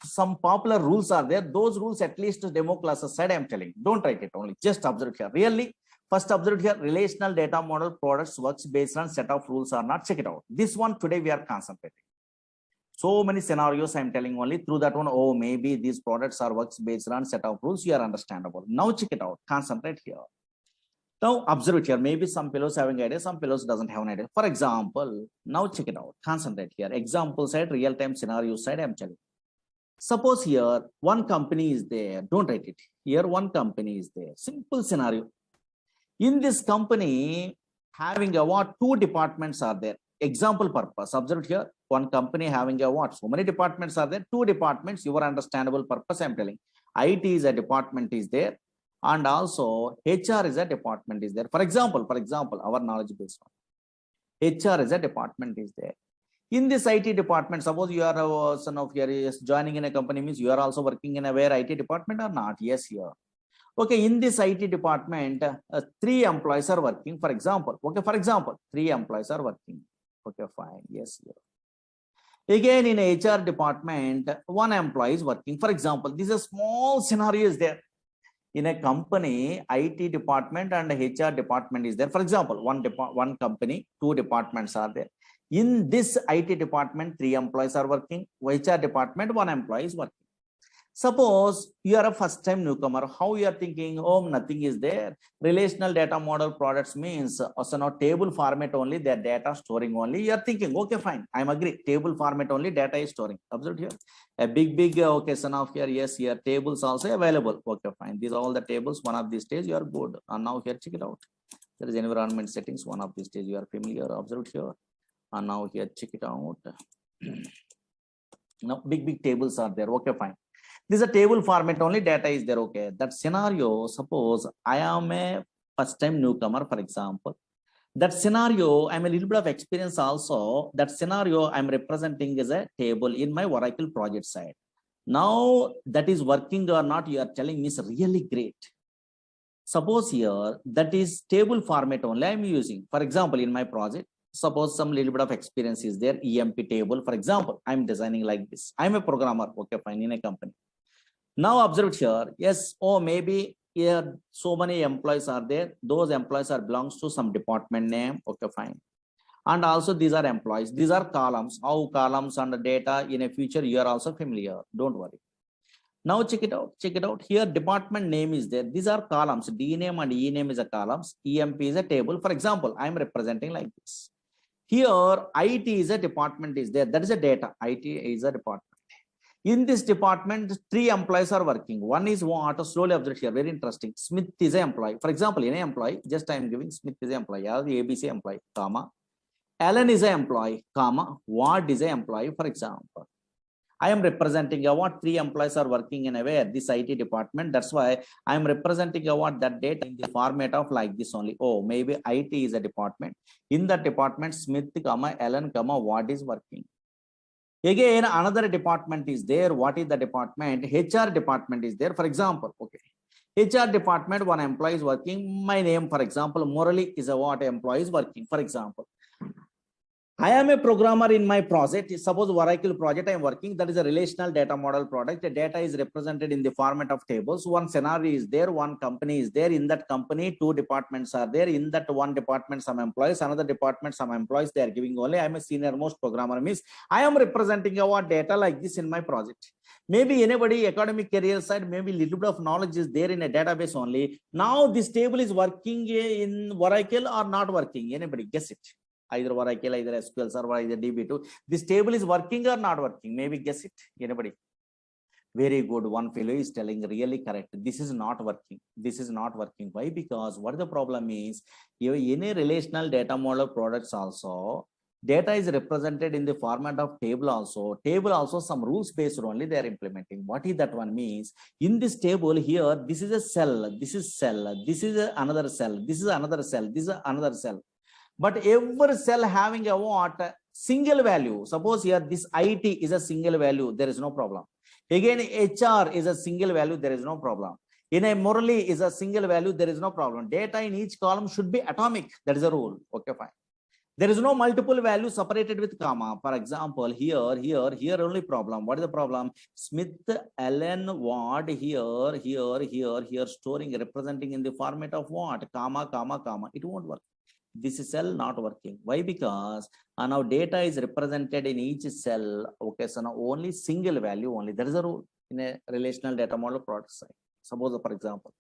Some popular rules are there. Those rules at least demo classes said, I'm telling. Don't write it only. Just observe here. Really, first observe here. Relational data model products works based on set of rules or not. Check it out. This one today we are concentrating. So many scenarios I'm telling only through that one. Oh, maybe these products are works based on set of rules. You are understandable. Now check it out. Concentrate here. Now observe it here. Maybe some fellows having idea, some fellows doesn't have an idea. For example, now check it out. Concentrate here. Example side, real-time scenario side, I'm telling. Suppose here one company is there. Don't write it. Here one company is there. Simple scenario. In this company, having a what? Two departments are there. Example purpose. Observe here. One company having a what? So many departments are there. Two departments. Your understandable purpose, I'm telling. IT is a department is there. And also HR is a department is there. For example, our knowledge based on HR is a department is there. In this IT department, suppose you are a son of your is joining in a company, means you are also working in a where IT department or not? Yes, here. Okay, in this IT department, 3 employees are working. For example, okay, for example, 3 employees are working. Okay, fine. Yes, here. Again, in HR department, 1 employee is working. For example, this is a small scenario is there. In a company, IT department and HR department is there. For example, one company, 2 departments are there. In this IT department, 3 employees are working. HR department, 1 employee is working. Suppose you are a first time newcomer, how you are thinking, oh, nothing is there. Relational data model products means also not table format only, their data storing only. You are thinking, okay, fine, I'm agree. Table format only, data is storing. Observe here. A big okay, son of here, yes, here, tables also available. Okay, fine. These are all the tables. One of these stage, you are good. And now here, check it out. There is environment settings. One of these stage, you are familiar. Observe here. And now here, check it out. Now, big tables are there. Okay, fine. This is a table format only, data is there. Okay, that scenario, suppose I am a first time newcomer, for example. That scenario, I'm a little bit of experience also. That scenario I'm representing as a table in my Oracle project side. Now that is working or not, you are telling me is really great. Suppose here that is table format only I'm using. For example, in my project, suppose some little bit of experience is there, EMP table. For example, I'm designing like this. I'm a programmer. Okay, fine, in a company. Now observe here. Yes, oh, maybe here so many employees are there. Those employees are belongs to some department name. Okay, fine. And also these are employees. These are columns. How columns and the data in a future you are also familiar. Don't worry. Now check it out. Check it out. Here department name is there. These are columns. D name and E name is a columns. EMP is a table. For example, I am representing like this. Here IT is a department is there. That is a data. IT is a department. In this department, 3 employees are working. One is what? Slowly observe here. Very interesting. Smith is an employee. For example, in an employee, just I am giving Smith is an employee. The ABC employee, comma. Alan is an employee, comma. Ward is an employee, for example. I am representing a what 3 employees are working in a way this IT department. That's why I am representing a what that data in the format of like this only. Oh, maybe IT is a department. In that department, Smith, Ellen, what is working. Again, another department is there. What is the department? HR department is there. For example, okay. HR department, one employee is working. My name, for example, Murali is a what employee is working. For example, I am a programmer in my project. Suppose Oracle project I am working, that is a relational data model product. The data is represented in the format of tables. One scenario is there, one company is there. In that company, 2 departments are there. In that one department, some employees, another department, some employees, they are giving only. I am a senior most programmer, means I am representing our data like this in my project. Maybe anybody academic career side, maybe little bit of knowledge is there in a database only. Now this table is working in Oracle or not working? Anybody guess it? Either Oracle, either SQL Server, either DB2. This table is working or not working? Maybe guess it. Anybody? Very good. One fellow is telling really correct. This is not working. This is not working. Why? Because what the problem is, any relational data model products also, data is represented in the format of table also. Table also some rules based only they are implementing. What is that one means? In this table here, this is a cell, this is cell, this is another cell, this is another cell, this is another cell. But every cell having a what? Single value. Suppose here this IT is a single value, there is no problem. Again, HR is a single value, there is no problem. In a Murali is a single value, there is no problem. Data in each column should be atomic. That is a rule. Okay, fine. There is no multiple value separated with comma. For example, here only problem. What is the problem? Smith, Allen, Ward, here, storing, representing in the format of what? Comma, comma, comma. It won't work. This cell not working. Why? Because now data is represented in each cell. Okay, so now only single value only. There is a rule in a relational data model product side. Suppose, for example,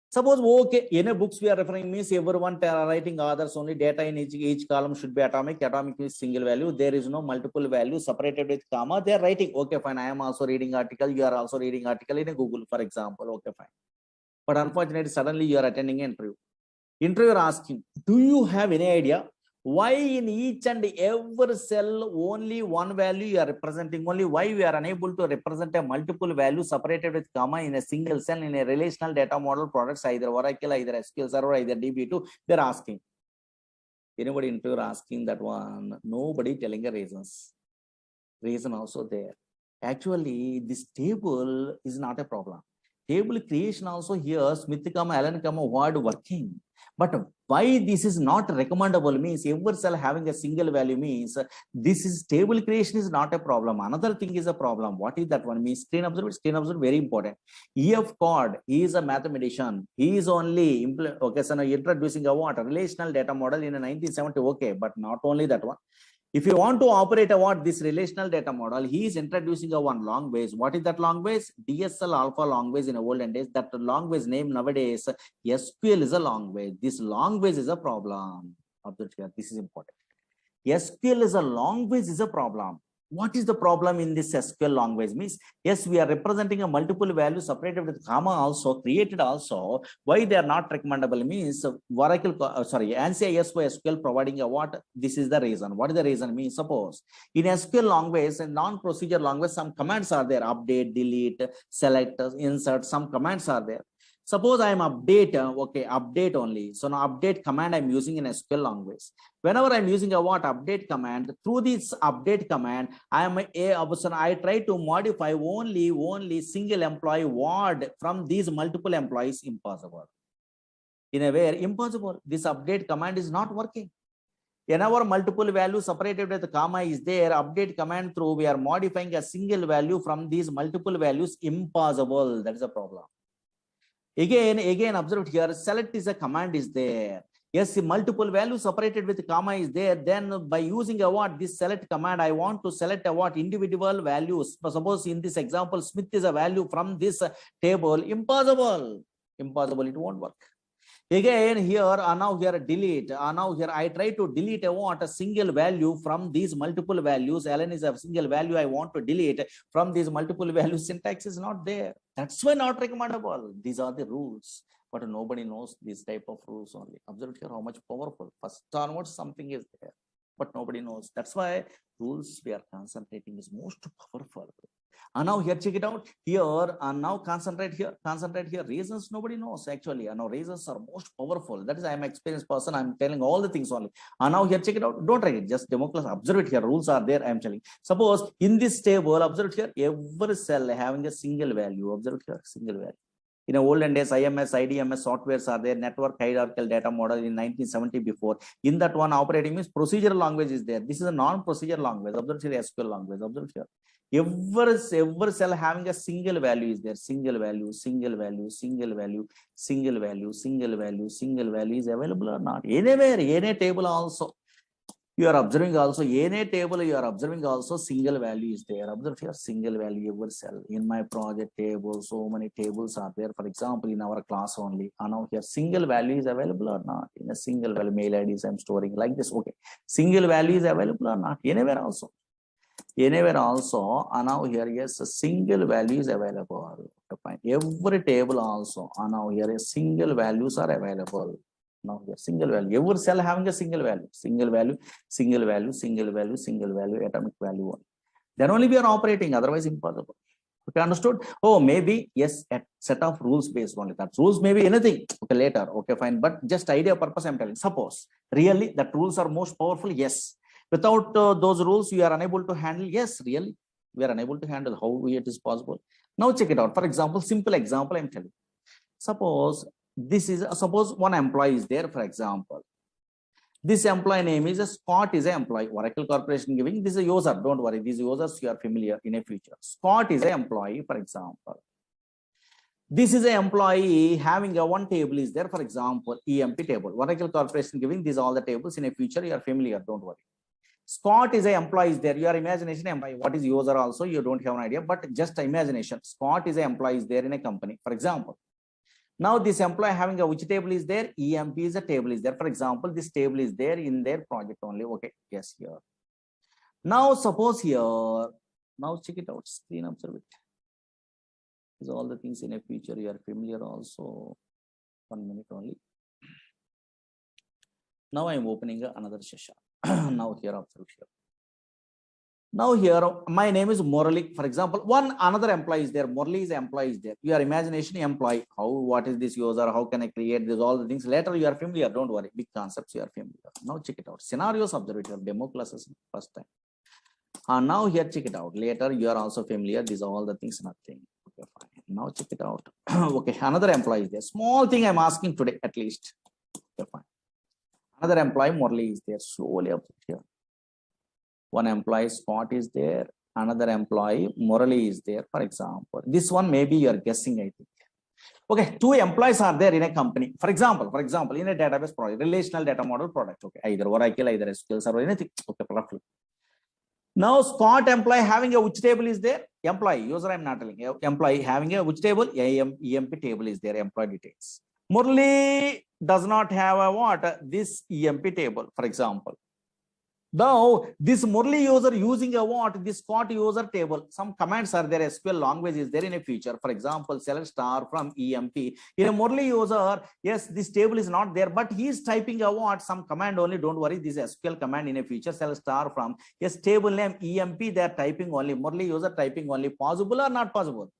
suppose okay, in a books we are referring means everyone writing others only data in each column should be atomic. Atomic is single value. There is no multiple value separated with comma. They are writing. Okay, fine. I am also reading article. You are also reading article in a Google, for example. Okay, fine. But unfortunately, suddenly you are attending an interview. Interviewer asking, do you have any idea why in each and every cell only one value you are representing? Only why we are unable to represent a multiple value separated with comma in a single cell in a relational data model products, either Oracle, either SQL Server, either DB2? They're asking. Anybody interviewer asking that one? Nobody telling the reasons. Reason also there. Actually, this table is not a problem. Table creation also here, Smith, Allen, word working. But why this is not recommendable means every cell having a single value means this is table creation is not a problem. Another thing is a problem. What is that one means? Screen observer, very important. E.F. Cord, he is a mathematician. He is only introducing a what? A relational data model in a 1970. Okay, but not only that one. If you want to operate this relational data model, he is introducing a one language. What is that language? DSL alpha language in olden days. That language name nowadays, SQL is a language. This language is a problem. Observe here, this is important. SQL is a language is a problem. What is the problem in this SQL language? Means, yes, we are representing a multiple value separated with comma also, created also. Why they are not recommendable means Oracle, ANSI SQL providing a what? This is the reason. What is the reason? Means suppose in SQL language and non-procedure language, some commands are there: update, delete, select, insert. Some commands are there. Suppose I am update, okay, update only. So now update command I'm using in SQL language. Whenever I'm using a what update command, through this update command, I try to modify only single employee word from these multiple employees. Impossible. In a way, impossible. This update command is not working. Whenever multiple values separated with the comma is there, update command through we are modifying a single value from these multiple values. Impossible. That is a problem. Again, observe here, select is a command is there. Yes, multiple values separated with comma is there. Then by using a what? This select command, I want to select a what? Individual values. Suppose in this example, Smith is a value from this table. Impossible. Impossible. It won't work. Again, here, now here delete. Now here I try to delete a single value from these multiple values. Allen is a single value I want to delete from these multiple values. Syntax is not there. That's why not recommendable. These are the rules. But nobody knows this type of rules only. Observe here how much powerful. First onwards something is there, but nobody knows. That's why rules we are concentrating is most powerful. And now here, check it out here, and now concentrate here. Reasons nobody knows actually. And now reasons are most powerful. That is, I am an experienced person. I'm telling all the things only. And now here, check it out. Don't write it. Just democracy. Observe it here. Rules are there. I am telling. Suppose in this table, observe it here. Every cell having a single value. Observe it here. Single value. In the olden days, IMS, IDMS softwares are there, network hierarchical data model in 1970 before. In that one, operating means procedural language is there. This is a non-procedural language. Observe here, SQL language. Observe here. Every cell having a single value is there. Single value is available or not. Anywhere, any table also. You are observing also, any table you are observing also, single value is there. Observe here, single value every cell. In my project table, so many tables are there. For example, in our class only. And now here, single value is available or not? In a single value, mail IDs I'm storing like this. Okay. Single value is available or not? Anywhere also. Anywhere also. And now here, yes, a single value is available. Every table also. And now here, single values are available. Now here, single value. Every cell having a single value, atomic value one. Then only we are operating, otherwise impossible. Okay, understood? Oh, maybe yes, a set of rules based only. That rules may be anything. Okay, later. Okay, fine. But just idea purpose I'm telling. Suppose really that rules are most powerful. Yes. Without those rules, you are unable to handle. Yes, really, we are unable to handle. How it is possible? Now check it out. For example, simple example I'm telling. Suppose this is suppose one employee is there, for example. This employee name is Scott is an employee. Oracle Corporation giving this is a user. Don't worry, these users you are familiar in a future. Scott is an employee, for example. This is an employee having a one table is there, for example, EMP table. Oracle Corporation giving these all the tables in a future you are familiar. Don't worry. Scott is an employee is there. Your imagination employee. What is user also? You don't have an idea, but just imagination. Scott is an employee is there in a company, for example. Now this employee having a which table is there? EMP is a table is there. For example, this table is there in their project only. Okay, yes, here. Now suppose here, now check it out, screen observe it. These are all the things in a future you are familiar also. 1 minute only. Now I am opening another session. Now here observe here. Now here, my name is Murali. For example, another employee is there. Murali is employee is there. Your imagination employee. What is this user? How can I create this? All the things. Later you are familiar. Don't worry. Big concepts you are familiar. Now check it out. Scenarios observe it. Your demo classes first time. And now here check it out. Later you are also familiar. These are all the things. Nothing. Okay, fine. Now check it out. Okay, another employee is there. Small thing I'm asking today at least. Okay, fine. Another employee Murali is there. Slowly observe here. One employee Scott is there, another employee Murali is there, for example. This one maybe you are guessing, I think. Okay, two employees are there in a company. For example, in a database project, relational data model product. Okay, either Oracle, either SQL Server, anything. Okay, roughly. Now Scott employee having a which table is there? Employee, user I'm not telling. Employee having a which table? EMP table is there, employee details. Murali does not have a what? This EMP table, for example. Now, this Murali user using a what? This Scott user table. Some commands are there. SQL language is there in a future. For example, select star from EMP. In a Murali user, yes, this table is not there, but he is typing a what? Some command only. Don't worry. This SQL command in a future. Select star from. Yes, table name EMP. They are typing only. Murali user typing only. Possible or not possible?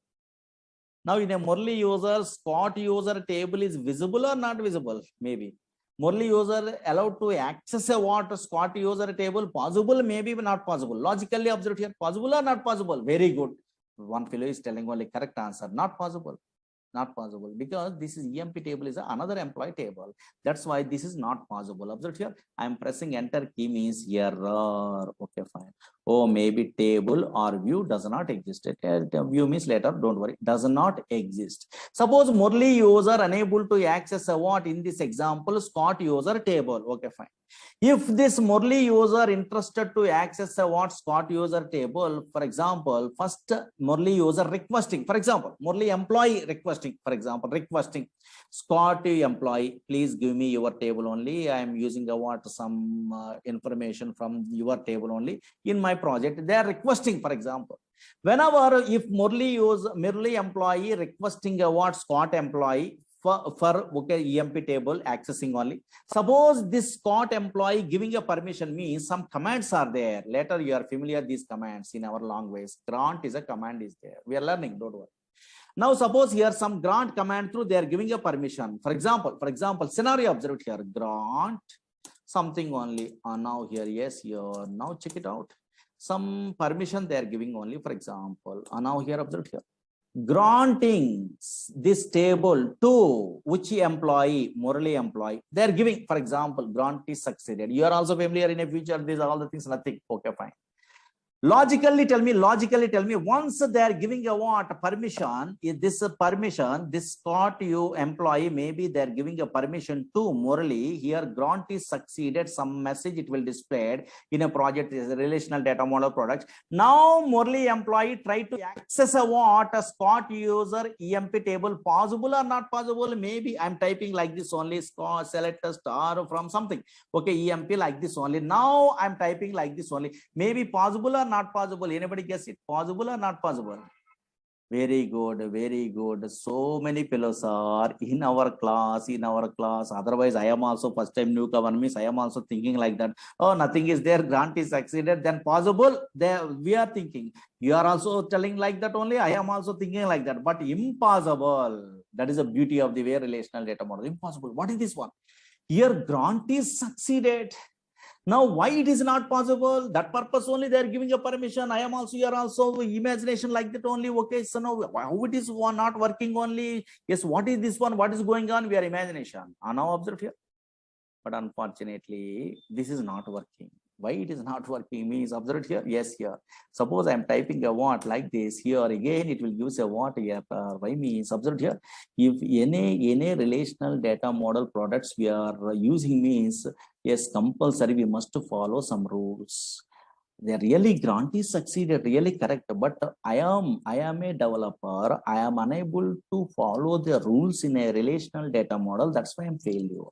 Now, in a Murali user, Scott user table is visible or not visible? Maybe. Murali user allowed to access a what? Scott user table? Possible, maybe not possible. Logically observed here, possible or not possible? Very good. One fellow is telling only correct answer. Not possible. Not possible, because this is EMP table is another employee table. That's why this is not possible. Observe here. I am pressing enter key means error. Okay, fine. Oh, maybe table or view does not exist. View means later. Don't worry. Does not exist. Suppose Murali user unable to access a what in this example? Scott user table. Okay, fine. If this Murali user interested to access a what Scott user table, for example, first Murali user requesting, for example, Murali employee requesting, for example, requesting Scott employee, please give me your table only. I am using a what some information from your table only in my project. They are requesting, for example. Whenever if Murali employee requesting a what Scott employee, for okay, EMP table accessing only. Suppose this Scott employee giving a permission means some commands are there. Later you are familiar these commands in our language. Grant is a command is there. We are learning, don't worry. Now suppose here some grant command through they are giving a permission. For example, scenario observed here. Grant something only. Now here, yes, here. Now check it out. Some permission they are giving only. For example, now here observed here. Granting this table to which employee, Murali employee, they are giving, for example, grant is succeeded. You are also familiar in a future, these are all the things, nothing. Okay, fine. Logically tell me, once they are giving a what permission, this permission, this Scott you employee, maybe they are giving a permission to Murali. Here grant is succeeded, some message it will displayed in a project is a relational data model product. Now Murali employee try to access a what a Scott user EMP table, possible or not possible? Maybe I'm typing like this only, Scott select a star from something. Okay, EMP like this only. Now I'm typing like this only. Maybe possible or not possible? Anybody guess it? Possible or not possible? Very good, very good. So many fellows are in our class, Otherwise, I am also first time newcomer means I am also thinking like that. Oh, nothing is there. Grant is succeeded. Then possible. There we are thinking. You are also telling like that only. I am also thinking like that. But impossible. That is the beauty of the way relational data model. Impossible. What is this one? Here grant is succeeded. Now, why it is not possible? That purpose only they are giving a permission. I am also, you are also imagination like that only. Okay, so now how it is not working only? Yes, what is this one? What is going on? We are imagination. Now observe here. But unfortunately, this is not working. Why it is not working means observe here. Yes, here. Suppose I am typing a what like this. Here again, it will give a what here. Why means observe here. If any relational data model products we are using means yes, compulsory we must follow some rules. They really grant is succeeded, really correct. But I am a developer. I am unable to follow the rules in a relational data model. That's why I'm failure.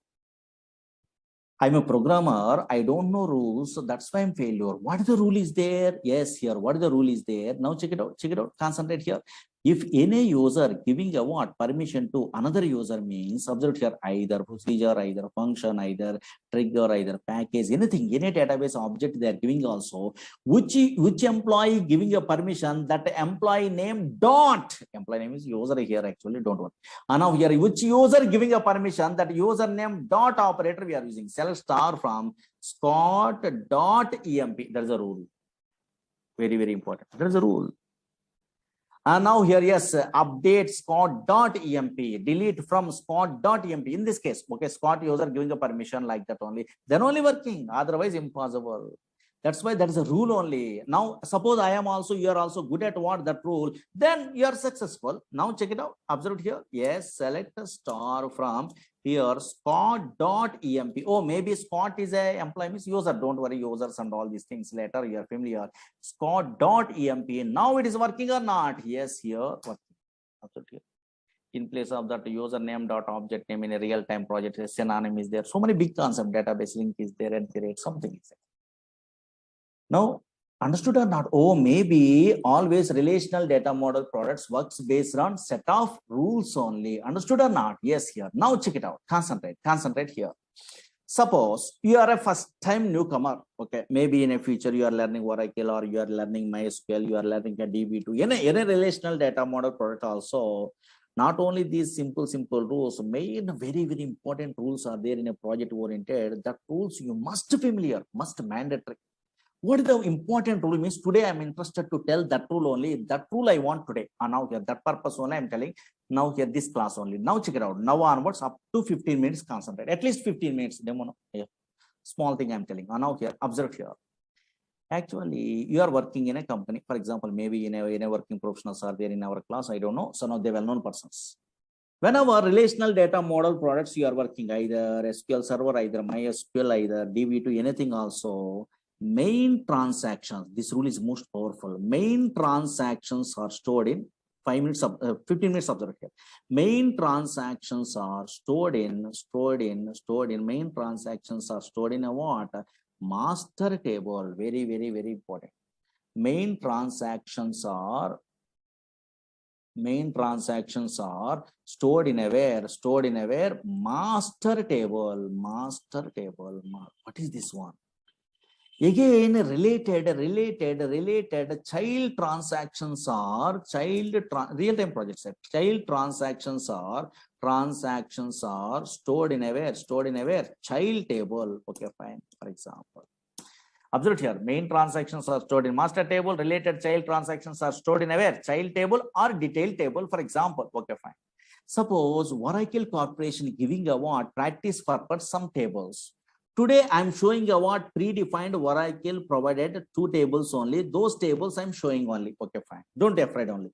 I'm a programmer, I don't know rules, so that's why I'm failure. What the rule is there? Yes, here, what the rule is there? Now check it out, concentrate here. If any user giving a what permission to another user means, observe here, either procedure, either function, either trigger, either package, anything, any database object they are giving also, which employee giving a permission, that employee name dot, employee name is user here actually, don't worry. And now here, which user giving a permission, that username dot operator we are using, select star from Scott dot EMP, that is a rule. Very, very important. That is a rule. And now here, yes, update Scott.emp, delete from Scott.emp. In this case, okay, Scott user giving a permission like that only, then only working, otherwise impossible. That's why that is a rule only. Now, suppose I am also, you are also good at what that rule, then you are successful. Now check it out, observe here. Yes, select a star from here, Scott.emp. Oh, maybe Scott is a employee means user. Don't worry, users and all these things later you are familiar. Scott.emp. Now it is working or not? Yes, here working. Observe here. In place of that username dot object name in a real-time project, a synonym is there. So many big concept, database link is there and create something is there. Now, understood or not? Oh, maybe always relational data model products works based on set of rules only. Understood or not? Yes, here. Now check it out. Concentrate here. Suppose you are a first time newcomer. Okay, maybe in a future you are learning Oracle or you are learning MySQL, you are learning a DB2. Any relational data model product also. Not only these simple rules, main very, very important rules are there in a project oriented. That rules you must familiar, must mandatory. What is the important rule means? Today I'm interested to tell that rule only. That rule I want today. And now here, that purpose only I'm telling. Now here, this class only. Now check it out. Now onwards, up to 15 minutes concentrate. At least 15 minutes demo. Here. Small thing I'm telling. And now here, observe here. Actually, you are working in a company. For example, maybe in a working professionals are there in our class. I don't know. So now they well-known persons. Whenever relational data model products you are working, either SQL Server, either MySQL, either DB2, anything also. Main transactions, this rule is most powerful. Main transactions are stored in 15 minutes observe here. Main transactions are stored in main transactions are stored in a what? Master table. Very, very, very important. Main transactions are Main transactions are stored in a where? Master table. What is this one? Again, related child transactions are real-time projects. Child transactions are stored in a where? Child table. Okay, fine. For example, observe here, main transactions are stored in master table, related child transactions are stored in a where? Child table or detailed table, for example. Okay, fine. Suppose Oracle Corporation giving award practice purpose some tables. Today I'm showing award predefined Oracle provided 2 tables only. Those tables I'm showing only. Okay, fine. Don't be afraid only.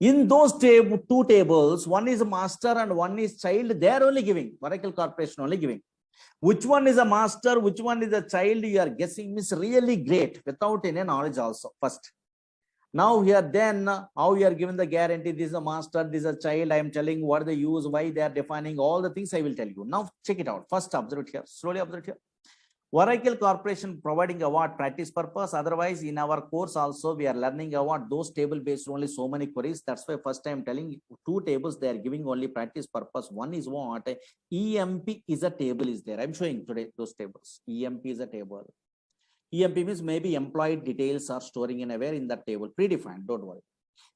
In those 2 tables, one is master and one is child. They are only giving. Oracle Corporation only giving. Which one is a master, which one is a child, you are guessing is really great without any knowledge also. First. Now here then how you are given the guarantee, this is a master, this is a child. I am telling what they use, why they are defining, all the things I will tell you. Now check it out. First observe it here, slowly observe it here. Oracle Corporation providing award practice purpose. Otherwise, in our course also we are learning award those table based only so many queries. That's why first I am telling 2 tables they are giving only practice purpose. One is what? EMP is a table is there. I'm showing today those tables. EMP is a table. EMP means maybe employee details are storing in aware in that table, predefined, don't worry.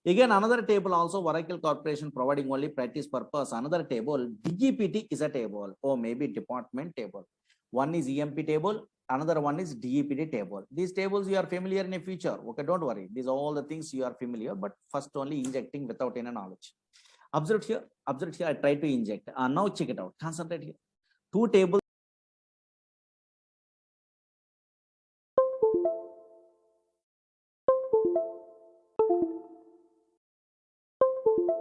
Again, another table also Oracle Corporation providing only practice purpose. Another table, DGPT is a table, or maybe department table. One is EMP table, another one is DGPT table. These tables you are familiar in the future. Okay, don't worry. These are all the things you are familiar, but first only injecting without any knowledge. Observe here, I try to inject. Now check it out. Concentrate here. 2 tables.